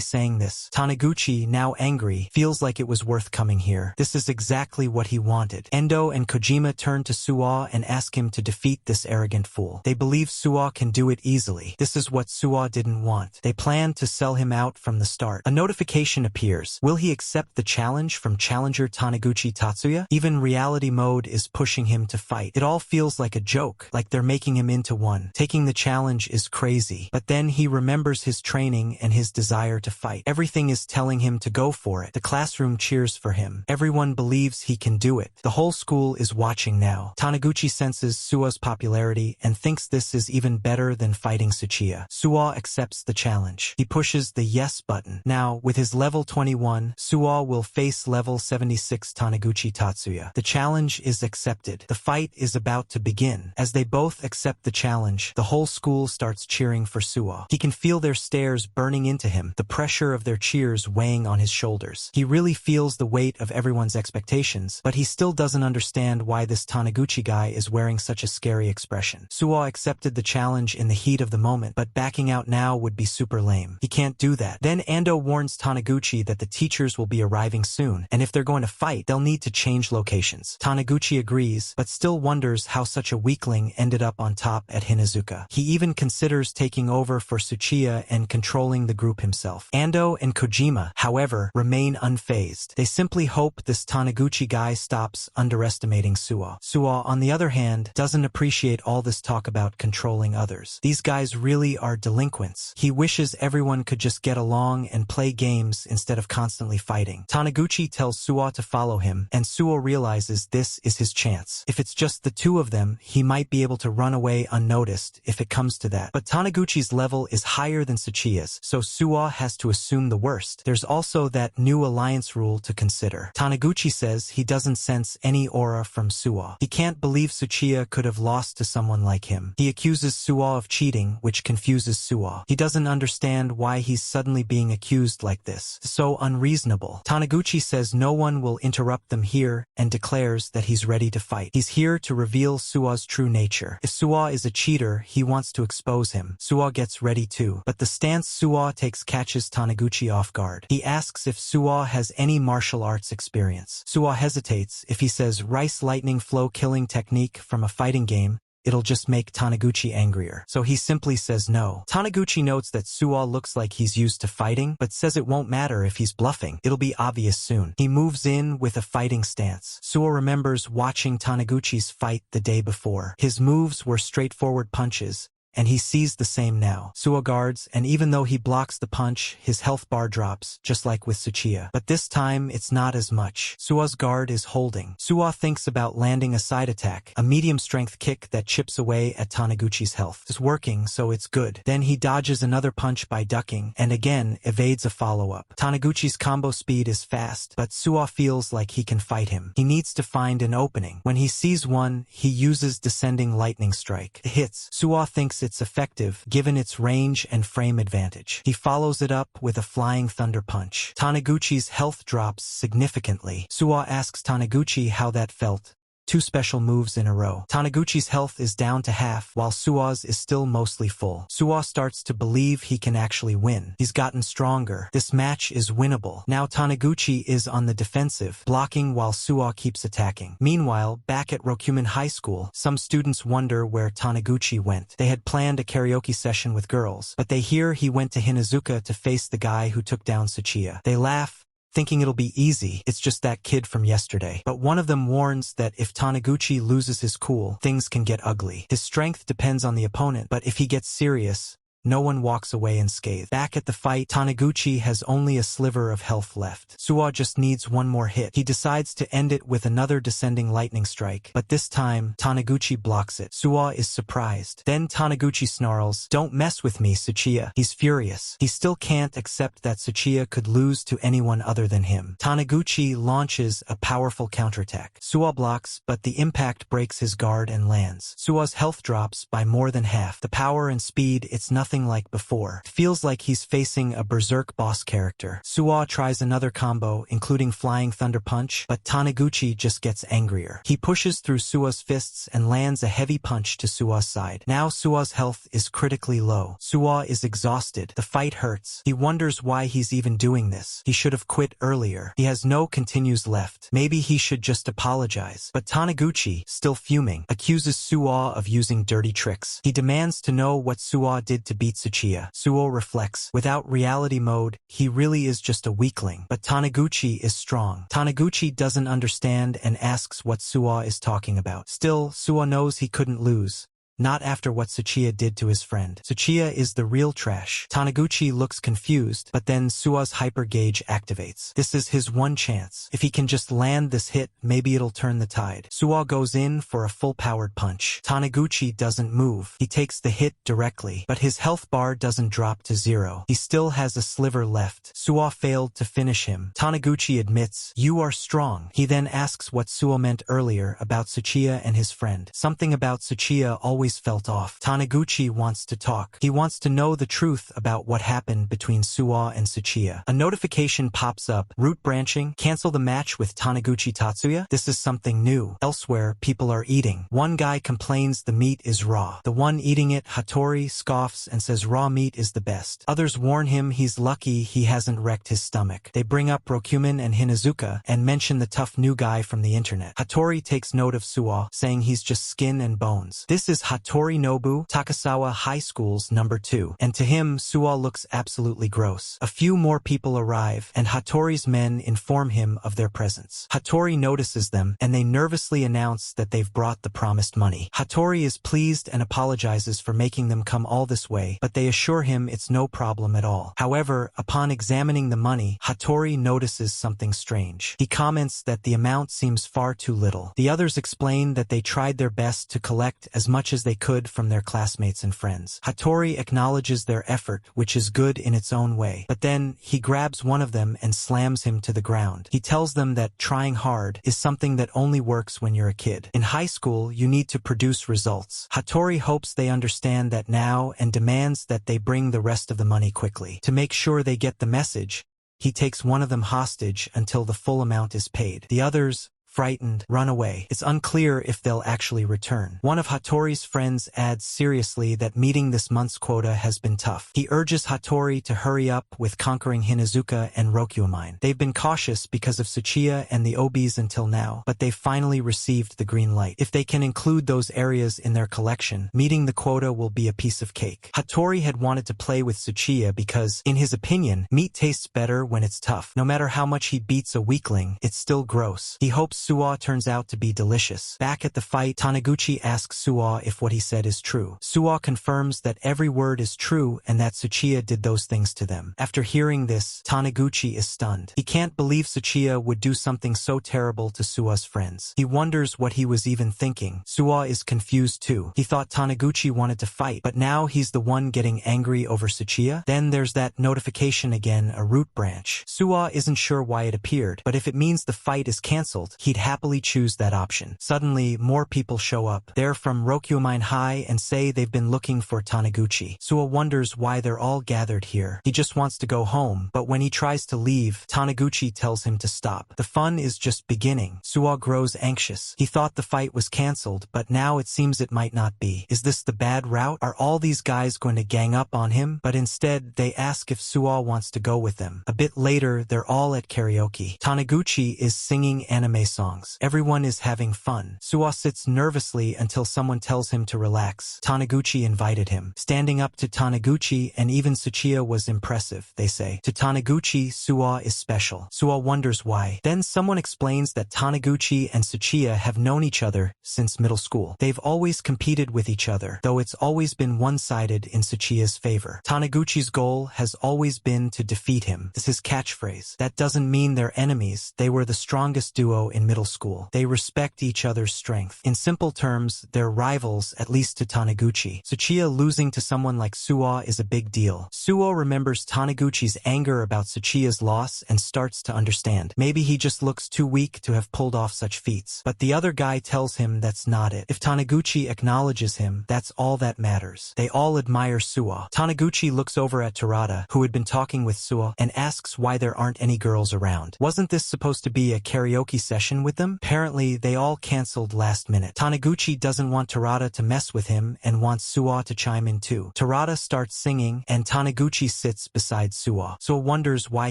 saying this? Taniguchi, now angry, feels like it was worth coming here. This is exactly what he wanted. Endo and Kojima turn to Suwa and ask him to defeat this arrogant fool. They believe Suwa can do it easily. This is what Suwa didn't want. They plan to sell him out from the start. A notification appears. Will he accept the challenge from challenger Taniguchi Tatsuya? Even reality mode is pushing him to fight. It all feels like a joke, like they're making him into one. Taking the challenge is crazy. But then he remembers his training and his desire to fight. Everything is telling him to go for it. The classroom cheers for him. Everyone believes he can do it. The whole school is watching now. Taniguchi senses Suwa's popularity and thinks this is even better than fighting Tsuchiya. Suwa accepts the challenge. He pushes the yes button. Now, with his level 21, Suwa will face level 76 Taniguchi Tatsuya. The challenge is accepted. The fight is about to begin. As they both accept the challenge, the whole school starts cheering for Suwa. He can feel their stares burning into him, the pressure of their cheers weighing on his shoulders. He really feels the weight of everyone's expectations, but he still doesn't understand why this Taniguchi guy is wearing such a scary expression. Suwa accepted the challenge in the heat of the moment, but backing out now would be super lame. He can't do that. Then Ando warns Taniguchi that the teachers will be arriving soon, and if they're going to fight, they'll need to change locations. Taniguchi agrees, but still wonders how such a weakling ended up on top at Hinazuka. He even considers taking over for Tsuchiya and controlling the group himself. Ando and Kojima, however, remain unfazed. They simply hope this Taniguchi guy stops underestimating Suwa. Suwa, on the other hand, doesn't appreciate all this talk about controlling others. These guys really are delinquents. He wishes everyone could just get along and play games instead of constantly fighting. Taniguchi tells Suwa to follow him, and Suwa realizes this is his chance. If it's just the two of them, he might be able to run away unnoticed if it comes to that. But Taniguchi's level is higher than Tsuchiya's, so Suwa has to assume the worst. There's also that new alliance rule to consider. Taniguchi says he doesn't sense any aura from Suwa. He can't believe Tsuchiya could have lost to someone like him. He accuses Suwa of cheating, which confuses Suwa. He doesn't understand why he's suddenly being accused like this. So unreasonable. Taniguchi says no one will interrupt them here and declares that he's ready to fight. He's here to reveal Suwa's true nature. If Suwa is a cheater, he wants to expose him. Suwa gets ready too. But the stance Suwa takes catches Taniguchi off guard. He asks if Suwa has any martial arts experience. Suwa hesitates. If he says rice lightning flow killing technique from a fighting game, it'll just make Taniguchi angrier. So he simply says no. Taniguchi notes that Suwa looks like he's used to fighting, but says it won't matter if he's bluffing. It'll be obvious soon. He moves in with a fighting stance. Suwa remembers watching Taniguchi's fight the day before. His moves were straightforward punches, and he sees the same now. Suwa guards, and even though he blocks the punch, his health bar drops, just like with Tsuchiya. But this time, it's not as much. Suwa's guard is holding. Suwa thinks about landing a side attack, a medium-strength kick that chips away at Taniguchi's health. It's working, so it's good. Then he dodges another punch by ducking, and again, evades a follow-up. Taniguchi's combo speed is fast, but Suwa feels like he can fight him. He needs to find an opening. When he sees one, he uses descending lightning strike. It hits. Suwa thinks it's effective, given its range and frame advantage. He follows it up with a flying thunder punch. Taniguchi's health drops significantly. Suwa asks Taniguchi how that felt, 2 special moves in a row. Taniguchi's health is down to half, while Sua's is still mostly full. Sua starts to believe he can actually win. He's gotten stronger. This match is winnable. Now Taniguchi is on the defensive, blocking while Sua keeps attacking. Meanwhile, back at Rokumen High School, some students wonder where Taniguchi went. They had planned a karaoke session with girls, but they hear he went to Hinazuka to face the guy who took down Tsuchiya. They laugh, thinking it'll be easy, it's just that kid from yesterday. But one of them warns that if Taniguchi loses his cool, things can get ugly. His strength depends on the opponent, but if he gets serious, no one walks away unscathed. Back at the fight, Taniguchi has only a sliver of health left. Sua just needs one more hit. He decides to end it with another descending lightning strike, but this time, Taniguchi blocks it. Sua is surprised. Then Taniguchi snarls, "Don't mess with me, Tsuchiya." He's furious. He still can't accept that Tsuchiya could lose to anyone other than him. Taniguchi launches a powerful counterattack. Sua blocks, but the impact breaks his guard and lands. Sua's health drops by more than half. The power and speed, it's nothing like before. It feels like he's facing a berserk boss character. Sua tries another combo, including Flying Thunder Punch, but Taniguchi just gets angrier. He pushes through Sua's fists and lands a heavy punch to Sua's side. Now Sua's health is critically low. Sua is exhausted. The fight hurts. He wonders why he's even doing this. He should have quit earlier. He has no continues left. Maybe he should just apologize. But Taniguchi, still fuming, accuses Sua of using dirty tricks. He demands to know what Sua did to beat Tsuchiya. Sua reflects. Without reality mode, he really is just a weakling. But Taniguchi is strong. Taniguchi doesn't understand and asks what Sua is talking about. Still, Sua knows he couldn't lose. Not after what Tsuchiya did to his friend. Tsuchiya is the real trash. Taniguchi looks confused, but then Sua's hyper gauge activates. This is his one chance. If he can just land this hit, maybe it'll turn the tide. Sua goes in for a full-powered punch. Taniguchi doesn't move. He takes the hit directly, but his health bar doesn't drop to 0. He still has a sliver left. Sua failed to finish him. Taniguchi admits, "You are strong." He then asks what Sua meant earlier about Tsuchiya and his friend. Something about Tsuchiya always felt off. Taniguchi wants to talk. He wants to know the truth about what happened between Sua and Tsuchiya. A notification pops up. Root branching. Cancel the match with Taniguchi Tatsuya. This is something new. Elsewhere, people are eating. One guy complains the meat is raw. The one eating it, Hattori, scoffs and says raw meat is the best. Others warn him he's lucky he hasn't wrecked his stomach. They bring up Rokumen and Hinazuka and mention the tough new guy from the internet. Hattori takes note of Sua, saying he's just skin and bones. This is Hattori Nobu, Takasawa High School's number 2, and to him, Sua looks absolutely gross. A few more people arrive, and Hattori's men inform him of their presence. Hattori notices them, and they nervously announce that they've brought the promised money. Hattori is pleased and apologizes for making them come all this way, but they assure him it's no problem at all. However, upon examining the money, Hattori notices something strange. He comments that the amount seems far too little. The others explain that they tried their best to collect as much as they could from their classmates and friends. Hattori acknowledges their effort, which is good in its own way. But then, he grabs one of them and slams him to the ground. He tells them that trying hard is something that only works when you're a kid. In high school, you need to produce results. Hattori hopes they understand that now and demands that they bring the rest of the money quickly. To make sure they get the message, he takes one of them hostage until the full amount is paid. The others, frightened, run away. It's unclear if they'll actually return. One of Hattori's friends adds seriously that meeting this month's quota has been tough. He urges Hattori to hurry up with conquering Hinazuka and Rokuamine. They've been cautious because of Tsuchiya and the Obis until now, but they've finally received the green light. If they can include those areas in their collection, meeting the quota will be a piece of cake. Hattori had wanted to play with Tsuchiya because, in his opinion, meat tastes better when it's tough. No matter how much he beats a weakling, it's still gross. He hopes Sua turns out to be delicious. Back at the fight, Taniguchi asks Sua if what he said is true. Sua confirms that every word is true and that Tsuchiya did those things to them. After hearing this, Taniguchi is stunned. He can't believe Tsuchiya would do something so terrible to Sua's friends. He wonders what he was even thinking. Sua is confused too. He thought Taniguchi wanted to fight, but now he's the one getting angry over Tsuchiya. Then there's that notification again, a root branch. Sua isn't sure why it appeared, but if it means the fight is cancelled, he he'd happily choose that option. Suddenly, more people show up. They're from Rokyumine High and say they've been looking for Taniguchi. Suo wonders why they're all gathered here. He just wants to go home, but when he tries to leave, Taniguchi tells him to stop. The fun is just beginning. Suo grows anxious. He thought the fight was cancelled, but now it seems it might not be. Is this the bad route? Are all these guys going to gang up on him? But instead, they ask if Suo wants to go with them. A bit later, they're all at karaoke. Taniguchi is singing anime songs. Everyone is having fun. Suo sits nervously until someone tells him to relax. Taniguchi invited him. Standing up to Taniguchi and even Tsuchiya was impressive, they say. To Taniguchi, Suo is special. Suo wonders why. Then someone explains that Taniguchi and Tsuchiya have known each other since middle school. They've always competed with each other, though it's always been one-sided in Tsuchiya's favor. Taniguchi's goal has always been to defeat him. This is his catchphrase. That doesn't mean they're enemies. They were the strongest duo in middle school. They respect each other's strength. In simple terms, they're rivals, at least to Taniguchi. Tsuchiya losing to someone like Suo is a big deal. Suo remembers Taniguchi's anger about Tsuchiya's loss and starts to understand. Maybe he just looks too weak to have pulled off such feats. But the other guy tells him that's not it. If Taniguchi acknowledges him, that's all that matters. They all admire Suo. Taniguchi looks over at Terada, who had been talking with Suo, and asks why there aren't any girls around. Wasn't this supposed to be a karaoke session with them? Apparently, they all cancelled last minute. Taniguchi doesn't want Terada to mess with him and wants Suo to chime in too. Terada starts singing, and Taniguchi sits beside Suo. Suo wonders why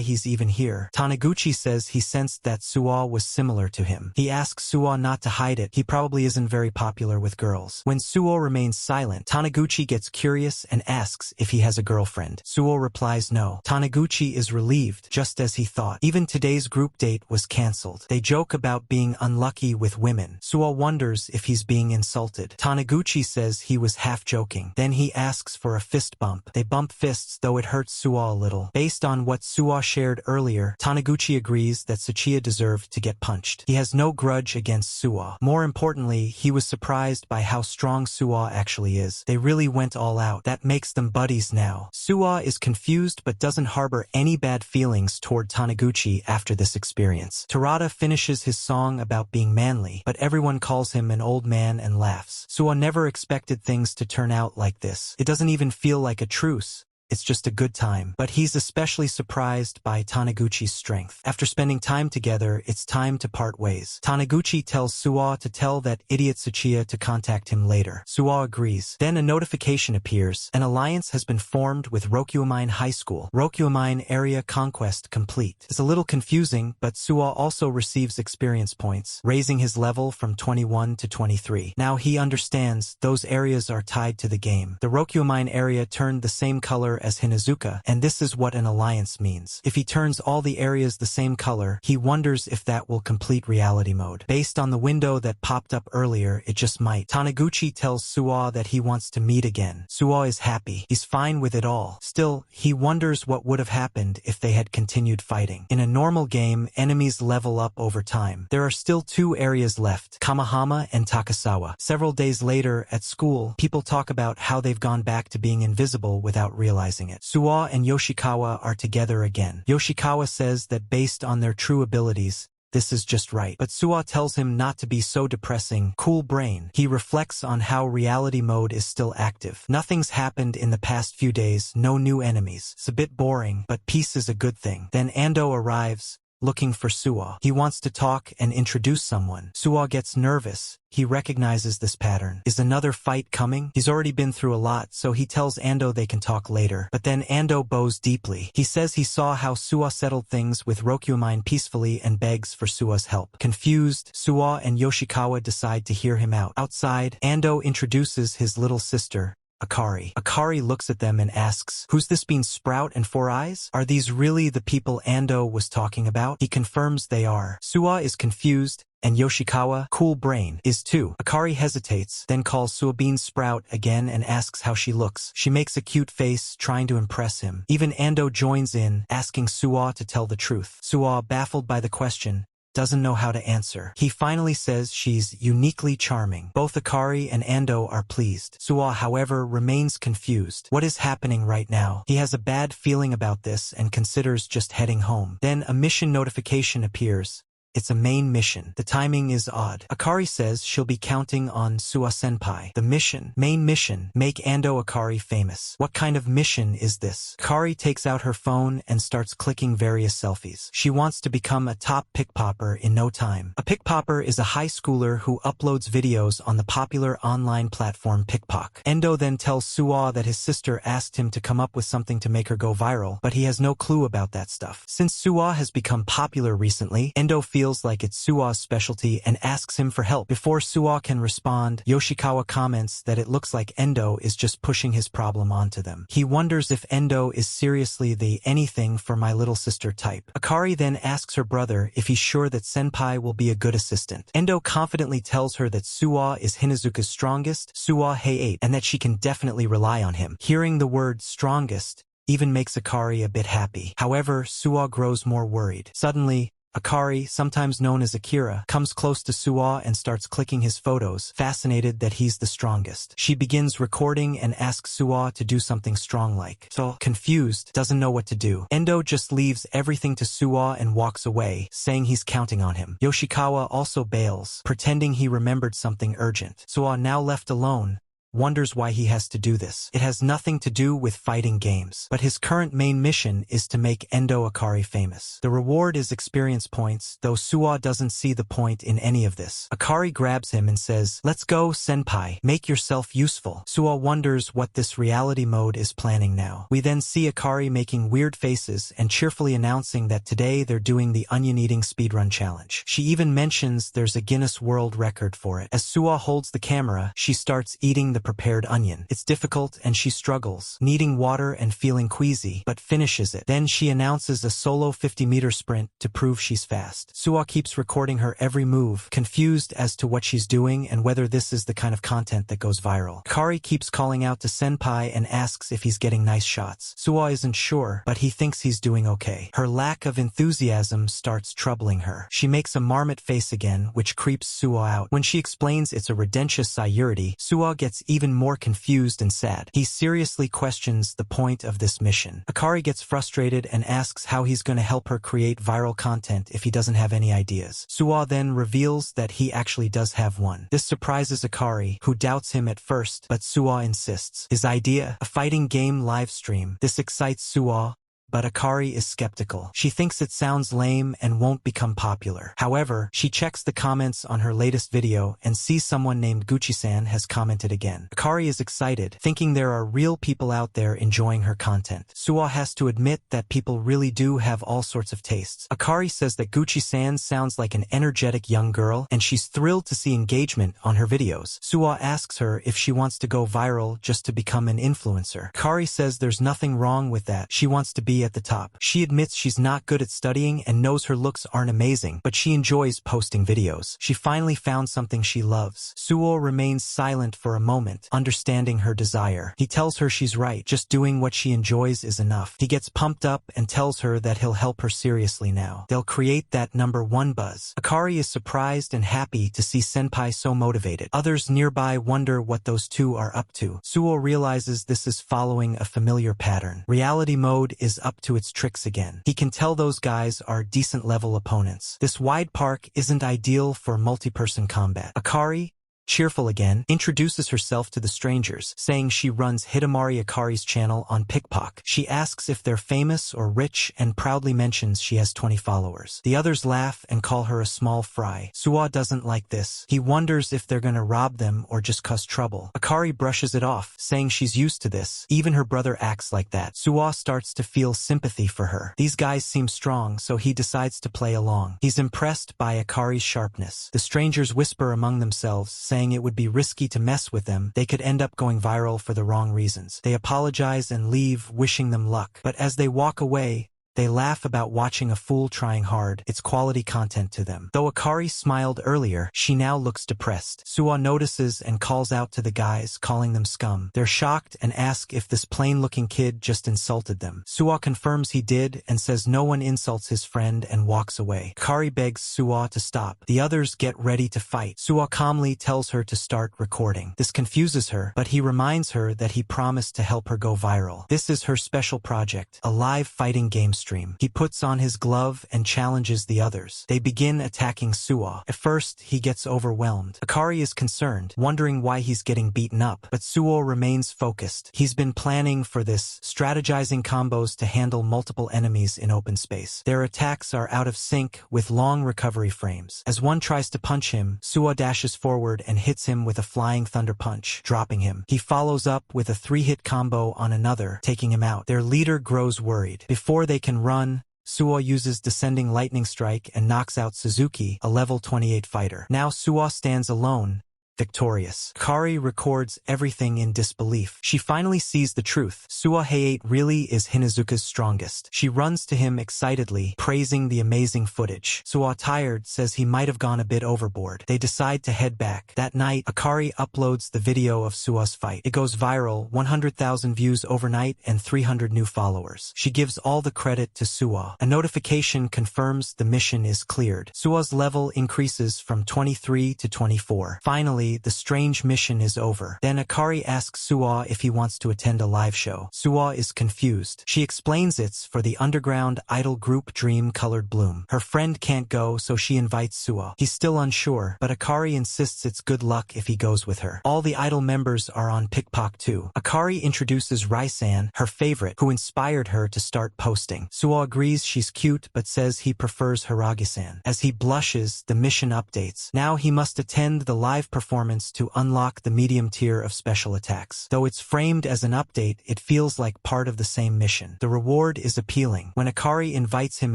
he's even here. Taniguchi says he sensed that Suo was similar to him. He asks Suo not to hide it. He probably isn't very popular with girls. When Suo remains silent, Taniguchi gets curious and asks if he has a girlfriend. Suo replies no. Taniguchi is relieved, just as he thought. Even today's group date was cancelled. They joke about being unlucky with women. Suo wonders if he's being insulted. Taniguchi says he was half joking. Then he asks for a fist bump. They bump fists, though it hurts Suo a little. Based on what Suo shared earlier, Taniguchi agrees that Tsuchiya deserved to get punched. He has no grudge against Suo. More importantly, he was surprised by how strong Suo actually is. They really went all out. That makes them buddies now. Suo is confused but doesn't harbor any bad feelings toward Taniguchi after this experience. Terada finishes his song about being manly, but everyone calls him an old man and laughs. Suo never expected things to turn out like this. It doesn't even feel like a truce. It's just a good time. But he's especially surprised by Taniguchi's strength. After spending time together, it's time to part ways. Taniguchi tells Suo to tell that idiot Tsuchiya to contact him later. Suo agrees. Then a notification appears. An alliance has been formed with Rokyumine High School. Rokyumine area conquest complete. It's a little confusing, but Suo also receives experience points, raising his level from 21 to 23. Now he understands those areas are tied to the game. The Rokyumine area turned the same color as Hinazuka, and this is what an alliance means. If he turns all the areas the same color, he wonders if that will complete reality mode. Based on the window that popped up earlier, it just might. Taniguchi tells Suo that he wants to meet again. Suo is happy. He's fine with it all. Still, he wonders what would have happened if they had continued fighting. In a normal game, enemies level up over time. There are still 2 areas left, Kamahama and Takasawa. Several days later, at school, people talk about how they've gone back to being invisible without realizing it. Suo and Yoshikawa are together again. Yoshikawa says that based on their true abilities, this is just right. But Suo tells him not to be so depressing. Cool brain. He reflects on how reality mode is still active. Nothing's happened in the past few days, no new enemies. It's a bit boring, but peace is a good thing. Then Ando arrives, looking for Suo. He wants to talk and introduce someone. Suo gets nervous. He recognizes this pattern. Is another fight coming? He's already been through a lot, so he tells Ando they can talk later. But then Ando bows deeply. He says he saw how Suo settled things with Rokyumine peacefully and begs for Suo's help. Confused, Suo and Yoshikawa decide to hear him out. Outside, Ando introduces his little sister, Akari. Akari looks at them and asks, "Who's this bean Sprout and 4 Eyes? Are these really the people Ando was talking about?" He confirms they are. Suo is confused, and Yoshikawa, cool brain, is too. Akari hesitates, then calls Suo Bean Sprout again and asks how she looks. She makes a cute face, trying to impress him. Even Ando joins in, asking Suo to tell the truth. Suo, baffled by the question, doesn't know how to answer. He finally says she's uniquely charming. Both Akari and Ando are pleased. Suo, however, remains confused. What is happening right now? He has a bad feeling about this and considers just heading home. Then a mission notification appears. it's a main mission. The timing is odd. Akari says she'll be counting on Suwa-senpai. The main mission, make Ando Akari famous. What kind of mission is this? Akari takes out her phone and starts clicking various selfies. She wants to become a top pickpopper in no time. A pickpopper is a high schooler who uploads videos on the popular online platform Pickpock. Endo then tells Suwa that his sister asked him to come up with something to make her go viral, but he has no clue about that stuff. Since Suwa has become popular recently, Endo feels like it's Suwa's specialty and asks him for help. Before Suwa can respond, Yoshikawa comments that it looks like Endo is just pushing his problem onto them. He wonders if Endo is seriously the anything for my little sister type. Akari then asks her brother if he's sure that Senpai will be a good assistant. Endo confidently tells her that Suwa is Hinazuka's strongest, Suwa Hei-8, and that she can definitely rely on him. Hearing the word strongest even makes Akari a bit happy. However, Suwa grows more worried. Suddenly, Akari, sometimes known as Akira, comes close to Suwa and starts clicking his photos, fascinated that he's the strongest. She begins recording and asks Suwa to do something strong-like. So, confused, doesn't know what to do. Endo just leaves everything to Suwa and walks away, saying he's counting on him. Yoshikawa also bails, pretending he remembered something urgent. Suwa, now left alone, wonders why he has to do this. It has nothing to do with fighting games, but his current main mission is to make Endo Akari famous. The reward is experience points, though Suwa doesn't see the point in any of this. Akari grabs him and says, "Let's go, senpai. Make yourself useful." Suwa wonders what this reality mode is planning now. We then see Akari making weird faces and cheerfully announcing that today they're doing the onion-eating speedrun challenge. She even mentions there's a Guinness World Record for it. As Suwa holds the camera, she starts eating the prepared onion. It's difficult and she struggles, needing water and feeling queasy, but finishes it. Then she announces a solo 50-meter sprint to prove she's fast. Suwa keeps recording her every move, confused as to what she's doing and whether this is the kind of content that goes viral. Kari keeps calling out to Senpai and asks if he's getting nice shots. Suwa isn't sure, but he thinks he's doing okay. Her lack of enthusiasm starts troubling her. She makes a marmot face again, which creeps Suwa out. When she explains it's a Redentious Sayurity, Suwa gets even more confused and sad. He seriously questions the point of this mission. Akari gets frustrated and asks how he's going to help her create viral content if he doesn't have any ideas. Suwa then reveals that he actually does have one. This surprises Akari, who doubts him at first, but Suwa insists. His idea? A fighting game live stream. This excites Suwa, but Akari is skeptical. She thinks it sounds lame and won't become popular. However, she checks the comments on her latest video and sees someone named Gucci-san has commented again. Akari is excited, thinking there are real people out there enjoying her content. Suwa has to admit that people really do have all sorts of tastes. Akari says that Gucci-san sounds like an energetic young girl, and she's thrilled to see engagement on her videos. Suwa asks her if she wants to go viral just to become an influencer. Akari says there's nothing wrong with that. She wants to be at the top. She admits she's not good at studying and knows her looks aren't amazing, but she enjoys posting videos. She finally found something she loves. Suwo remains silent for a moment, understanding her desire. He tells her she's right, just doing what she enjoys is enough. He gets pumped up and tells her that he'll help her seriously now. They'll create that #1 buzz. Akari is surprised and happy to see Senpai so motivated. Others nearby wonder what those two are up to. Suwo realizes this is following a familiar pattern. Reality mode is up to its tricks again. He can tell those guys are decent level opponents. This wide park isn't ideal for multi-person combat. Akari, cheerful again, introduces herself to the strangers, saying she runs Hidamari Akari's channel on Pickpock. She asks if they're famous or rich and proudly mentions she has 20 followers. The others laugh and call her a small fry. Suwa doesn't like this. He wonders if they're gonna rob them or just cause trouble. Akari brushes it off, saying she's used to this. Even her brother acts like that. Suwa starts to feel sympathy for her. These guys seem strong, so he decides to play along. He's impressed by Akari's sharpness. The strangers whisper among themselves, saying it would be risky to mess with them. They could end up going viral for the wrong reasons. They apologize and leave, wishing them luck. But as they walk away, they laugh about watching a fool trying hard. It's quality content to them. Though Akari smiled earlier, she now looks depressed. Suwa notices and calls out to the guys, calling them scum. They're shocked and ask if this plain-looking kid just insulted them. Suwa confirms he did and says no one insults his friend and walks away. Akari begs Suwa to stop. The others get ready to fight. Suwa calmly tells her to start recording. This confuses her, but he reminds her that he promised to help her go viral. This is her special project, a live fighting game stream. He puts on his glove and challenges the others. They begin attacking Suwa. At first, he gets overwhelmed. Akari is concerned, wondering why he's getting beaten up, but Suwa remains focused. He's been planning for this, strategizing combos to handle multiple enemies in open space. Their attacks are out of sync, with long recovery frames. As one tries to punch him, Suwa dashes forward and hits him with a flying thunder punch, dropping him. He follows up with a 3-hit combo on another, taking him out. Their leader grows worried. Before they can run, Suwa uses Descending Lightning Strike and knocks out Suzuki, a level 28 fighter. Now Suwa stands alone, victorious. Akari records everything in disbelief. She finally sees the truth. Suwa Hayate really is Hinazuka's strongest. She runs to him excitedly, praising the amazing footage. Suwa, tired, says he might have gone a bit overboard. They decide to head back. That night, Akari uploads the video of Suwa's fight. It goes viral, 100,000 views overnight and 300 new followers. She gives all the credit to Suwa. A notification confirms the mission is cleared. Suwa's level increases from 23 to 24. Finally, the strange mission is over. Then Akari asks Suwa if he wants to attend a live show. Suwa is confused. She explains it's for the underground idol group Dream Colored Bloom. Her friend can't go, so she invites Suwa. He's still unsure, but Akari insists it's good luck if he goes with her. All the idol members are on Pickpock too. Akari introduces Rai-san, her favorite, who inspired her to start posting. Suwa agrees she's cute, but says he prefers Hiragi-san. As he blushes, the mission updates. Now he must attend the live performance to unlock the medium tier of special attacks. Though it's framed as an update, it feels like part of the same mission. The reward is appealing. When Akari invites him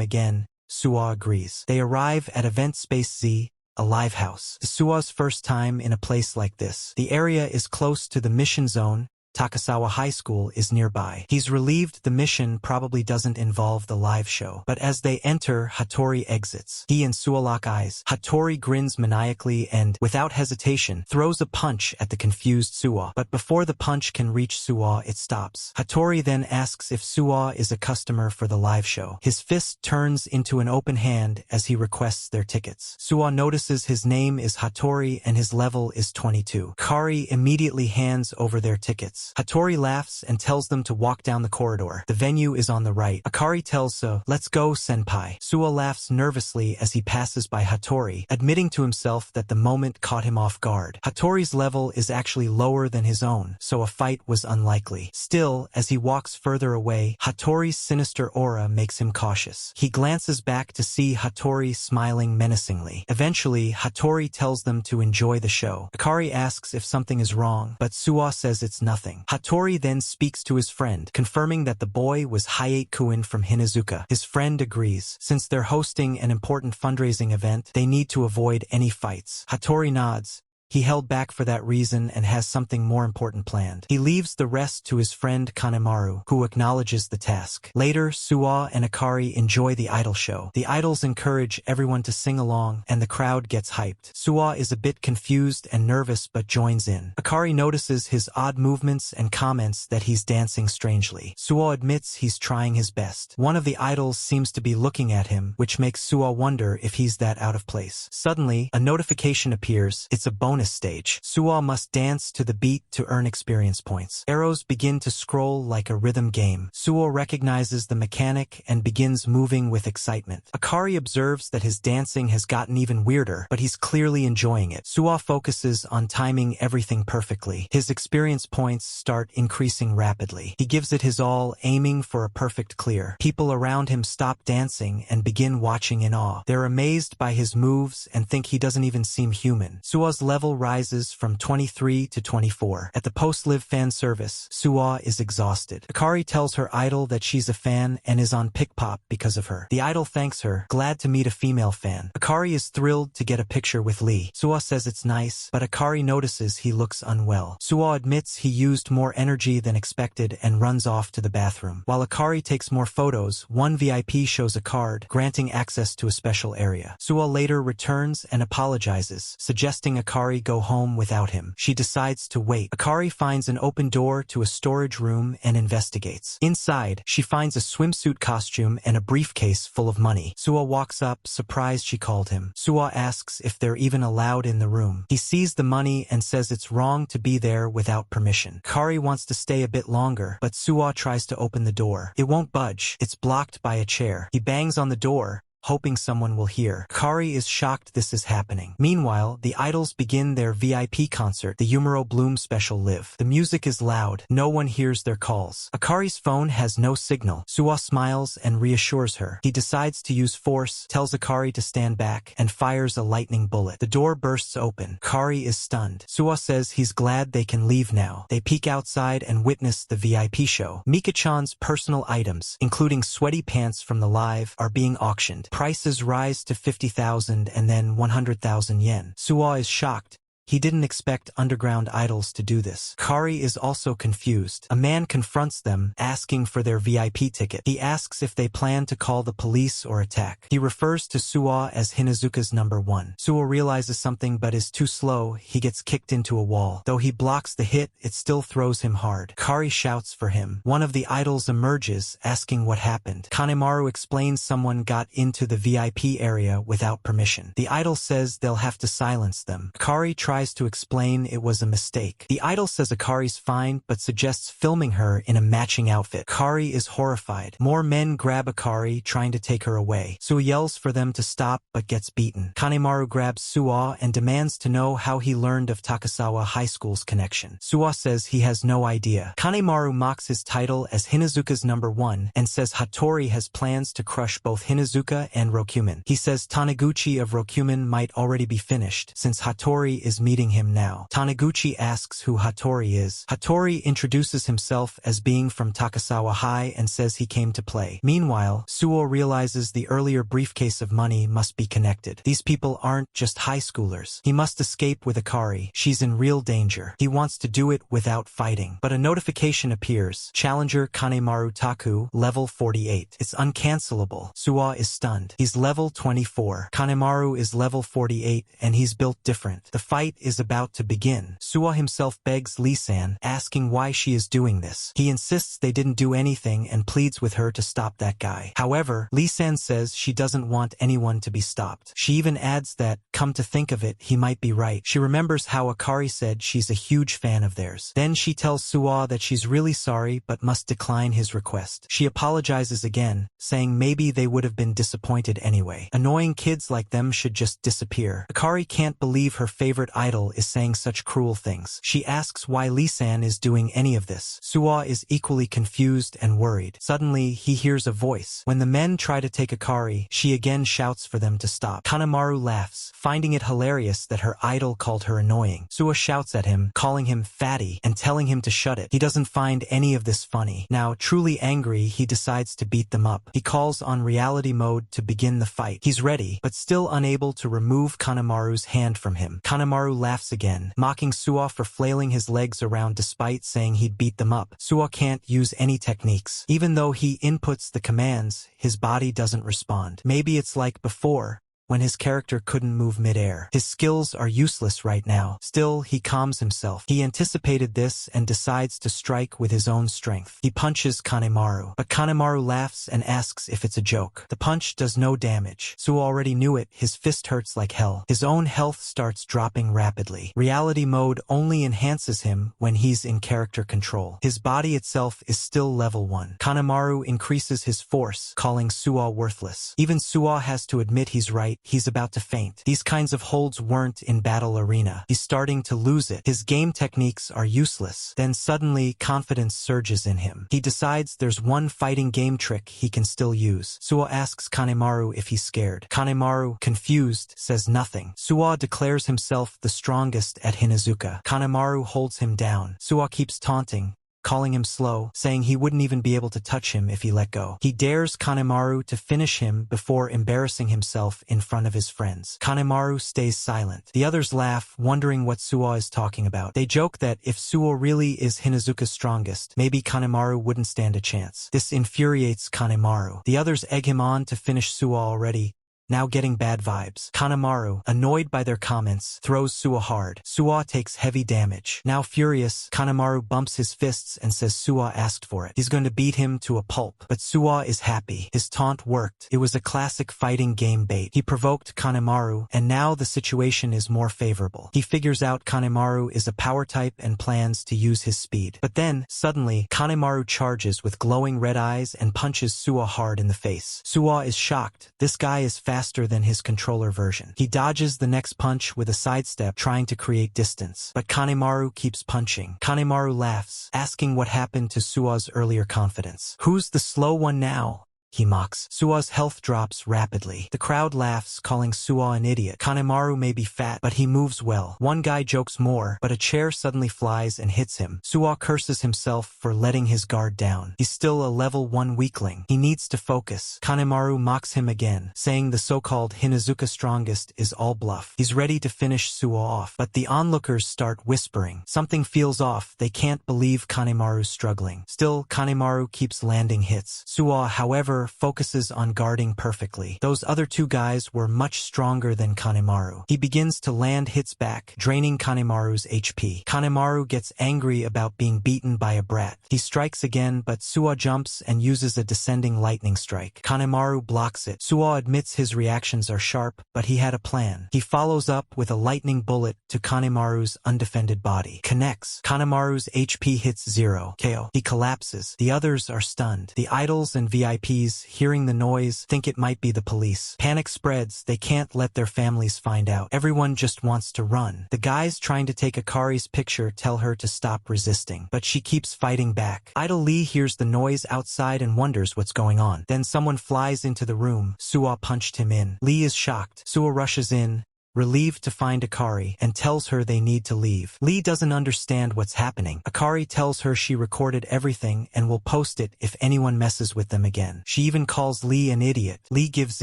again, Suwa agrees. They arrive at Event Space Z, a live house. It's Suwa's first time in a place like this. The area is close to the mission zone. Takasawa High School is nearby. He's relieved the mission probably doesn't involve the live show. But as they enter, Hattori exits. He and Suwa lock eyes. Hattori grins maniacally and, without hesitation, throws a punch at the confused Suwa. But before the punch can reach Suwa, it stops. Hattori then asks if Suwa is a customer for the live show. His fist turns into an open hand as he requests their tickets. Suwa notices his name is Hattori and his level is 22. Akari immediately hands over their tickets. Hattori laughs and tells them to walk down the corridor. The venue is on the right. Akari tells Suwa, "Let's go, senpai." Suwa laughs nervously as he passes by Hattori, admitting to himself that the moment caught him off guard. Hattori's level is actually lower than his own, so a fight was unlikely. Still, as he walks further away, Hattori's sinister aura makes him cautious. He glances back to see Hattori smiling menacingly. Eventually, Hattori tells them to enjoy the show. Akari asks if something is wrong, but Suwa says it's nothing. Hattori then speaks to his friend, confirming that the boy was Hayate-kun from Hinazuka. His friend agrees. Since they're hosting an important fundraising event, they need to avoid any fights. Hattori nods. He held back for that reason and has something more important planned. He leaves the rest to his friend Kanemaru, who acknowledges the task. Later, Suwa and Akari enjoy the idol show. The idols encourage everyone to sing along, and the crowd gets hyped. Suwa is a bit confused and nervous but joins in. Akari notices his odd movements and comments that he's dancing strangely. Suwa admits he's trying his best. One of the idols seems to be looking at him, which makes Suwa wonder if he's that out of place. Suddenly, a notification appears. It's a bonus stage. Suwa must dance to the beat to earn experience points. Arrows begin to scroll like a rhythm game. Suwa recognizes the mechanic and begins moving with excitement. Akari observes that his dancing has gotten even weirder, but he's clearly enjoying it. Suwa focuses on timing everything perfectly. His experience points start increasing rapidly. He gives it his all, aiming for a perfect clear. People around him stop dancing and begin watching in awe. They're amazed by his moves and think he doesn't even seem human. Suwa's level rises from 23 to 24. At the post-live fan service, Suwa is exhausted. Akari tells her idol that she's a fan and is on Pickpop because of her. The idol thanks her, glad to meet a female fan. Akari is thrilled to get a picture with Lee. Suwa says it's nice, but Akari notices he looks unwell. Suwa admits he used more energy than expected and runs off to the bathroom. While Akari takes more photos, one VIP shows a card, granting access to a special area. Suwa later returns and apologizes, suggesting Akari Akari go home without him. She decides to wait. Akari finds an open door to a storage room and investigates. Inside, she finds a swimsuit costume and a briefcase full of money. Suwa walks up, surprised she called him. Suwa asks if they're even allowed in the room. He sees the money and says it's wrong to be there without permission. Akari wants to stay a bit longer, but Suwa tries to open the door. It won't budge. It's blocked by a chair. He bangs on the door, hoping someone will hear. Akari is shocked this is happening. Meanwhile, the idols begin their VIP concert, the Yumero Bloom Special Live. The music is loud. No one hears their calls. Akari's phone has no signal. Suwa smiles and reassures her. He decides to use force, tells Akari to stand back, and fires a lightning bullet. The door bursts open. Akari is stunned. Suwa says he's glad they can leave now. They peek outside and witness the VIP show. Mika-chan's personal items, including sweaty pants from the live, are being auctioned. Prices rise to 50,000 and then 100,000 yen. Suwa is shocked. He didn't expect underground idols to do this. Akari is also confused. A man confronts them, asking for their VIP ticket. He asks if they plan to call the police or attack. He refers to Suwa as Hinazuka's number 1. Suwa realizes something but is too slow. He gets kicked into a wall. Though he blocks the hit, it still throws him hard. Akari shouts for him. One of the idols emerges, asking what happened. Kanemaru explains someone got into the VIP area without permission. The idol says they'll have to silence them. Akari tries to explain it was a mistake. The idol says Akari's fine, but suggests filming her in a matching outfit. Akari is horrified. More men grab Akari, trying to take her away. Suwa yells for them to stop, but gets beaten. Kanemaru grabs Suwa and demands to know how he learned of Takasawa High School's connection. Suwa says he has no idea. Kanemaru mocks his title as Hinazuka's number 1 and says Hattori has plans to crush both Hinazuka and Rokumen. He says Taniguchi of Rokumen might already be finished, since Hattori is meeting him now. Taniguchi asks who Hattori is. Hattori introduces himself as being from Takasawa High and says he came to play. Meanwhile, Suo realizes the earlier briefcase of money must be connected. These people aren't just high schoolers. He must escape with Akari. She's in real danger. He wants to do it without fighting. But a notification appears. Challenger Kanemaru Taku, level 48. It's uncancelable. Suo is stunned. He's level 24. Kanemaru is level 48 and he's built different. The fight is about to begin. Suo himself begs Lee-san, asking why she is doing this. He insists they didn't do anything and pleads with her to stop that guy. However, Lee-san says she doesn't want anyone to be stopped. She even adds that, come to think of it, he might be right. She remembers how Akari said she's a huge fan of theirs. Then she tells Suo that she's really sorry but must decline his request. She apologizes again, saying maybe they would have been disappointed anyway. Annoying kids like them should just disappear. Akari can't believe her favorite idol is saying such cruel things. She asks why Lee-san is doing any of this. Suo is equally confused and worried. Suddenly, he hears a voice. When the men try to take Akari, she again shouts for them to stop. Kanemaru laughs, finding it hilarious that her idol called her annoying. Suo shouts at him, calling him fatty and telling him to shut it. He doesn't find any of this funny. Now, truly angry, he decides to beat them up. He calls on reality mode to begin the fight. He's ready, but still unable to remove Kanemaru's hand from him. Kanemaru laughs again, mocking Suo for flailing his legs around despite saying he'd beat them up. Suo can't use any techniques. Even though he inputs the commands, his body doesn't respond. Maybe it's like before, when his character couldn't move mid-air. His skills are useless right now. Still, he calms himself. He anticipated this and decides to strike with his own strength. He punches Kanemaru, but Kanemaru laughs and asks if it's a joke. The punch does no damage. Suo already knew it. His fist hurts like hell. His own health starts dropping rapidly. Reality mode only enhances him when he's in character control. His body itself is still level 1. Kanemaru increases his force, calling Suo worthless. Even Suo has to admit he's right. He's about to faint. These kinds of holds weren't in battle arena. He's starting to lose it. His game techniques are useless. Then suddenly, confidence surges in him. He decides there's one fighting game trick he can still use. Suo asks Kanemaru if he's scared. Kanemaru, confused, says nothing. Suo declares himself the strongest at Hinazuka. Kanemaru holds him down. Suo keeps taunting, calling him slow, saying he wouldn't even be able to touch him if he let go. He dares Kanemaru to finish him before embarrassing himself in front of his friends. Kanemaru stays silent. The others laugh, wondering what Suo is talking about. They joke that if Suo really is Hinazuka's strongest, maybe Kanemaru wouldn't stand a chance. This infuriates Kanemaru. The others egg him on to finish Suo already, now getting bad vibes. Kanemaru, annoyed by their comments, throws Suwa hard. Suwa takes heavy damage. Now furious, Kanemaru bumps his fists and says Suwa asked for it. He's going to beat him to a pulp. But Suwa is happy. His taunt worked. It was a classic fighting game bait. He provoked Kanemaru, and now the situation is more favorable. He figures out Kanemaru is a power type and plans to use his speed. But then, suddenly, Kanemaru charges with glowing red eyes and punches Suwa hard in the face. Suwa is shocked. This guy is faster than his controller version. He dodges the next punch with a sidestep, trying to create distance. But Kanemaru keeps punching. Kanemaru laughs, asking what happened to Suwa's earlier confidence. Who's the slow one now? He mocks. Suwa's health drops rapidly. The crowd laughs, calling Suwa an idiot. Kanemaru may be fat, but he moves well. One guy jokes more, but a chair suddenly flies and hits him. Suwa curses himself for letting his guard down. He's still a level 1 weakling. He needs to focus. Kanemaru mocks him again, saying the so-called Hinazuka strongest is all bluff. He's ready to finish Suwa off, but the onlookers start whispering. Something feels off. They can't believe Kanemaru's struggling. Still, Kanemaru keeps landing hits. Suwa, however, focuses on guarding perfectly. Those other two guys were much stronger than Kanemaru. He begins to land hits back, draining Kanemaru's HP. Kanemaru gets angry about being beaten by a brat. He strikes again, but Suwa jumps and uses a descending lightning strike. Kanemaru blocks it. Suwa admits his reactions are sharp, but he had a plan. He follows up with a lightning bullet to Kanemaru's undefended body. Connects. Kanemaru's HP hits 0. KO. He collapses. The others are stunned. The idols and VIPs, hearing the noise, think it might be the police. Panic spreads. They can't let their families find out. Everyone just wants to run. The guys trying to take Akari's picture tell her to stop resisting, but she keeps fighting back. Idol Lee hears the noise outside and wonders what's going on. Then someone flies into the room. Suwa punched him in. Lee is shocked. Suwa rushes in, relieved to find Akari, and tells her they need to leave. Lee doesn't understand what's happening. Akari tells her she recorded everything and will post it if anyone messes with them again. She even calls Lee an idiot. Lee gives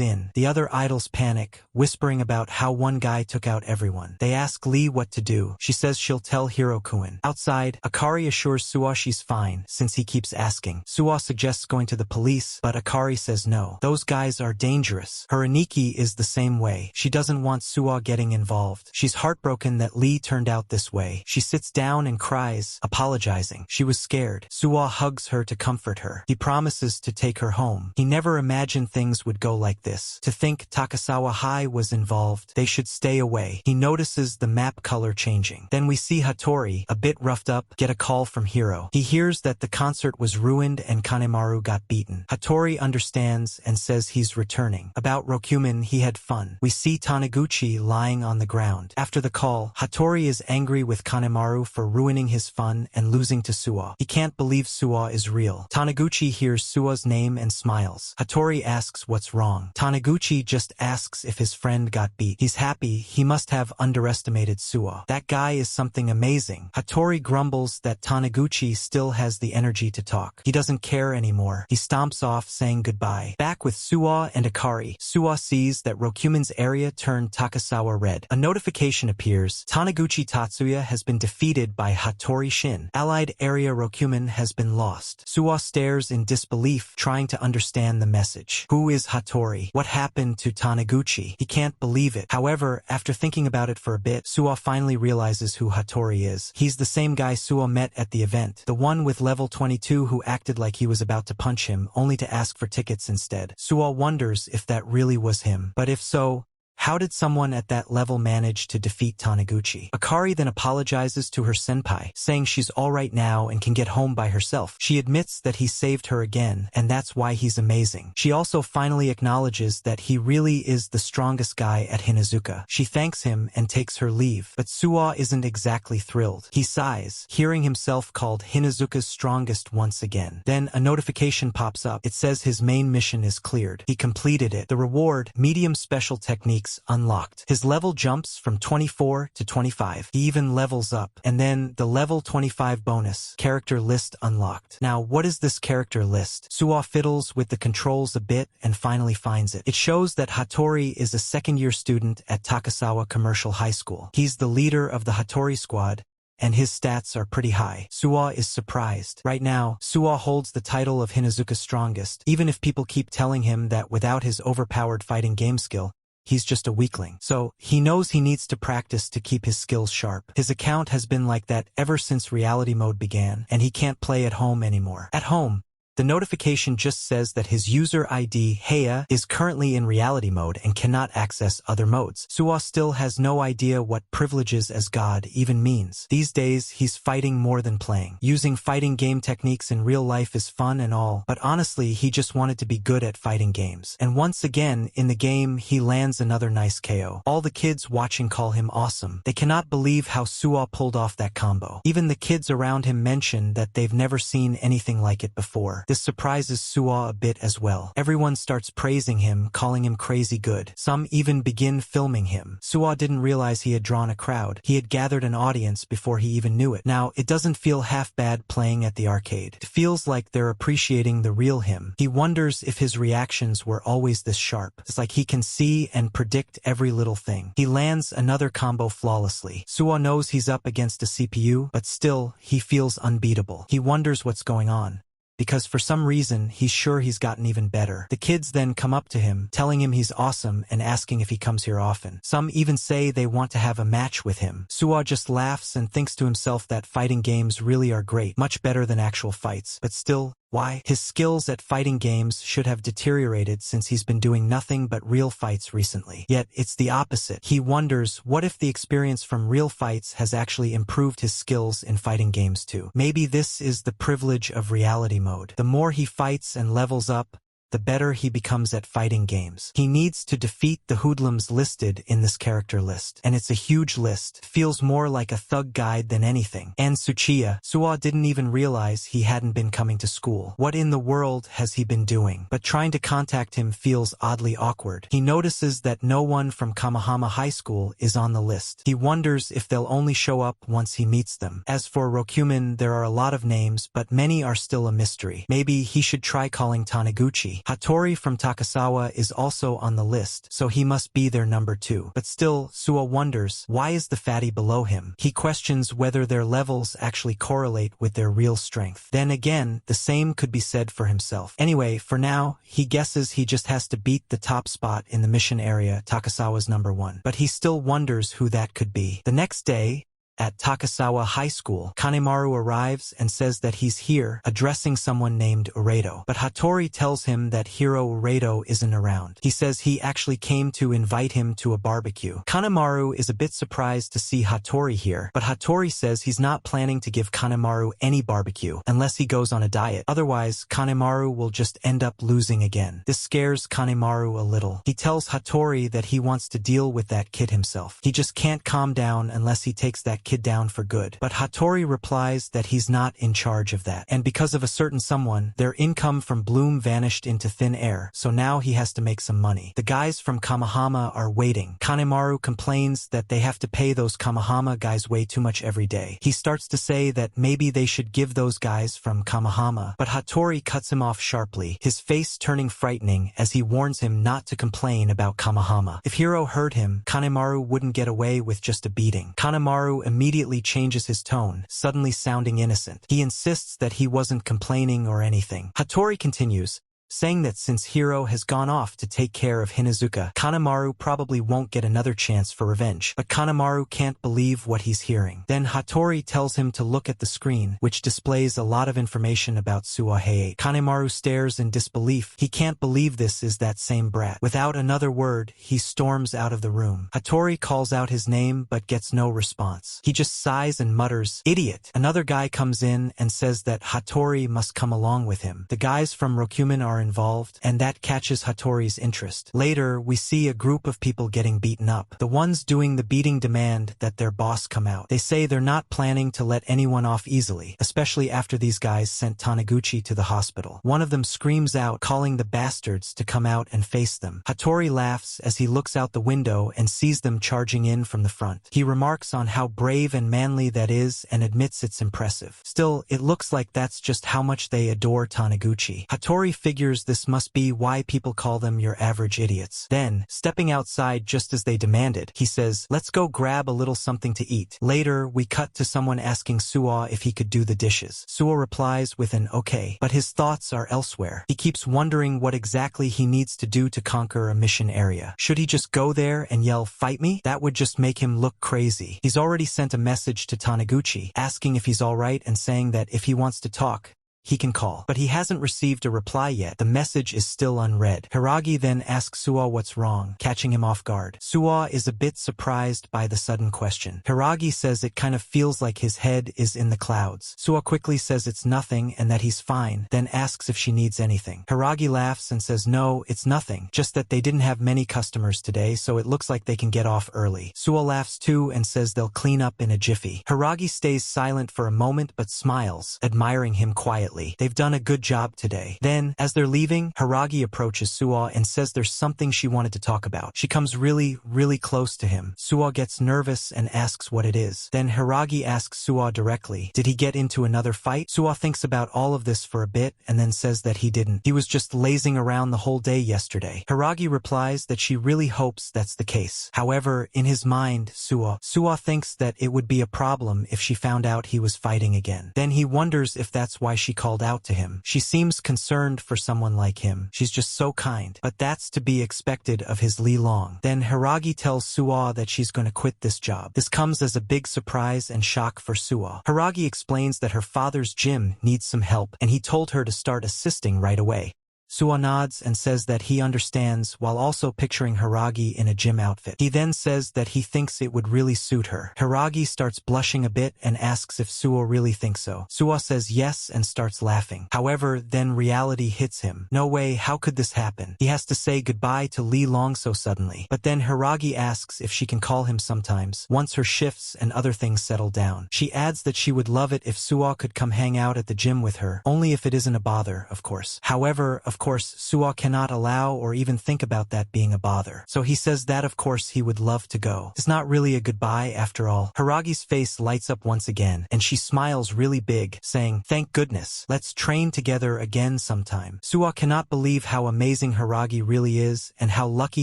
in. The other idols panic, whispering about how one guy took out everyone. They ask Lee what to do. She says she'll tell Hirokuen. Outside, Akari assures Suwa she's fine, since he keeps asking. Suwa suggests going to the police, but Akari says no. Those guys are dangerous. Her Aniki is the same way. She doesn't want Suwa getting involved. She's heartbroken that Lee turned out this way. She sits down and cries, apologizing. She was scared. Suwa hugs her to comfort her. He promises to take her home. He never imagined things would go like this. To think Takasawa High was involved, they should stay away. He notices the map color changing. Then we see Hattori, a bit roughed up, get a call from Hiro. He hears that the concert was ruined and Kanemaru got beaten. Hattori understands and says he's returning. About Rokumen, he had fun. We see Taniguchi lying on the ground. After the call, Hattori is angry with Kanemaru for ruining his fun and losing to Suwa. He can't believe Suwa is real. Taniguchi hears Suwa's name and smiles. Hattori asks what's wrong. Taniguchi just asks if his friend got beat. He's happy. He must have underestimated Suwa. That guy is something amazing. Hattori grumbles that Taniguchi still has the energy to talk. He doesn't care anymore. He stomps off, saying goodbye. Back with Suwa and Akari, Suwa sees that Rokumen's area turned Takasawa red. A notification appears. Taniguchi Tatsuya has been defeated by Hattori Shin. Allied area Rokumen has been lost. Suwa stares in disbelief, trying to understand the message. Who is Hattori? What happened to Taniguchi? He can't believe it. However, after thinking about it for a bit, Suwa finally realizes who Hattori is. He's the same guy Suwa met at the event. The one with level 22 who acted like he was about to punch him, only to ask for tickets instead. Suwa wonders if that really was him. But if so, how did someone at that level manage to defeat Taniguchi? Akari then apologizes to her senpai, saying she's alright now and can get home by herself. She admits that he saved her again, and that's why he's amazing. She also finally acknowledges that he really is the strongest guy at Hinazuka. She thanks him and takes her leave, but Suwa isn't exactly thrilled. He sighs, hearing himself called Hinazuka's strongest once again. Then a notification pops up. It says his main mission is cleared. He completed it. The reward, medium special techniques, unlocked. His level jumps from 24 to 25. He even levels up. And then the level 25 bonus, character list unlocked. Now, what is this character list? Suwa fiddles with the controls a bit and finally finds it. It shows that Hattori is a second-year student at Takasawa Commercial High School. He's the leader of the Hattori squad, and his stats are pretty high. Suwa is surprised. Right now, Suwa holds the title of Hinazuka's strongest, even if people keep telling him that without his overpowered fighting game skill, he's just a weakling. So, he knows he needs to practice to keep his skills sharp. His account has been like that ever since reality mode began, and he can't play at home anymore. At home, the notification just says that his user ID, Heya, is currently in reality mode and cannot access other modes. Suwa still has no idea what privileges as God even means. These days, he's fighting more than playing. Using fighting game techniques in real life is fun and all, but honestly, he just wanted to be good at fighting games. And once again, in the game, he lands another nice KO. All the kids watching call him awesome. They cannot believe how Suwa pulled off that combo. Even the kids around him mention that they've never seen anything like it before. This surprises Suwa a bit as well. Everyone starts praising him, calling him crazy good. Some even begin filming him. Suwa didn't realize he had drawn a crowd. He had gathered an audience before he even knew it. Now, it doesn't feel half bad playing at the arcade. It feels like they're appreciating the real him. He wonders if his reactions were always this sharp. It's like he can see and predict every little thing. He lands another combo flawlessly. Suwa knows he's up against a CPU, but still, he feels unbeatable. He wonders what's going on, because for some reason, he's sure he's gotten even better. The kids then come up to him, telling him he's awesome and asking if he comes here often. Some even say they want to have a match with him. Suwa just laughs and thinks to himself that fighting games really are great, much better than actual fights. But still, why? His skills at fighting games should have deteriorated since he's been doing nothing but real fights recently. Yet, it's the opposite. He wonders, what if the experience from real fights has actually improved his skills in fighting games too? Maybe this is the privilege of reality mode. The more he fights and levels up, the better he becomes at fighting games. He needs to defeat the hoodlums listed in this character list. And it's a huge list. It feels more like a thug guide than anything. And Tsuchiya. Suwa didn't even realize he hadn't been coming to school. What in the world has he been doing? But trying to contact him feels oddly awkward. He notices that no one from Kamahama High School is on the list. He wonders if they'll only show up once he meets them. As for Rokumen, there are a lot of names, but many are still a mystery. Maybe he should try calling Taniguchi. Hattori from Takasawa is also on the list, so he must be their number 2. But still, Suwa wonders, why is the fatty below him? He questions whether their levels actually correlate with their real strength. Then again, the same could be said for himself. Anyway, for now, he guesses he just has to beat the top spot in the mission area, Takasawa's number 1. But he still wonders who that could be. The next day, at Takasawa High School, Kanemaru arrives and says that he's here, addressing someone named Uredo. But Hattori tells him that hero Uredo isn't around. He says he actually came to invite him to a barbecue. Kanemaru is a bit surprised to see Hattori here, but Hattori says he's not planning to give Kanemaru any barbecue unless he goes on a diet. Otherwise, Kanemaru will just end up losing again. This scares Kanemaru a little. He tells Hattori that he wants to deal with that kid himself. He just can't calm down unless he takes that kid down for good. But Hattori replies that he's not in charge of that. And because of a certain someone, their income from Bloom vanished into thin air, so now he has to make some money. The guys from Kamahama are waiting. Kanemaru complains that they have to pay those Kamahama guys way too much every day. He starts to say that maybe they should give those guys from Kamahama, but Hattori cuts him off sharply, his face turning frightening as he warns him not to complain about Kamahama. If Hiro heard him, Kanemaru wouldn't get away with just a beating. Kanemaru immediately changes his tone, suddenly sounding innocent. He insists that he wasn't complaining or anything. Hattori continues, saying that since Hiro has gone off to take care of Hinazuka, Kanemaru probably won't get another chance for revenge. But Kanemaru can't believe what he's hearing. Then Hattori tells him to look at the screen, which displays a lot of information about Suwahei. Kanemaru stares in disbelief. He can't believe this is that same brat. Without another word, he storms out of the room. Hattori calls out his name but gets no response. He just sighs and mutters, "Idiot." Another guy comes in and says that Hattori must come along with him. The guys from Rokumen are involved, and that catches Hattori's interest. Later, we see a group of people getting beaten up. The ones doing the beating demand that their boss come out. They say they're not planning to let anyone off easily, especially after these guys sent Taniguchi to the hospital. One of them screams out, calling the bastards to come out and face them. Hattori laughs as he looks out the window and sees them charging in from the front. He remarks on how brave and manly that is and admits it's impressive. Still, it looks like that's just how much they adore Taniguchi. Hattori figures figures this must be why people call them your average idiots. Then, stepping outside just as they demanded, he says, let's go grab a little something to eat. Later, we cut to someone asking Suwa if he could do the dishes. Suwa replies with an okay, but his thoughts are elsewhere. He keeps wondering what exactly he needs to do to conquer a mission area. Should he just go there and yell, fight me? That would just make him look crazy. He's already sent a message to Taniguchi, asking if he's alright and saying that if he wants to talk, he can call. But he hasn't received a reply yet. The message is still unread. Hiragi then asks Suwa what's wrong, catching him off guard. Suwa is a bit surprised by the sudden question. Hiragi says it kind of feels like his head is in the clouds. Suwa quickly says it's nothing and that he's fine, then asks if she needs anything. Hiragi laughs and says no, it's nothing, just that they didn't have many customers today, so it looks like they can get off early. Suwa laughs too and says they'll clean up in a jiffy. Hiragi stays silent for a moment but smiles, admiring him quietly. They've done a good job today. Then, as they're leaving, Hiragi approaches Suwa and says there's something she wanted to talk about. She comes really close to him. Suwa gets nervous and asks what it is. Then Hiragi asks Suwa directly, did he get into another fight? Suwa thinks about all of this for a bit and then says that he didn't. He was just lazing around the whole day yesterday. Hiragi replies that she really hopes that's the case. However, in his mind, Suwa thinks that it would be a problem if she found out he was fighting again. Then he wonders if that's why she called out to him. She seems concerned for someone like him. She's just so kind. But that's to be expected of his Li Long. Then Hiragi tells Suwa that she's going to quit this job. This comes as a big surprise and shock for Suwa. Hiragi explains that her father's gym needs some help and he told her to start assisting right away. Suwa nods and says that he understands while also picturing Hiragi in a gym outfit. He then says that he thinks it would really suit her. Hiragi starts blushing a bit and asks if Suwa really thinks so. Suwa says yes and starts laughing. However, then reality hits him. No way, how could this happen? He has to say goodbye to Li Long so suddenly. But then Hiragi asks if she can call him sometimes, once her shifts and other things settle down. She adds that she would love it if Suwa could come hang out at the gym with her, only if it isn't a bother, of course. However, of course, Suwa cannot allow or even think about that being a bother. So he says that of course he would love to go. It's not really a goodbye after all. Hiragi's face lights up once again, and she smiles really big, saying, thank goodness, let's train together again sometime. Suwa cannot believe how amazing Hiragi really is and how lucky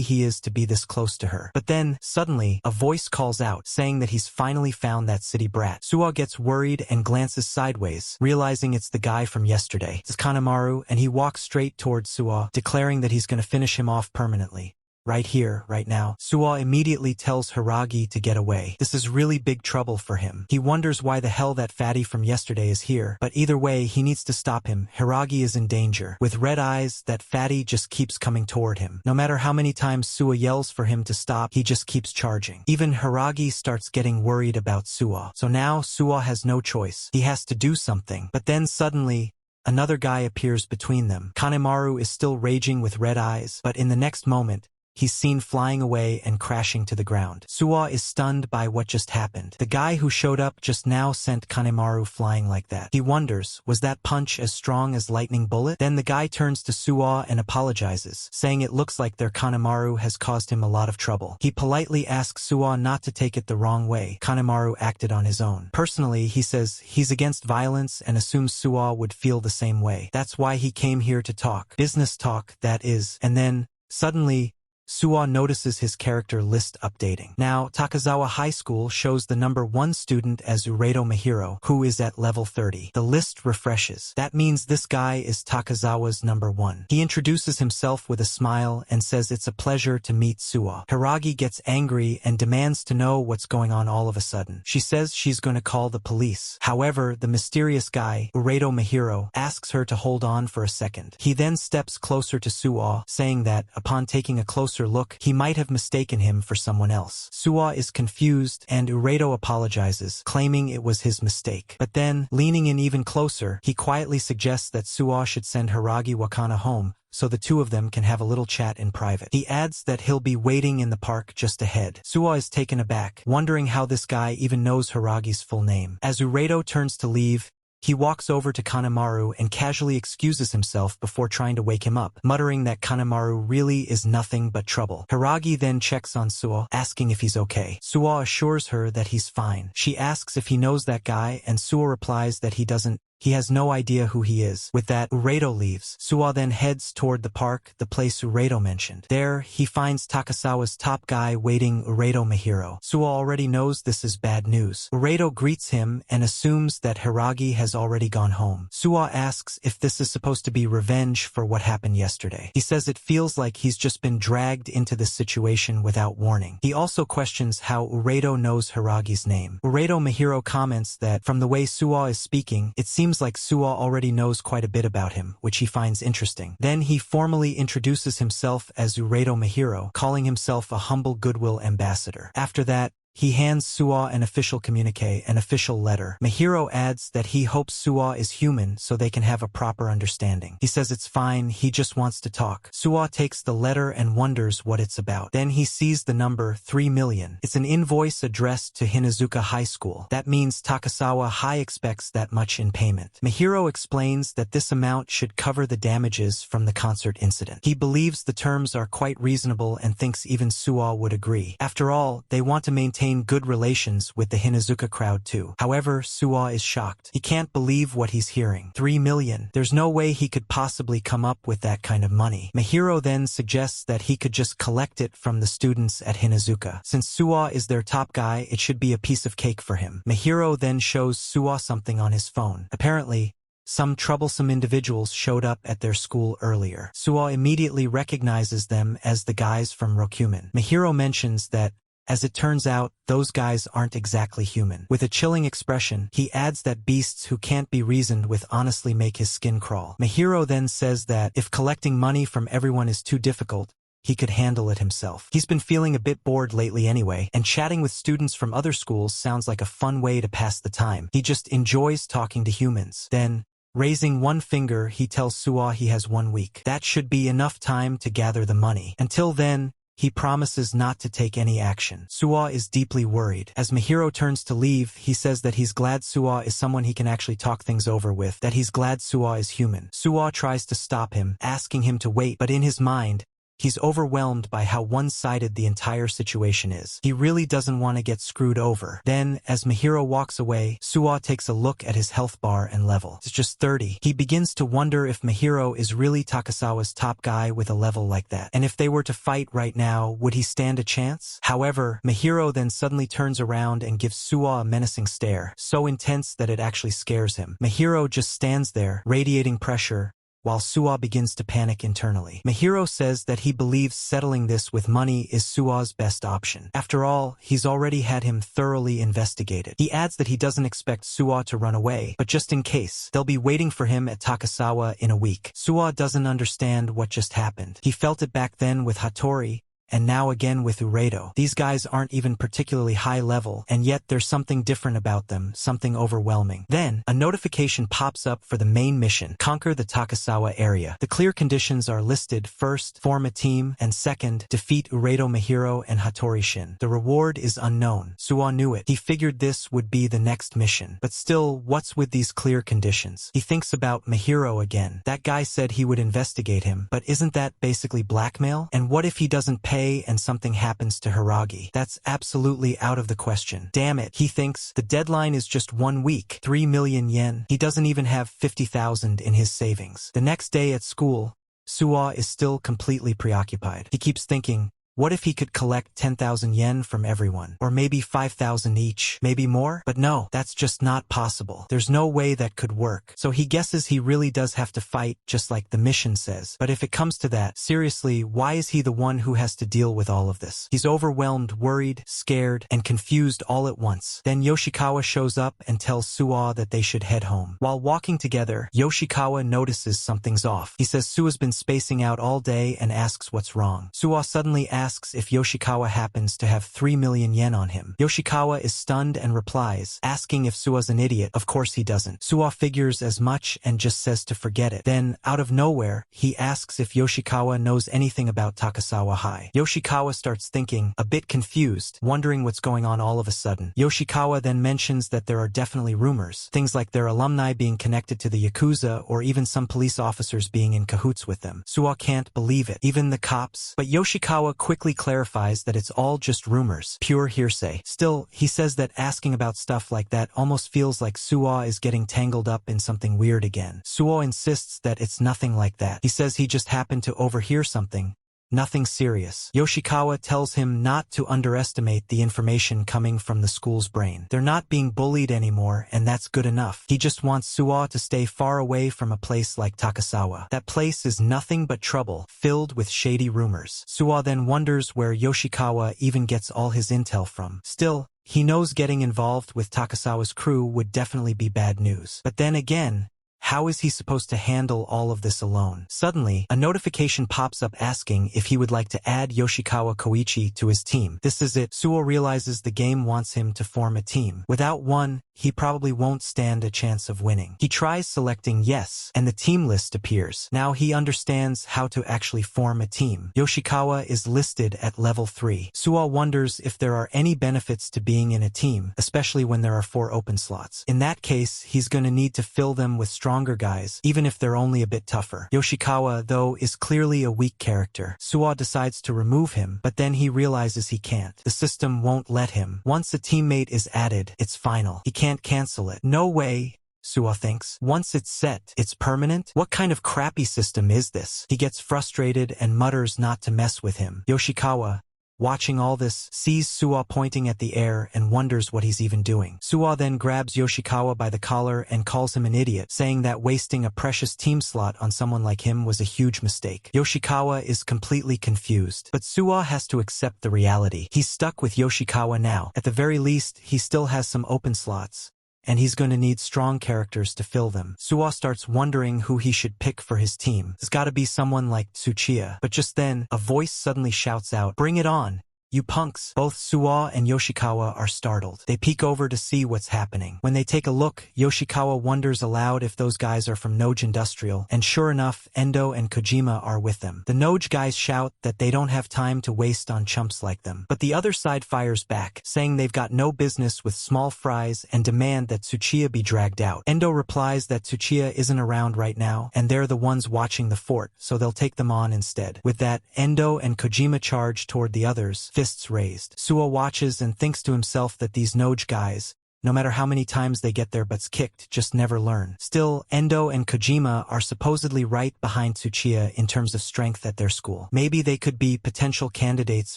he is to be this close to her. But then, suddenly, a voice calls out, saying that he's finally found that city brat. Suwa gets worried and glances sideways, realizing it's the guy from yesterday. It's Kanemaru, and he walks straight towards Suwa, declaring that he's going to finish him off permanently. Right here, right now. Suwa immediately tells Hiragi to get away. This is really big trouble for him. He wonders why the hell that fatty from yesterday is here, but either way, he needs to stop him. Hiragi is in danger. With red eyes, that fatty just keeps coming toward him. No matter how many times Suwa yells for him to stop, he just keeps charging. Even Hiragi starts getting worried about Suwa. So now, Suwa has no choice. He has to do something. But then suddenly, another guy appears between them. Kanemaru is still raging with red eyes, but in the next moment, he's seen flying away and crashing to the ground. Suwa is stunned by what just happened. The guy who showed up just now sent Kanemaru flying like that. He wonders, was that punch as strong as lightning bullet? Then the guy turns to Suwa and apologizes, saying it looks like their Kanemaru has caused him a lot of trouble. He politely asks Suwa not to take it the wrong way. Kanemaru acted on his own. Personally, he says he's against violence and assumes Suwa would feel the same way. That's why he came here to talk. Business talk, that is. And then, suddenly, Suwa notices his character list updating. Now, Takazawa High School shows the number 1 student as Uredo Mahiro, who is at level 30. The list refreshes. That means this guy is Takazawa's number 1. He introduces himself with a smile and says it's a pleasure to meet Suwa. Hiragi gets angry and demands to know what's going on all of a sudden. She says she's going to call the police. However, the mysterious guy, Uredo Mahiro, asks her to hold on for a second. He then steps closer to Suwa, saying that, upon taking a closer look, he might have mistaken him for someone else. Suwa is confused and Uredo apologizes, claiming it was his mistake. But then, leaning in even closer, he quietly suggests that Suwa should send Hiragi Wakana home, so the two of them can have a little chat in private. He adds that he'll be waiting in the park just ahead. Suwa is taken aback, wondering how this guy even knows Hiragi's full name. As Uredo turns to leave, he walks over to Kanemaru and casually excuses himself before trying to wake him up, muttering that Kanemaru really is nothing but trouble. Hiragi then checks on Suwa, asking if he's okay. Suwa assures her that he's fine. She asks if he knows that guy, and Suwa replies that he doesn't. He has no idea who he is. With that, Uredo leaves. Suwa then heads toward the park, the place Uredo mentioned. There, he finds Takasawa's top guy waiting, Uredo Mihiro. Suwa already knows this is bad news. Uredo greets him and assumes that Hiragi has already gone home. Suwa asks if this is supposed to be revenge for what happened yesterday. He says it feels like he's just been dragged into this situation without warning. He also questions how Uredo knows Hiragi's name. Uredo Mihiro comments that from the way Suwa is speaking, it seems like Suwa already knows quite a bit about him, which he finds interesting. Then he formally introduces himself as Uredo Mihiro, calling himself a humble goodwill ambassador. After that, he hands Suwa an official communique, an official letter. Mihiro adds that he hopes Suwa is human so they can have a proper understanding. He says it's fine, he just wants to talk. Suwa takes the letter and wonders what it's about. Then he sees the number 3 million. It's an invoice addressed to Hinazuka High School. That means Takasawa High expects that much in payment. Mihiro explains that this amount should cover the damages from the concert incident. He believes the terms are quite reasonable and thinks even Suwa would agree. After all, they want to maintain good relations with the Hinazuka crowd too. However, Suwa is shocked. He can't believe what he's hearing. 3 million. There's no way he could possibly come up with that kind of money. Mihiro then suggests that he could just collect it from the students at Hinazuka. Since Suwa is their top guy, it should be a piece of cake for him. Mihiro then shows Suwa something on his phone. Apparently, some troublesome individuals showed up at their school earlier. Suwa immediately recognizes them as the guys from Rokumen. Mihiro mentions that as it turns out, those guys aren't exactly human. With a chilling expression, he adds that beasts who can't be reasoned with honestly make his skin crawl. Mihiro then says that if collecting money from everyone is too difficult, he could handle it himself. He's been feeling a bit bored lately anyway, and chatting with students from other schools sounds like a fun way to pass the time. He just enjoys talking to humans. Then, raising one finger, he tells Suwa he has 1 week. That should be enough time to gather the money. Until then, he promises not to take any action. Suwa is deeply worried. As Mihiro turns to leave, he says that he's glad Suwa is someone he can actually talk things over with, that he's glad Suwa is human. Suwa tries to stop him, asking him to wait, but in his mind, he's overwhelmed by how one-sided the entire situation is. He really doesn't want to get screwed over. Then, as Mihiro walks away, Suwa takes a look at his health bar and level. It's just 30. He begins to wonder if Mihiro is really Takasawa's top guy with a level like that. And if they were to fight right now, would he stand a chance? However, Mihiro then suddenly turns around and gives Suwa a menacing stare, so intense that it actually scares him. Mihiro just stands there, radiating pressure, while Suwa begins to panic internally. Mihiro says that he believes settling this with money is Suwa's best option. After all, he's already had him thoroughly investigated. He adds that he doesn't expect Suwa to run away, but just in case, they'll be waiting for him at Takasawa in a week. Suwa doesn't understand what just happened. He felt it back then with Hattori, and now again with Uredo. These guys aren't even particularly high level, and yet there's something different about them, something overwhelming. Then, a notification pops up for the main mission, conquer the Takasawa area. The clear conditions are listed: first, form a team, and second, defeat Uredo Mihiro and Hattori Shin. The reward is unknown. Suwa knew it. He figured this would be the next mission. But still, what's with these clear conditions? He thinks about Mihiro again. That guy said he would investigate him, but isn't that basically blackmail? And what if he doesn't pay and something happens to Hiragi? That's absolutely out of the question. Damn it, he thinks. The deadline is just 1 week. 3 million yen. He doesn't even have 50,000 in his savings. The next day at school, Suwa is still completely preoccupied. He keeps thinking, what if he could collect 10,000 yen from everyone? Or maybe 5,000 each? Maybe more? But no, that's just not possible. There's no way that could work. So he guesses he really does have to fight, just like the mission says. But if it comes to that, seriously, why is he the one who has to deal with all of this? He's overwhelmed, worried, scared, and confused all at once. Then Yoshikawa shows up and tells Suwa that they should head home. While walking together, Yoshikawa notices something's off. He says Suwa's been spacing out all day and asks what's wrong. Suwa suddenly asks if Yoshikawa happens to have 3 million yen on him. Yoshikawa is stunned and replies, asking if Suwa's an idiot. Of course he doesn't. Suwa figures as much and just says to forget it. Then, out of nowhere, he asks if Yoshikawa knows anything about Takasawa High. Yoshikawa starts thinking, a bit confused, wondering what's going on all of a sudden. Yoshikawa then mentions that there are definitely rumors, things like their alumni being connected to the Yakuza or even some police officers being in cahoots with them. Suwa can't believe it, even the cops. But Yoshikawa quickly quickly clarifies that it's all just rumors, pure hearsay. Still, he says that asking about stuff like that almost feels like Suo is getting tangled up in something weird again. Suo insists that it's nothing like that. He says he just happened to overhear something. Nothing serious. Yoshikawa tells him not to underestimate the information coming from the school's brain. They're not being bullied anymore, and that's good enough. He just wants Suo to stay far away from a place like Takasawa. That place is nothing but trouble, filled with shady rumors. Suo then wonders where Yoshikawa even gets all his intel from. Still, he knows getting involved with Takasawa's crew would definitely be bad news. But then again, how is he supposed to handle all of this alone? Suddenly, a notification pops up asking if he would like to add Yoshikawa Koichi to his team. This is it. Suo realizes the game wants him to form a team. Without one, he probably won't stand a chance of winning. He tries selecting yes, and the team list appears. Now he understands how to actually form a team. Yoshikawa is listed at level 3. Suo wonders if there are any benefits to being in a team, especially when there are 4 open slots. In that case, he's going to need to fill them with stronger guys, even if they're only a bit tougher. Yoshikawa, though, is clearly a weak character. Suo decides to remove him, but then he realizes he can't. The system won't let him. Once a teammate is added, it's final. He can't cancel it. No way, Suo thinks. Once it's set, it's permanent? What kind of crappy system is this? He gets frustrated and mutters not to mess with him. Yoshikawa, watching all this, sees Suo pointing at the air and wonders what he's even doing. Suo then grabs Yoshikawa by the collar and calls him an idiot, saying that wasting a precious team slot on someone like him was a huge mistake. Yoshikawa is completely confused, but Suo has to accept the reality. He's stuck with Yoshikawa now. At the very least, he still has some open slots, and he's going to need strong characters to fill them. Suo starts wondering who he should pick for his team. It's gotta be someone like Tsuchiya. But just then, a voice suddenly shouts out, "Bring it on, you punks!" Both Suo and Yoshikawa are startled. They peek over to see what's happening. When they take a look, Yoshikawa wonders aloud if those guys are from Noj Industrial, and sure enough, Endo and Kojima are with them. The Noj guys shout that they don't have time to waste on chumps like them. But the other side fires back, saying they've got no business with small fries and demand that Tsuchiya be dragged out. Endo replies that Tsuchiya isn't around right now, and they're the ones watching the fort, so they'll take them on instead. With that, Endo and Kojima charge toward the others, fists raised. Suo watches and thinks to himself that these Noj guys, no matter how many times they get their butts kicked, just never learn. Still, Endo and Kojima are supposedly right behind Tsuchiya in terms of strength at their school. Maybe they could be potential candidates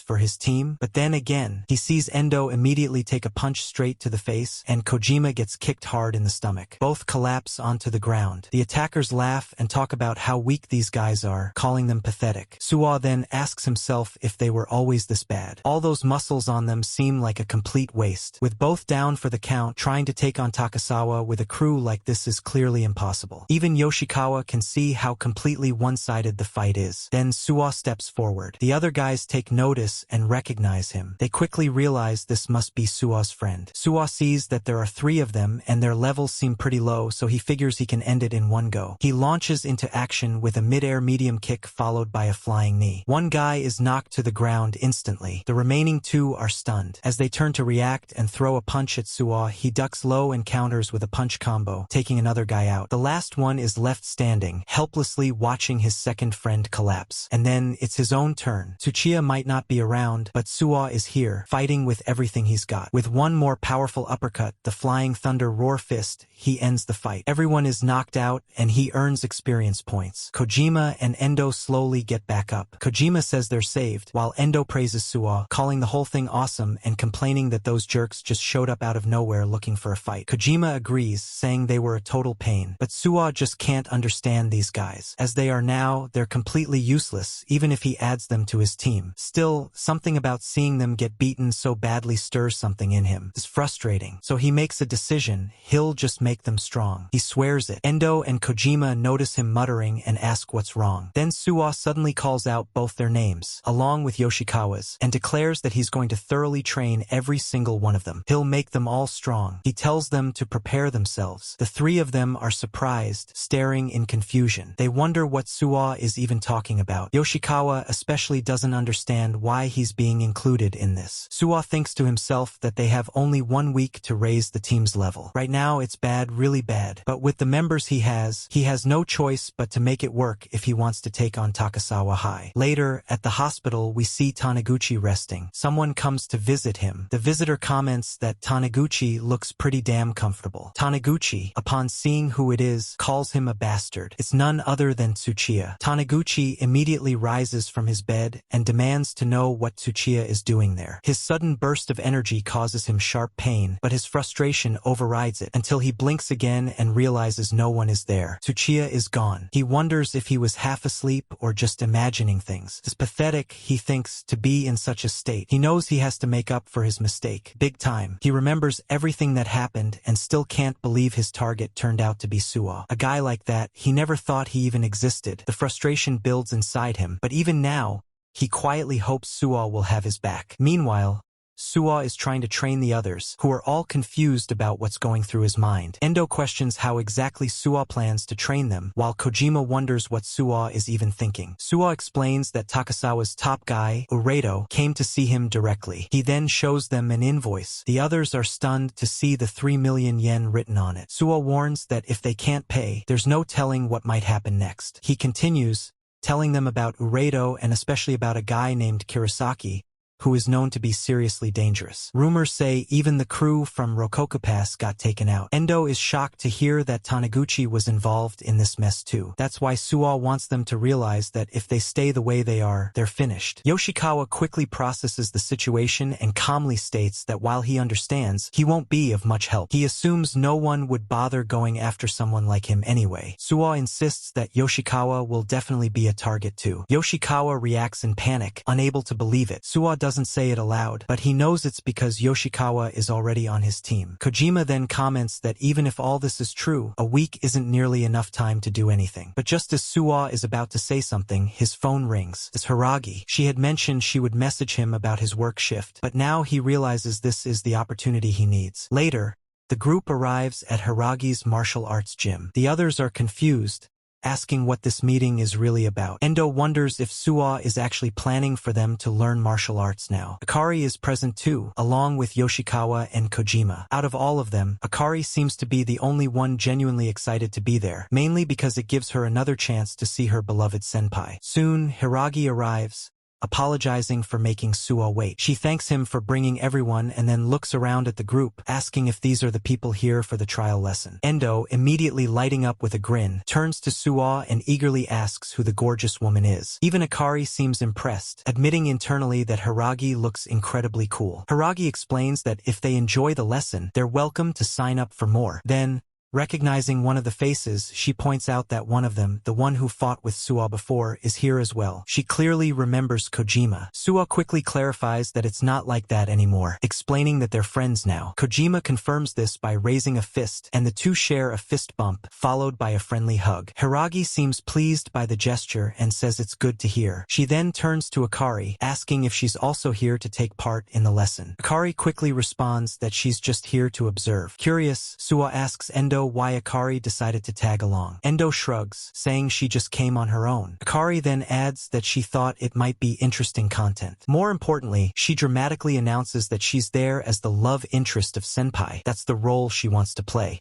for his team, but then again, he sees Endo immediately take a punch straight to the face, and Kojima gets kicked hard in the stomach. Both collapse onto the ground. The attackers laugh and talk about how weak these guys are, calling them pathetic. Suo then asks himself if they were always this bad. All those muscles on them seem like a complete waste. With both down for the count, trying to take on Takasawa with a crew like this is clearly impossible. Even Yoshikawa can see how completely one-sided the fight is. Then Suo steps forward. The other guys take notice and recognize him. They quickly realize this must be Suo's friend. Suo sees that there are 3 of them and their levels seem pretty low, so he figures he can end it in one go. He launches into action with a mid-air medium kick followed by a flying knee. One guy is knocked to the ground instantly. The remaining 2 are stunned. As they turn to react and throw a punch at Suo, he ducks low and counters with a punch combo, taking another guy out. The last one is left standing, helplessly watching his second friend collapse. And then it's his own turn. Tsuchiya might not be around, but Suo is here, fighting with everything he's got. With one more powerful uppercut, the Flying Thunder Roar Fist, he ends the fight. Everyone is knocked out, and he earns experience points. Kojima and Endo slowly get back up. Kojima says they're saved, while Endo praises Suo, calling the whole thing awesome and complaining that those jerks just showed up out of nowhere looking for a fight. Kojima agrees, saying they were a total pain, but Suo just can't understand these guys. As they are now, they're completely useless, even if he adds them to his team. Still, something about seeing them get beaten so badly stirs something in him. It's frustrating, so he makes a decision. He'll just make them strong. He swears it. Endo and Kojima notice him muttering and ask what's wrong. Then Suo suddenly calls out both their names, along with Yoshikawa's, and declares that he's going to thoroughly train every single one of them. He'll make them all strong. He tells them to prepare themselves. The three of them are surprised, staring in confusion. They wonder what Suwa is even talking about. Yoshikawa especially doesn't understand why he's being included in this. Suwa thinks to himself that they have only 1 week to raise the team's level. Right now it's bad, really bad. But with the members he has no choice but to make it work if he wants to take on Takasawa High. Later, at the hospital, we see Taniguchi resting. Someone comes to visit him. The visitor comments that Taniguchi looks pretty damn comfortable. Taniguchi, upon seeing who it is, calls him a bastard. It's none other than Tsuchiya. Taniguchi immediately rises from his bed and demands to know what Tsuchiya is doing there. His sudden burst of energy causes him sharp pain, but his frustration overrides it until he blinks again and realizes no one is there. Tsuchiya is gone. He wonders if he was half asleep or just imagining things. It's pathetic, he thinks, to be in such a state. He knows he has to make up for his mistake. Big time. He remembers everything that happened and still can't believe his target turned out to be Suwa. A guy like that, he never thought he even existed. The frustration builds inside him, but even now, he quietly hopes Suwa will have his back. Meanwhile, Suwa is trying to train the others, who are all confused about what's going through his mind. Endo questions how exactly Suwa plans to train them, while Kojima wonders what Suwa is even thinking. Suwa explains that Takasawa's top guy, Uredo, came to see him directly. He then shows them an invoice. The others are stunned to see the 3 million yen written on it. Suwa warns that if they can't pay, there's no telling what might happen next. He continues, telling them about Uredo and especially about a guy named Kirasaki, who is known to be seriously dangerous. Rumors say even the crew from Rokoka Pass got taken out. Endo is shocked to hear that Taniguchi was involved in this mess too. That's why Suwa wants them to realize that if they stay the way they are, they're finished. Yoshikawa quickly processes the situation and calmly states that while he understands, he won't be of much help. He assumes no one would bother going after someone like him anyway. Suwa insists that Yoshikawa will definitely be a target too. Yoshikawa reacts in panic, unable to believe it. Suwa doesn't say it aloud, but he knows it's because Yoshikawa is already on his team. Kojima then comments that even if all this is true, a week isn't nearly enough time to do anything. But just as Suwa is about to say something, his phone rings. It's Hiragi. She had mentioned she would message him about his work shift, but now he realizes this is the opportunity he needs. Later, the group arrives at Hiragi's martial arts gym. The others are confused, asking what this meeting is really about. Endo wonders if Suwa is actually planning for them to learn martial arts now. Akari is present too, along with Yoshikawa and Kojima. Out of all of them, Akari seems to be the only one genuinely excited to be there, mainly because it gives her another chance to see her beloved senpai. Soon, Hiragi arrives, apologizing for making Suwa wait. She thanks him for bringing everyone and then looks around at the group, asking if these are the people here for the trial lesson. Endo, immediately lighting up with a grin, turns to Suwa and eagerly asks who the gorgeous woman is. Even Akari seems impressed, admitting internally that Hiragi looks incredibly cool. Hiragi explains that if they enjoy the lesson, they're welcome to sign up for more. Then, recognizing one of the faces, she points out that one of them, the one who fought with Suwa before, is here as well. She clearly remembers Kojima. Suwa quickly clarifies that it's not like that anymore, explaining that they're friends now. Kojima confirms this by raising a fist, and the two share a fist bump, followed by a friendly hug. Hiragi seems pleased by the gesture and says it's good to hear. She then turns to Akari, asking if she's also here to take part in the lesson. Akari quickly responds that she's just here to observe. Curious, Suwa asks Endo why Akari decided to tag along. Endo shrugs, saying she just came on her own. Akari then adds that she thought it might be interesting content. More importantly, she dramatically announces that she's there as the love interest of Senpai. That's the role she wants to play.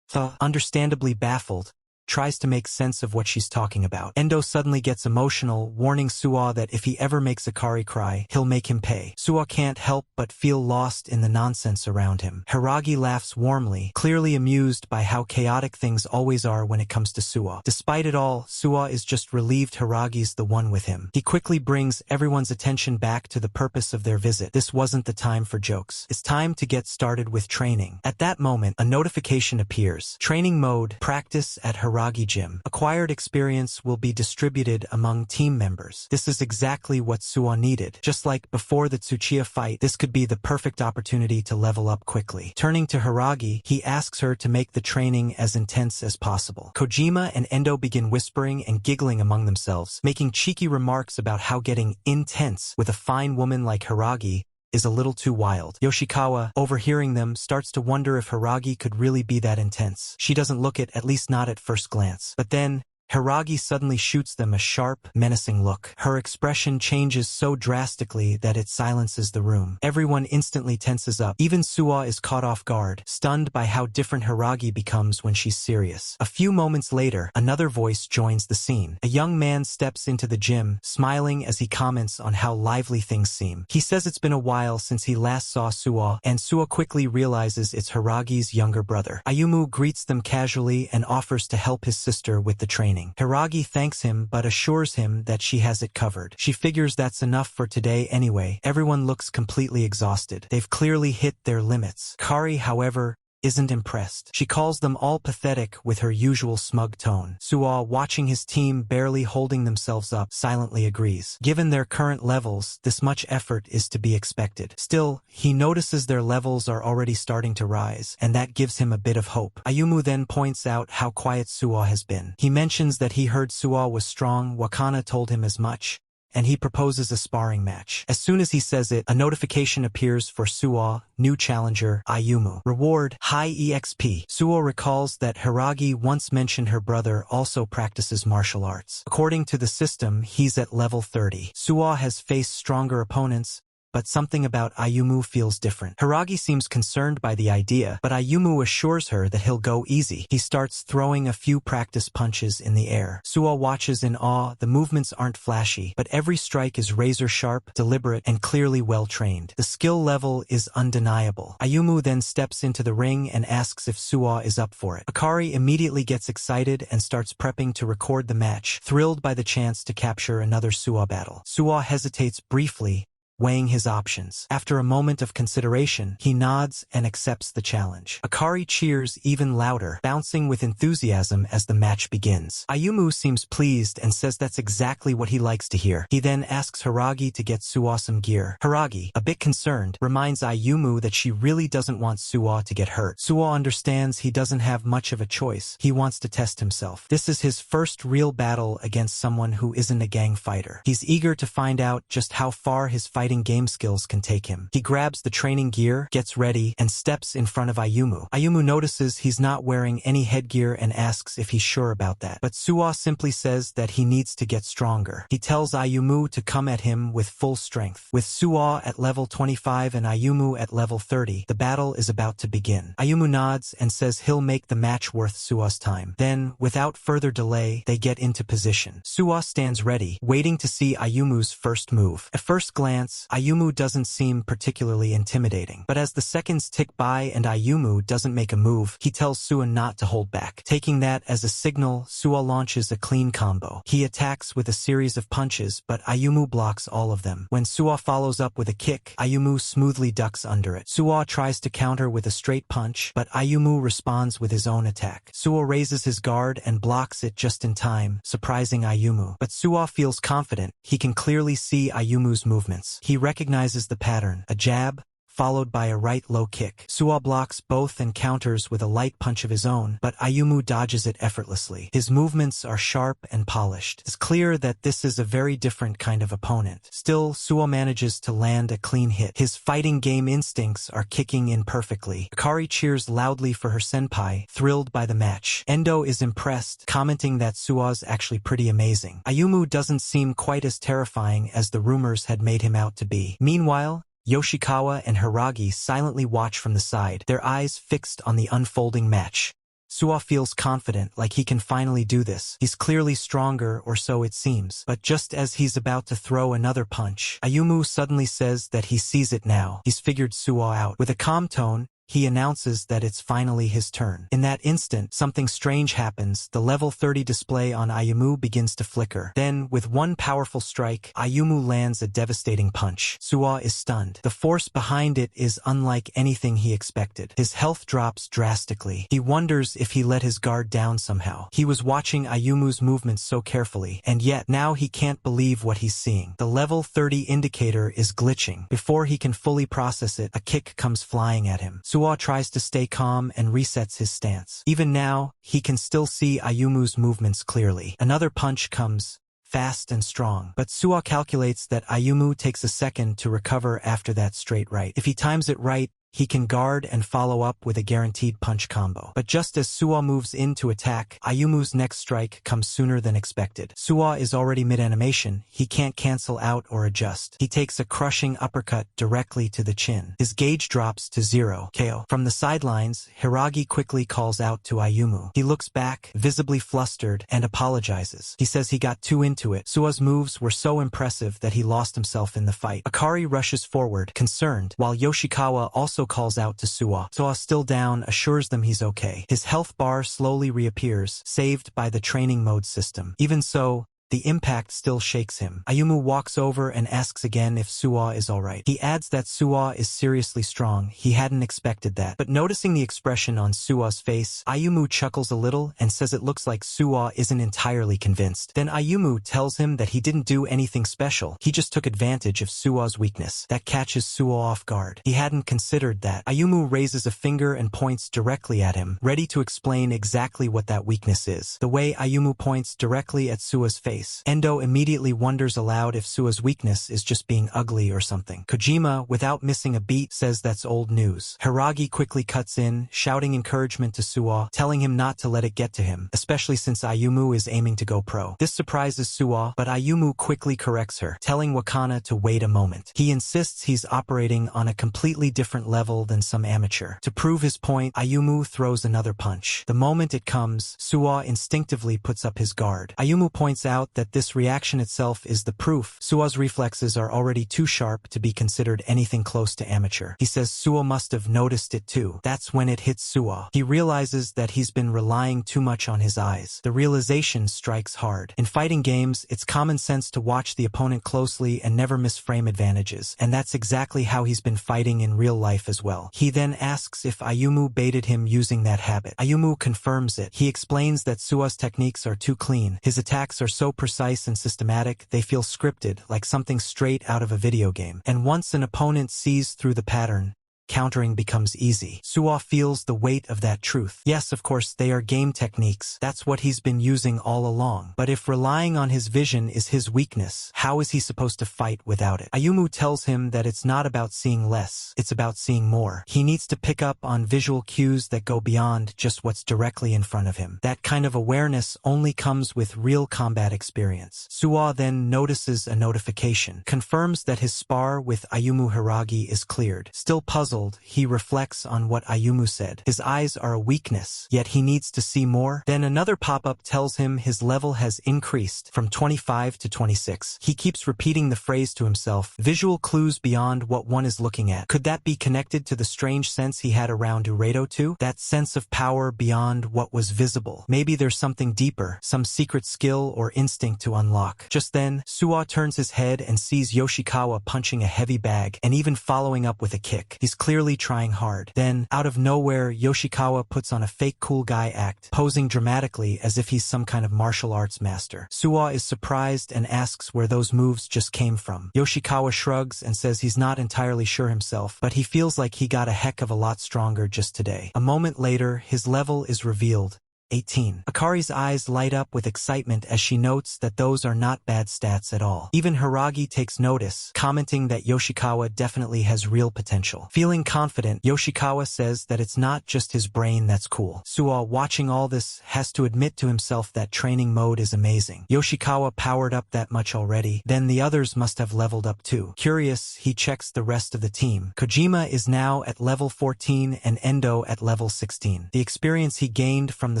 Understandably baffled, tries to make sense of what she's talking about. Endo suddenly gets emotional, warning Suwa that if he ever makes Akari cry, he'll make him pay. Suwa can't help but feel lost in the nonsense around him. Hiragi laughs warmly, clearly amused by how chaotic things always are when it comes to Suwa. Despite it all, Suwa is just relieved Hiragi's the one with him. He quickly brings everyone's attention back to the purpose of their visit. This wasn't the time for jokes. It's time to get started with training. At that moment, a notification appears. Training mode, practice at Hiragi Gym. Acquired experience will be distributed among team members. This is exactly what Suwa needed. Just like before the Tsuchiya fight, this could be the perfect opportunity to level up quickly. Turning to Hiragi, he asks her to make the training as intense as possible. Kojima and Endo begin whispering and giggling among themselves, making cheeky remarks about how getting intense with a fine woman like Hiragi is a little too wild. Yoshikawa, overhearing them, starts to wonder if Hiragi could really be that intense. She doesn't look it, at least not at first glance. But then, Hiragi suddenly shoots them a sharp, menacing look. Her expression changes so drastically that it silences the room. Everyone instantly tenses up. Even Suwa is caught off guard, stunned by how different Hiragi becomes when she's serious. A few moments later, another voice joins the scene. A young man steps into the gym, smiling as he comments on how lively things seem. He says it's been a while since he last saw Suwa, and Suwa quickly realizes it's Hiragi's younger brother. Ayumu greets them casually and offers to help his sister with the training. Hiragi thanks him but assures him that she has it covered. She figures that's enough for today anyway. Everyone looks completely exhausted. They've clearly hit their limits. Kari, however, isn't impressed. She calls them all pathetic with her usual smug tone. Suwa, watching his team barely holding themselves up, silently agrees. Given their current levels, this much effort is to be expected. Still, he notices their levels are already starting to rise, and that gives him a bit of hope. Ayumu then points out how quiet Suwa has been. He mentions that he heard Suwa was strong, Wakana told him as much, and he proposes a sparring match. As soon as he says it, a notification appears for Suwa, new challenger, Ayumu. Reward, high EXP. Suwa recalls that Hiragi once mentioned her brother also practices martial arts. According to the system, he's at level 30. Suwa has faced stronger opponents, but something about Ayumu feels different. Hiragi seems concerned by the idea, but Ayumu assures her that he'll go easy. He starts throwing a few practice punches in the air. Suwa watches in awe. The movements aren't flashy, but every strike is razor-sharp, deliberate, and clearly well-trained. The skill level is undeniable. Ayumu then steps into the ring and asks if Suwa is up for it. Akari immediately gets excited and starts prepping to record the match, thrilled by the chance to capture another Suwa battle. Suwa hesitates briefly, weighing his options. After a moment of consideration, he nods and accepts the challenge. Akari cheers even louder, bouncing with enthusiasm as the match begins. Ayumu seems pleased and says that's exactly what he likes to hear. He then asks Hiragi to get Suwa some gear. Hiragi, a bit concerned, reminds Ayumu that she really doesn't want Suwa to get hurt. Suwa understands he doesn't have much of a choice. He wants to test himself. This is his first real battle against someone who isn't a gang fighter. He's eager to find out just how far his fighting game skills can take him. He grabs the training gear, gets ready, and steps in front of Ayumu. Ayumu notices he's not wearing any headgear and asks if he's sure about that. But Suwa simply says that he needs to get stronger. He tells Ayumu to come at him with full strength. With Suwa at level 25 and Ayumu at level 30, the battle is about to begin. Ayumu nods and says he'll make the match worth Suwa's time. Then, without further delay, they get into position. Suwa stands ready, waiting to see Ayumu's first move. At first glance, Ayumu doesn't seem particularly intimidating, but as the seconds tick by and Ayumu doesn't make a move, he tells Suwa not to hold back. Taking that as a signal, Suwa launches a clean combo. He attacks with a series of punches, but Ayumu blocks all of them. When Suwa follows up with a kick, Ayumu smoothly ducks under it. Suwa tries to counter with a straight punch, but Ayumu responds with his own attack. Suwa raises his guard and blocks it just in time, surprising Ayumu. But Suwa feels confident. He can clearly see Ayumu's movements. He recognizes the pattern, a jab, followed by a right low kick. Suwa blocks both and counters with a light punch of his own, but Ayumu dodges it effortlessly. His movements are sharp and polished. It's clear that this is a very different kind of opponent. Still, Suwa manages to land a clean hit. His fighting game instincts are kicking in perfectly. Akari cheers loudly for her senpai, thrilled by the match. Endo is impressed, commenting that Suwa's actually pretty amazing. Ayumu doesn't seem quite as terrifying as the rumors had made him out to be. Meanwhile, Yoshikawa and Hiragi silently watch from the side, their eyes fixed on the unfolding match. Suwa feels confident, like he can finally do this. He's clearly stronger, or so it seems. But just as he's about to throw another punch, Ayumu suddenly says that he sees it now. He's figured Suwa out. With a calm tone, he announces that it's finally his turn. In that instant, something strange happens. The level 30 display on Ayumu begins to flicker. Then, with one powerful strike, Ayumu lands a devastating punch. Suwa is stunned. The force behind it is unlike anything he expected. His health drops drastically. He wonders if he let his guard down somehow. He was watching Ayumu's movements so carefully, and yet now he can't believe what he's seeing. The level 30 indicator is glitching. Before he can fully process it, a kick comes flying at him. Suwa tries to stay calm and resets his stance. Even now, he can still see Ayumu's movements clearly. Another punch comes, fast and strong. But Suwa calculates that Ayumu takes a second to recover after that straight right. If he times it right, he can guard and follow up with a guaranteed punch combo. But just as Suwa moves in to attack, Ayumu's next strike comes sooner than expected. Suwa is already mid-animation. He can't cancel out or adjust. He takes a crushing uppercut directly to the chin. His gauge drops to 0 KO. From the sidelines, Hiragi quickly calls out to Ayumu. He looks back, visibly flustered, and apologizes. He says he got too into it. Suwa's moves were so impressive that he lost himself in the fight. Akari rushes forward, concerned, while Yoshikawa also calls out to Suwa. Suwa, still down, assures them he's okay. His health bar slowly reappears, saved by the training mode system. Even so, the impact still shakes him. Ayumu walks over and asks again if Suwa is alright. He adds that Suwa is seriously strong. He hadn't expected that. But noticing the expression on Suwa's face, Ayumu chuckles a little and says it looks like Suwa isn't entirely convinced. Then Ayumu tells him that he didn't do anything special. He just took advantage of Suwa's weakness. That catches Suwa off guard. He hadn't considered that. Ayumu raises a finger and points directly at him, ready to explain exactly what that weakness is. The way Ayumu points directly at Suwa's face, Endo immediately wonders aloud if Suwa's weakness is just being ugly or something. Kojima, without missing a beat, says that's old news. Hiragi quickly cuts in, shouting encouragement to Suwa, telling him not to let it get to him, especially since Ayumu is aiming to go pro. This surprises Suwa, but Ayumu quickly corrects her, telling Wakana to wait a moment. He insists he's operating on a completely different level than some amateur. To prove his point, Ayumu throws another punch. The moment it comes, Suwa instinctively puts up his guard. Ayumu points out that this reaction itself is the proof. Suwa's reflexes are already too sharp to be considered anything close to amateur. He says Suwa must have noticed it too. That's when it hits Suwa. He realizes that he's been relying too much on his eyes. The realization strikes hard. In fighting games, it's common sense to watch the opponent closely and never miss frame advantages, and that's exactly how he's been fighting in real life as well. He then asks if Ayumu baited him using that habit. Ayumu confirms it. He explains that Suwa's techniques are too clean. His attacks are so precise and systematic, they feel scripted, like something straight out of a video game. And once an opponent sees through the pattern, countering becomes easy. Suwa feels the weight of that truth. Yes, of course, they are game techniques. That's what he's been using all along. But if relying on his vision is his weakness, how is he supposed to fight without it? Ayumu tells him that it's not about seeing less, it's about seeing more. He needs to pick up on visual cues that go beyond just what's directly in front of him. That kind of awareness only comes with real combat experience. Suwa then notices a notification, confirms that his spar with Ayumu Hiragi is cleared. Still puzzled, he reflects on what Ayumu said. His eyes are a weakness, yet he needs to see more. Then another pop-up tells him his level has increased from 25 to 26. He keeps repeating the phrase to himself, visual clues beyond what one is looking at. Could that be connected to the strange sense he had around Uredo too? That sense of power beyond what was visible. Maybe there's something deeper, some secret skill or instinct to unlock. Just then, Suwa turns his head and sees Yoshikawa punching a heavy bag and even following up with a kick. He's clearly trying hard. Then, out of nowhere, Yoshikawa puts on a fake cool guy act, posing dramatically as if he's some kind of martial arts master. Suwa is surprised and asks where those moves just came from. Yoshikawa shrugs and says he's not entirely sure himself, but he feels like he got a heck of a lot stronger just today. A moment later, his level is revealed. 18. Akari's eyes light up with excitement as she notes that those are not bad stats at all. Even Hiragi takes notice, commenting that Yoshikawa definitely has real potential. Feeling confident, Yoshikawa says that it's not just his brain that's cool. Suwa, watching all this, has to admit to himself that training mode is amazing. Yoshikawa powered up that much already, then the others must have leveled up too. Curious, he checks the rest of the team. Kojima is now at level 14 and Endo at level 16. The experience he gained from the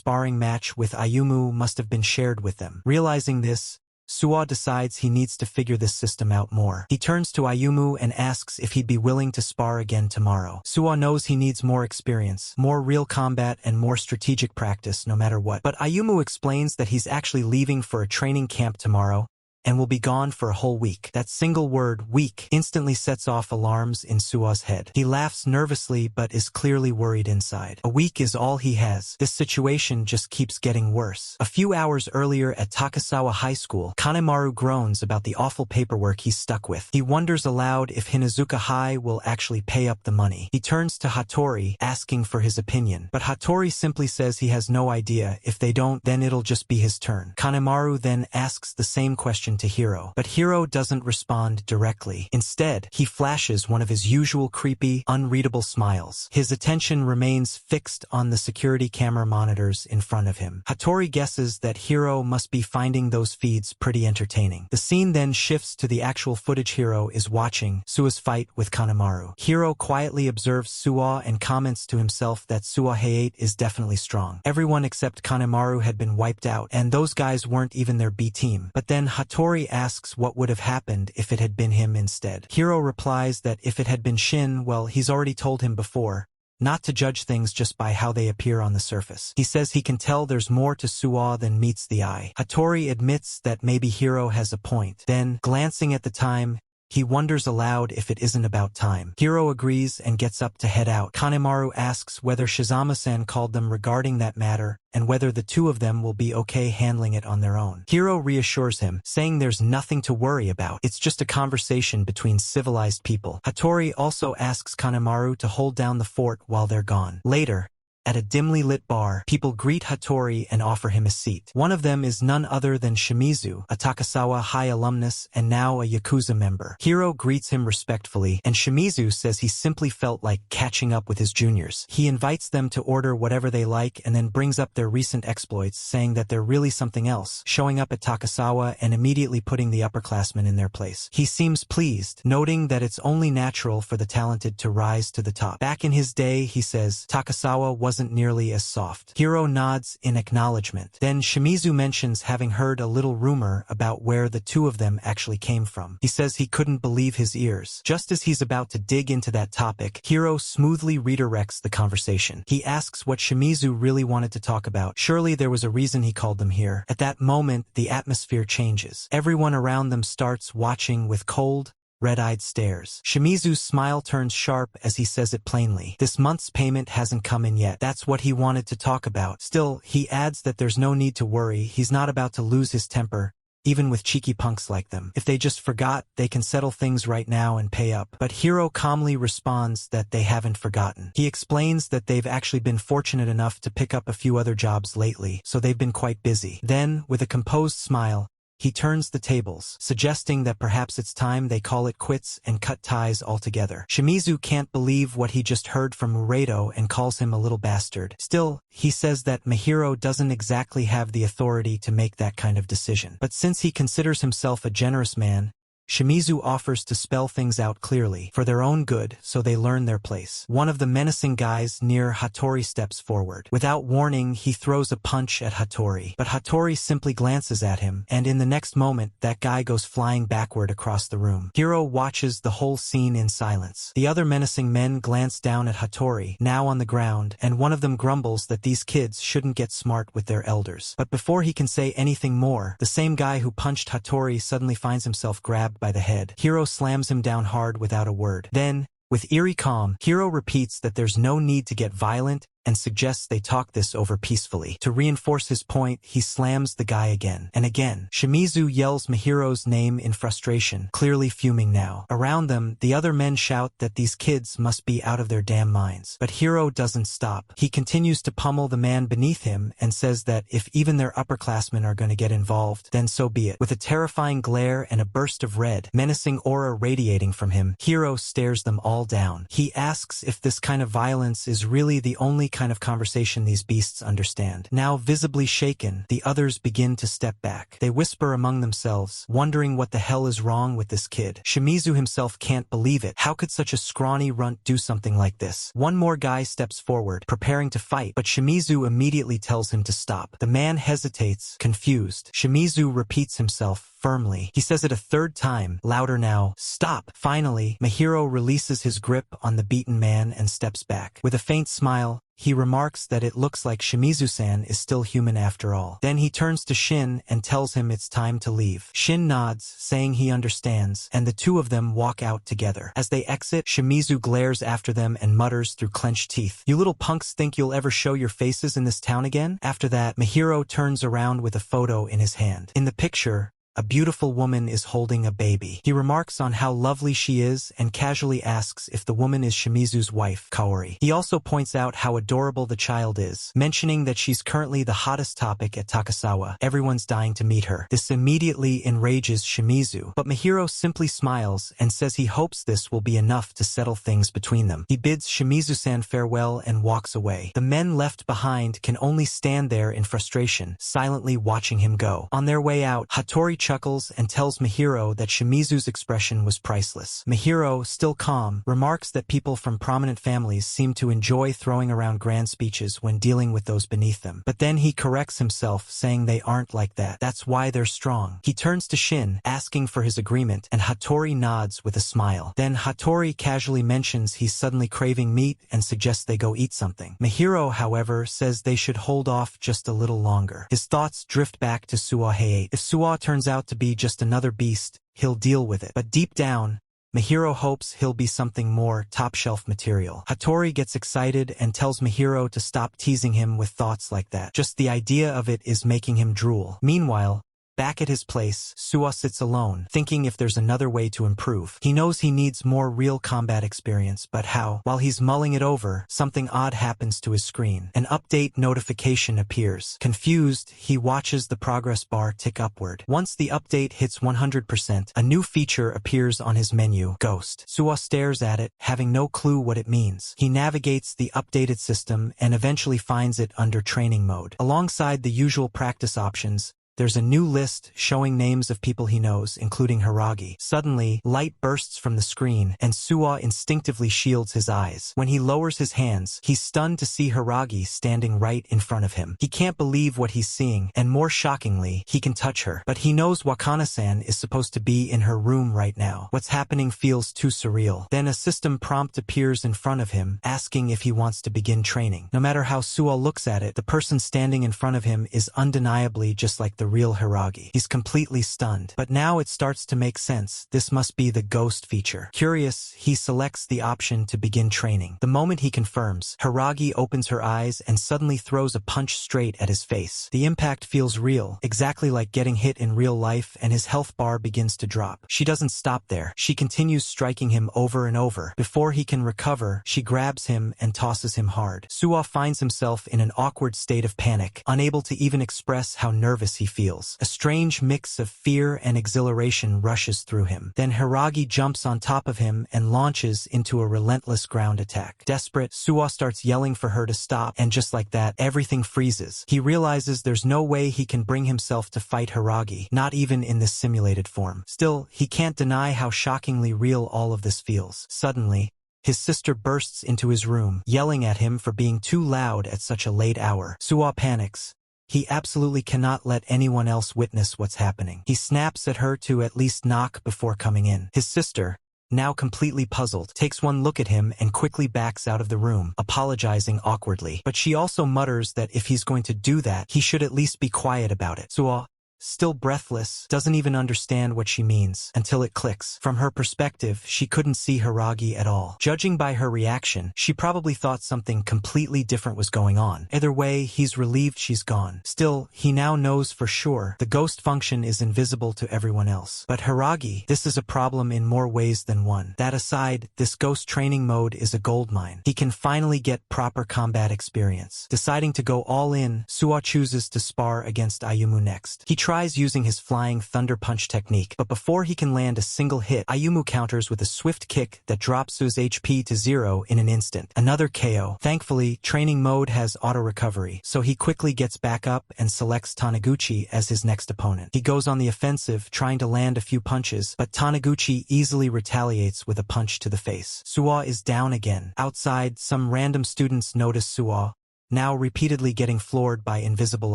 sparring match with Ayumu must have been shared with them. Realizing this, Suwa decides he needs to figure this system out more. He turns to Ayumu and asks if he'd be willing to spar again tomorrow. Suwa knows he needs more experience, more real combat, and more strategic practice no matter what. But Ayumu explains that he's actually leaving for a training camp tomorrow, and will be gone for a whole week. That single word, week, instantly sets off alarms in Sua's head. He laughs nervously but is clearly worried inside. A week is all he has. This situation just keeps getting worse. A few hours earlier at Takasawa High School, Kanemaru groans about the awful paperwork he's stuck with. He wonders aloud if Hinazuka High will actually pay up the money. He turns to Hattori, asking for his opinion. But Hattori simply says he has no idea. If they don't, then it'll just be his turn. Kanemaru then asks the same question to Hiro, but Hiro doesn't respond directly. Instead, he flashes one of his usual creepy, unreadable smiles. His attention remains fixed on the security camera monitors in front of him. Hattori guesses that Hiro must be finding those feeds pretty entertaining. The scene then shifts to the actual footage Hiro is watching, Sua's fight with Kanemaru. Hiro quietly observes Sua and comments to himself that Sua Hayate is definitely strong. Everyone except Kanemaru had been wiped out, and those guys weren't even their B team. But then Hattori asks what would have happened if it had been him instead. Hiro replies that if it had been Shin, well, he's already told him before not to judge things just by how they appear on the surface. He says he can tell there's more to Sua than meets the eye. Hattori admits that maybe Hiro has a point. Then, glancing at the time, he wonders aloud if it isn't about time. Hiro agrees and gets up to head out. Kanemaru asks whether Shizama-san called them regarding that matter, and whether the two of them will be okay handling it on their own. Hiro reassures him, saying there's nothing to worry about. It's just a conversation between civilized people. Hattori also asks Kanemaru to hold down the fort while they're gone. Later, at a dimly lit bar, people greet Hattori and offer him a seat. One of them is none other than Shimizu, a Takasawa High alumnus and now a Yakuza member. Hiro greets him respectfully, and Shimizu says he simply felt like catching up with his juniors. He invites them to order whatever they like and then brings up their recent exploits, saying that they're really something else, showing up at Takasawa and immediately putting the upperclassmen in their place. He seems pleased, noting that it's only natural for the talented to rise to the top. Back in his day, he says, Takasawa wasn't nearly as soft. Hiro nods in acknowledgement. Then Shimizu mentions having heard a little rumor about where the two of them actually came from. He says he couldn't believe his ears. Just as he's about to dig into that topic, Hiro smoothly redirects the conversation. He asks what Shimizu really wanted to talk about. Surely there was a reason he called them here. At that moment, the atmosphere changes. Everyone around them starts watching with cold, red-eyed stares. Shimizu's smile turns sharp as he says it plainly. This month's payment hasn't come in yet. That's what he wanted to talk about. Still, he adds that there's no need to worry. He's not about to lose his temper, even with cheeky punks like them. If they just forgot, they can settle things right now and pay up. But Hiro calmly responds that they haven't forgotten. He explains that they've actually been fortunate enough to pick up a few other jobs lately, so they've been quite busy. Then, with a composed smile, he turns the tables, suggesting that perhaps it's time they call it quits and cut ties altogether. Shimizu can't believe what he just heard from Uredo and calls him a little bastard. Still, he says that Mahiro doesn't exactly have the authority to make that kind of decision. But since he considers himself a generous man, Shimizu offers to spell things out clearly, for their own good, so they learn their place. One of the menacing guys near Hattori steps forward. Without warning, he throws a punch at Hattori, but Hattori simply glances at him, and in the next moment, that guy goes flying backward across the room. Hiro watches the whole scene in silence. The other menacing men glance down at Hattori, now on the ground, and one of them grumbles that these kids shouldn't get smart with their elders. But before he can say anything more, the same guy who punched Hattori suddenly finds himself grabbed by the head. Hiro slams him down hard without a word. Then, with eerie calm, Hiro repeats that there's no need to get violent and suggests they talk this over peacefully. To reinforce his point, he slams the guy again and again. Shimizu yells Mahiro's name in frustration, clearly fuming now. Around them, the other men shout that these kids must be out of their damn minds. But Hiro doesn't stop. He continues to pummel the man beneath him and says that if even their upperclassmen are going to get involved, then so be it. With a terrifying glare and a burst of red, menacing aura radiating from him, Hiro stares them all down. He asks if this kind of violence is really the only kind of conversation these beasts understand. Now visibly shaken, the others begin to step back. They whisper among themselves, wondering what the hell is wrong with this kid. Shimizu himself can't believe it. How could such a scrawny runt do something like this? One more guy steps forward, preparing to fight, but Shimizu immediately tells him to stop. The man hesitates, confused. Shimizu repeats himself firmly. He says it a third time, louder now, "Stop!" Finally, Mahiro releases his grip on the beaten man and steps back. With a faint smile, he remarks that it looks like Shimizu-san is still human after all. Then he turns to Shin and tells him it's time to leave. Shin nods, saying he understands, and the two of them walk out together. As they exit, Shimizu glares after them and mutters through clenched teeth, "You little punks think you'll ever show your faces in this town again?" After that, Mihiro turns around with a photo in his hand. In the picture, a beautiful woman is holding a baby. He remarks on how lovely she is and casually asks if the woman is Shimizu's wife, Kaori. He also points out how adorable the child is, mentioning that she's currently the hottest topic at Takasawa. Everyone's dying to meet her. This immediately enrages Shimizu, but Mihiro simply smiles and says he hopes this will be enough to settle things between them. He bids Shimizu-san farewell and walks away. The men left behind can only stand there in frustration, silently watching him go. On their way out, Hattori chuckles and tells Mihiro that Shimizu's expression was priceless. Mihiro, still calm, remarks that people from prominent families seem to enjoy throwing around grand speeches when dealing with those beneath them. But then he corrects himself, saying they aren't like that. That's why they're strong. He turns to Shin, asking for his agreement, and Hattori nods with a smile. Then Hattori casually mentions he's suddenly craving meat and suggests they go eat something. Mihiro, however, says they should hold off just a little longer. His thoughts drift back to Suwa. If Suwa turns out to be just another beast, he'll deal with it. But deep down, Mihiro hopes he'll be something more top-shelf material. Hattori gets excited and tells Mihiro to stop teasing him with thoughts like that. Just the idea of it is making him drool. Meanwhile, back at his place, Suwa sits alone, thinking if there's another way to improve. He knows he needs more real combat experience, but how? While he's mulling it over, something odd happens to his screen. An update notification appears. Confused, he watches the progress bar tick upward. Once the update hits 100%, a new feature appears on his menu, Ghost. Suwa stares at it, having no clue what it means. He navigates the updated system and eventually finds it under training mode. Alongside the usual practice options, there's a new list showing names of people he knows, including Hiragi. Suddenly, light bursts from the screen, and Suwa instinctively shields his eyes. When he lowers his hands, he's stunned to see Hiragi standing right in front of him. He can't believe what he's seeing, and more shockingly, he can touch her. But he knows Wakana-san is supposed to be in her room right now. What's happening feels too surreal. Then a system prompt appears in front of him, asking if he wants to begin training. No matter how Suwa looks at it, the person standing in front of him is undeniably just like the real Hiragi. He's completely stunned. But now it starts to make sense. This must be the ghost feature. Curious, he selects the option to begin training. The moment he confirms, Hiragi opens her eyes and suddenly throws a punch straight at his face. The impact feels real, exactly like getting hit in real life, and his health bar begins to drop. She doesn't stop there. She continues striking him over and over. Before he can recover, she grabs him and tosses him hard. Suwa finds himself in an awkward state of panic, unable to even express how nervous he feels. A strange mix of fear and exhilaration rushes through him. Then Hiragi jumps on top of him and launches into a relentless ground attack. Desperate, Suwa starts yelling for her to stop, and just like that, everything freezes. He realizes there's no way he can bring himself to fight Hiragi, not even in this simulated form. Still, he can't deny how shockingly real all of this feels. Suddenly, his sister bursts into his room, yelling at him for being too loud at such a late hour. Suwa panics. He absolutely cannot let anyone else witness what's happening. He snaps at her to at least knock before coming in. His sister, now completely puzzled, takes one look at him and quickly backs out of the room, apologizing awkwardly. But she also mutters that if he's going to do that, he should at least be quiet about it. Suwa, still breathless, doesn't even understand what she means, until it clicks. From her perspective, she couldn't see Hiragi at all. Judging by her reaction, she probably thought something completely different was going on. Either way, he's relieved she's gone. Still, he now knows for sure the ghost function is invisible to everyone else. But Hiragi, this is a problem in more ways than one. That aside, this ghost training mode is a goldmine. He can finally get proper combat experience. Deciding to go all in, Suwa chooses to spar against Ayumu next. He tries using his flying thunder punch technique, but before he can land a single hit, Ayumu counters with a swift kick that drops his HP to 0 in an instant. Another KO. Thankfully, training mode has auto-recovery, so he quickly gets back up and selects Taniguchi as his next opponent. He goes on the offensive, trying to land a few punches, but Taniguchi easily retaliates with a punch to the face. Suwa is down again. Outside, some random students notice Suwa, now repeatedly getting floored by invisible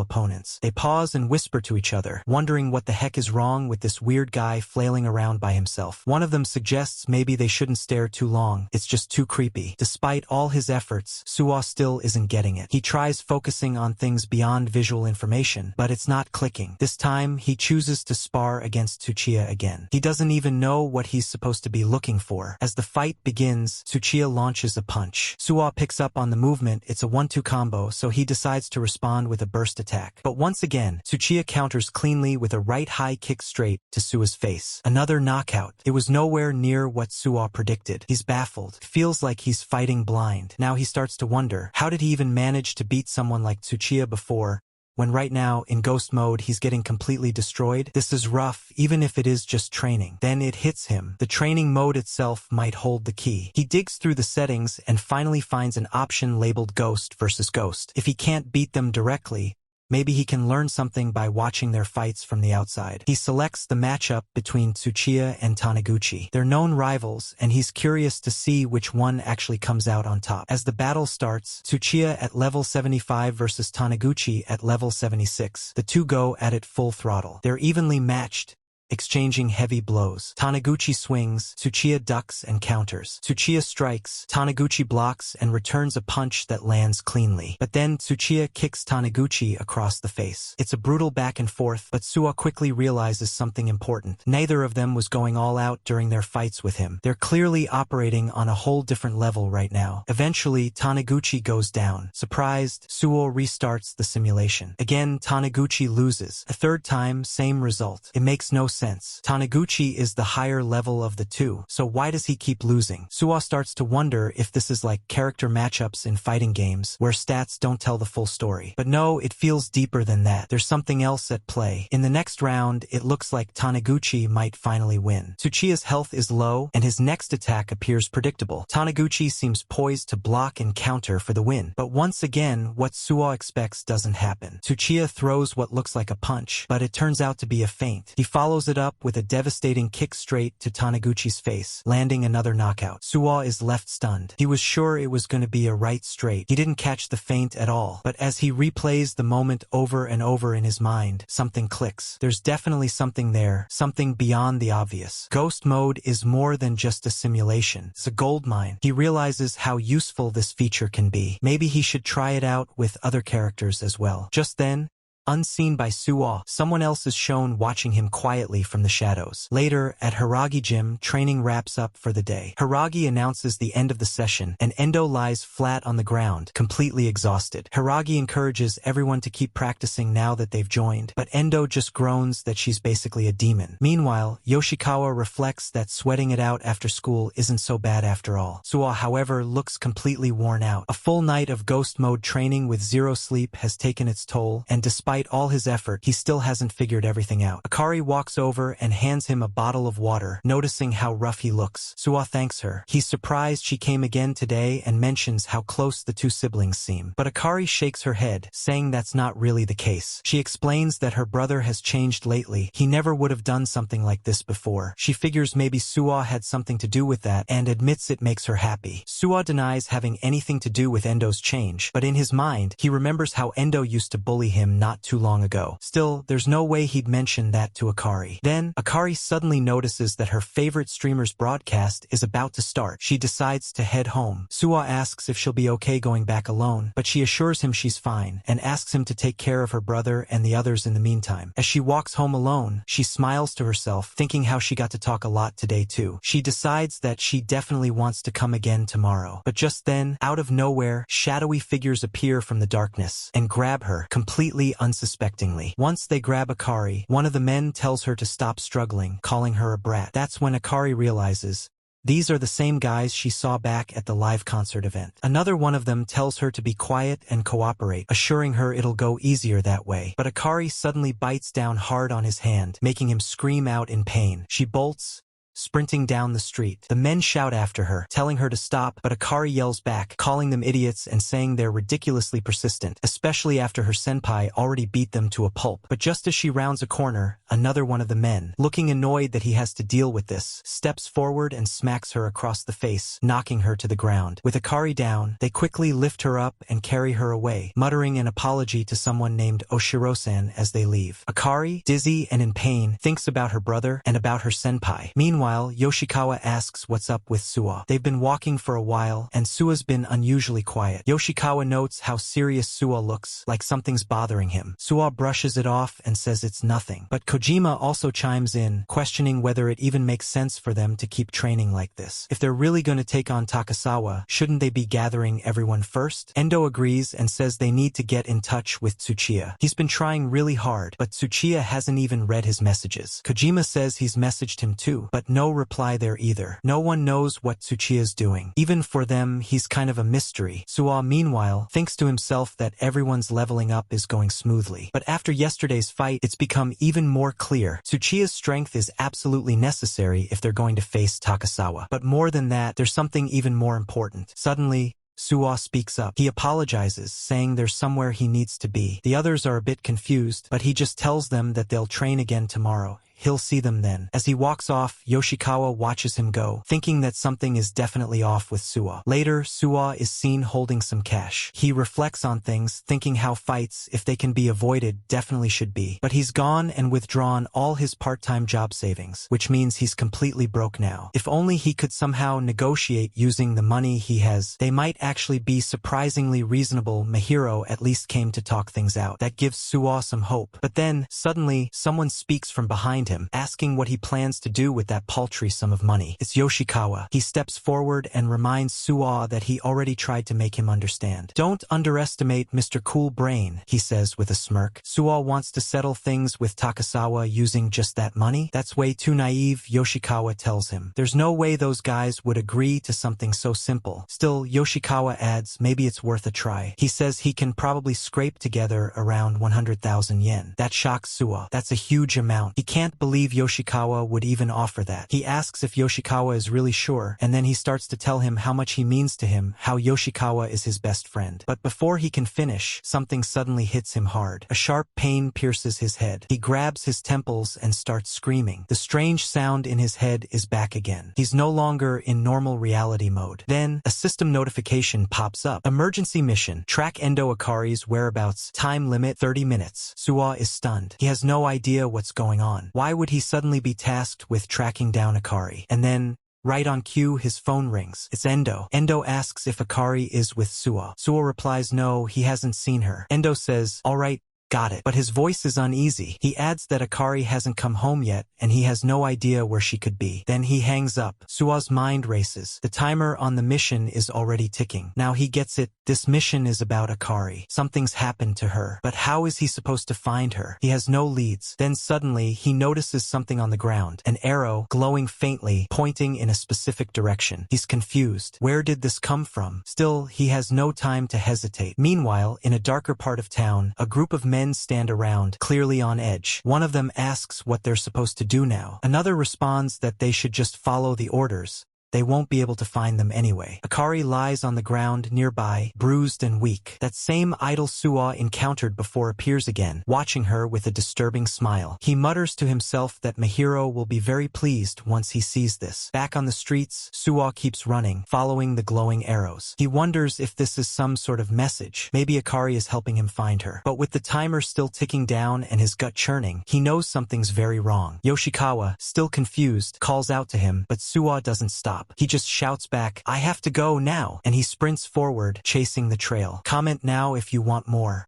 opponents. They pause and whisper to each other, wondering what the heck is wrong with this weird guy flailing around by himself. One of them suggests maybe they shouldn't stare too long, it's just too creepy. Despite all his efforts, Suwa still isn't getting it. He tries focusing on things beyond visual information, but it's not clicking. This time, he chooses to spar against Tsuchiya again. He doesn't even know what he's supposed to be looking for. As the fight begins, Tsuchiya launches a punch. Suwa picks up on the movement. It's a 1-2 combo, so he decides to respond with a burst attack. But once again, Tsuchiya counters cleanly with a right high kick straight to Suwa's face. Another knockout. It was nowhere near what Suwa predicted. He's baffled. Feels like he's fighting blind. Now he starts to wonder, how did he even manage to beat someone like Tsuchiya before, when right now, in ghost mode, he's getting completely destroyed? This is rough, even if it is just training. Then it hits him. The training mode itself might hold the key. He digs through the settings and finally finds an option labeled Ghost versus Ghost. If he can't beat them directly, maybe he can learn something by watching their fights from the outside. He selects the matchup between Tsuchiya and Taniguchi. They're known rivals, and he's curious to see which one actually comes out on top. As the battle starts, Tsuchiya at level 75 versus Taniguchi at level 76. The two go at it full throttle. They're evenly matched, exchanging heavy blows. Taniguchi swings, Tsuchiya ducks and counters. Tsuchiya strikes, Taniguchi blocks and returns a punch that lands cleanly. But then Tsuchiya kicks Taniguchi across the face. It's a brutal back and forth, but Suwa quickly realizes something important. Neither of them was going all out during their fights with him. They're clearly operating on a whole different level right now. Eventually, Taniguchi goes down. Surprised, Suwa restarts the simulation. Again, Taniguchi loses. A third time, same result. It makes no sense. Taniguchi is the higher level of the two, so why does he keep losing? Suwa starts to wonder if this is like character matchups in fighting games, where stats don't tell the full story. But no, it feels deeper than that. There's something else at play. In the next round, it looks like Taniguchi might finally win. Tsuchiya's health is low, and his next attack appears predictable. Taniguchi seems poised to block and counter for the win. But once again, what Suwa expects doesn't happen. Tsuchiya throws what looks like a punch, but it turns out to be a feint. He follows it up with a devastating kick straight to Taniguchi's face, landing another knockout. Suwa is left stunned. He was sure it was going to be a right straight. He didn't catch the feint at all. But as he replays the moment over and over in his mind, something clicks. There's definitely something there, something beyond the obvious. Ghost mode is more than just a simulation. It's a goldmine. He realizes how useful this feature can be. Maybe he should try it out with other characters as well. Just then, unseen by Suwa, someone else is shown watching him quietly from the shadows. Later, at Hiragi Gym, training wraps up for the day. Hiragi announces the end of the session, and Endo lies flat on the ground, completely exhausted. Hiragi encourages everyone to keep practicing now that they've joined, but Endo just groans that she's basically a demon. Meanwhile, Yoshikawa reflects that sweating it out after school isn't so bad after all. Suwa, however, looks completely worn out. A full night of ghost mode training with zero sleep has taken its toll, and despite all his effort, he still hasn't figured everything out. Akari walks over and hands him a bottle of water, noticing how rough he looks. Suwa thanks her. He's surprised she came again today and mentions how close the two siblings seem. But Akari shakes her head, saying that's not really the case. She explains that her brother has changed lately. He never would have done something like this before. She figures maybe Suwa had something to do with that and admits it makes her happy. Suwa denies having anything to do with Endo's change, but in his mind, he remembers how Endo used to bully him not too long ago. Still, there's no way he'd mention that to Akari. Then, Akari suddenly notices that her favorite streamer's broadcast is about to start. She decides to head home. Suwa asks if she'll be okay going back alone, but she assures him she's fine, and asks him to take care of her brother and the others in the meantime. As she walks home alone, she smiles to herself, thinking how she got to talk a lot today too. She decides that she definitely wants to come again tomorrow. But just then, out of nowhere, shadowy figures appear from the darkness and grab her, completely unsuspectingly. Once they grab Akari, one of the men tells her to stop struggling, calling her a brat. That's when Akari realizes these are the same guys she saw back at the live concert event. Another one of them tells her to be quiet and cooperate, assuring her it'll go easier that way. But Akari suddenly bites down hard on his hand, making him scream out in pain. She bolts, sprinting down the street. The men shout after her, telling her to stop, but Akari yells back, calling them idiots and saying they're ridiculously persistent, especially after her senpai already beat them to a pulp. But just as she rounds a corner, another one of the men, looking annoyed that he has to deal with this, steps forward and smacks her across the face, knocking her to the ground. With Akari down, they quickly lift her up and carry her away, muttering an apology to someone named Oshiro-san as they leave. Akari, dizzy and in pain, thinks about her brother and about her senpai. Meanwhile, Yoshikawa asks what's up with Suwa. They've been walking for a while, and Suwa's been unusually quiet. Yoshikawa notes how serious Suwa looks, like something's bothering him. Suwa brushes it off and says it's nothing. But Kojima also chimes in, questioning whether it even makes sense for them to keep training like this. If they're really going to take on Takasawa, shouldn't they be gathering everyone first? Endo agrees and says they need to get in touch with Tsuchiya. He's been trying really hard, but Tsuchiya hasn't even read his messages. Kojima says he's messaged him too, but no reply there either. No one knows what Tsuchiya's doing. Even for them, he's kind of a mystery. Suwa, meanwhile, thinks to himself that everyone's leveling up is going smoothly. But after yesterday's fight, it's become even more clear. Tsuchiya's strength is absolutely necessary if they're going to face Takasawa. But more than that, there's something even more important. Suddenly, Suwa speaks up. He apologizes, saying there's somewhere he needs to be. The others are a bit confused, but he just tells them that they'll train again tomorrow. He'll see them then. As he walks off, Yoshikawa watches him go, thinking that something is definitely off with Suwa. Later, Suwa is seen holding some cash. He reflects on things, thinking how fights, if they can be avoided, definitely should be. But he's gone and withdrawn all his part-time job savings, which means he's completely broke now. If only he could somehow negotiate using the money he has, they might actually be surprisingly reasonable. Mahiro at least came to talk things out. That gives Suwa some hope. But then, suddenly, someone speaks from behind him, asking what he plans to do with that paltry sum of money. It's Yoshikawa. He steps forward and reminds Suwa that he already tried to make him understand. Don't underestimate Mr. Cool Brain, he says with a smirk. Suwa wants to settle things with Takasawa using just that money? That's way too naive, Yoshikawa tells him. There's no way those guys would agree to something so simple. Still, Yoshikawa adds, maybe it's worth a try. He says he can probably scrape together around 100,000 yen. That shocks Suwa. That's a huge amount. He can't believe Yoshikawa would even offer that. He asks if Yoshikawa is really sure, and then he starts to tell him how much he means to him, how Yoshikawa is his best friend. But before he can finish, something suddenly hits him hard. A sharp pain pierces his head. He grabs his temples and starts screaming. The strange sound in his head is back again. He's no longer in normal reality mode. Then, a system notification pops up. Emergency mission. Track Endo Akari's whereabouts. Time limit 30 minutes. Suwa is stunned. He has no idea what's going on. Why would he suddenly be tasked with tracking down Akari? And then, right on cue, his phone rings. It's Endo. Endo asks if Akari is with Suwa. Suwa replies no, he hasn't seen her. Endo says, all right, got it. But his voice is uneasy. He adds that Akari hasn't come home yet, and he has no idea where she could be. Then he hangs up. Suwa's mind races. The timer on the mission is already ticking. Now he gets it. This mission is about Akari. Something's happened to her. But how is he supposed to find her? He has no leads. Then suddenly, he notices something on the ground. An arrow, glowing faintly, pointing in a specific direction. He's confused. Where did this come from? Still, he has no time to hesitate. Meanwhile, in a darker part of town, a group of men stand around, clearly on edge. One of them asks what they're supposed to do now. Another responds that they should just follow the orders. They won't be able to find them anyway. Akari lies on the ground nearby, bruised and weak. That same idol Suwa encountered before appears again, watching her with a disturbing smile. He mutters to himself that Mahiro will be very pleased once he sees this. Back on the streets, Suwa keeps running, following the glowing arrows. He wonders if this is some sort of message. Maybe Akari is helping him find her. But with the timer still ticking down and his gut churning, he knows something's very wrong. Yoshikawa, still confused, calls out to him, but Suwa doesn't stop. He just shouts back, I have to go now, and he sprints forward, chasing the trail. Comment now if you want more.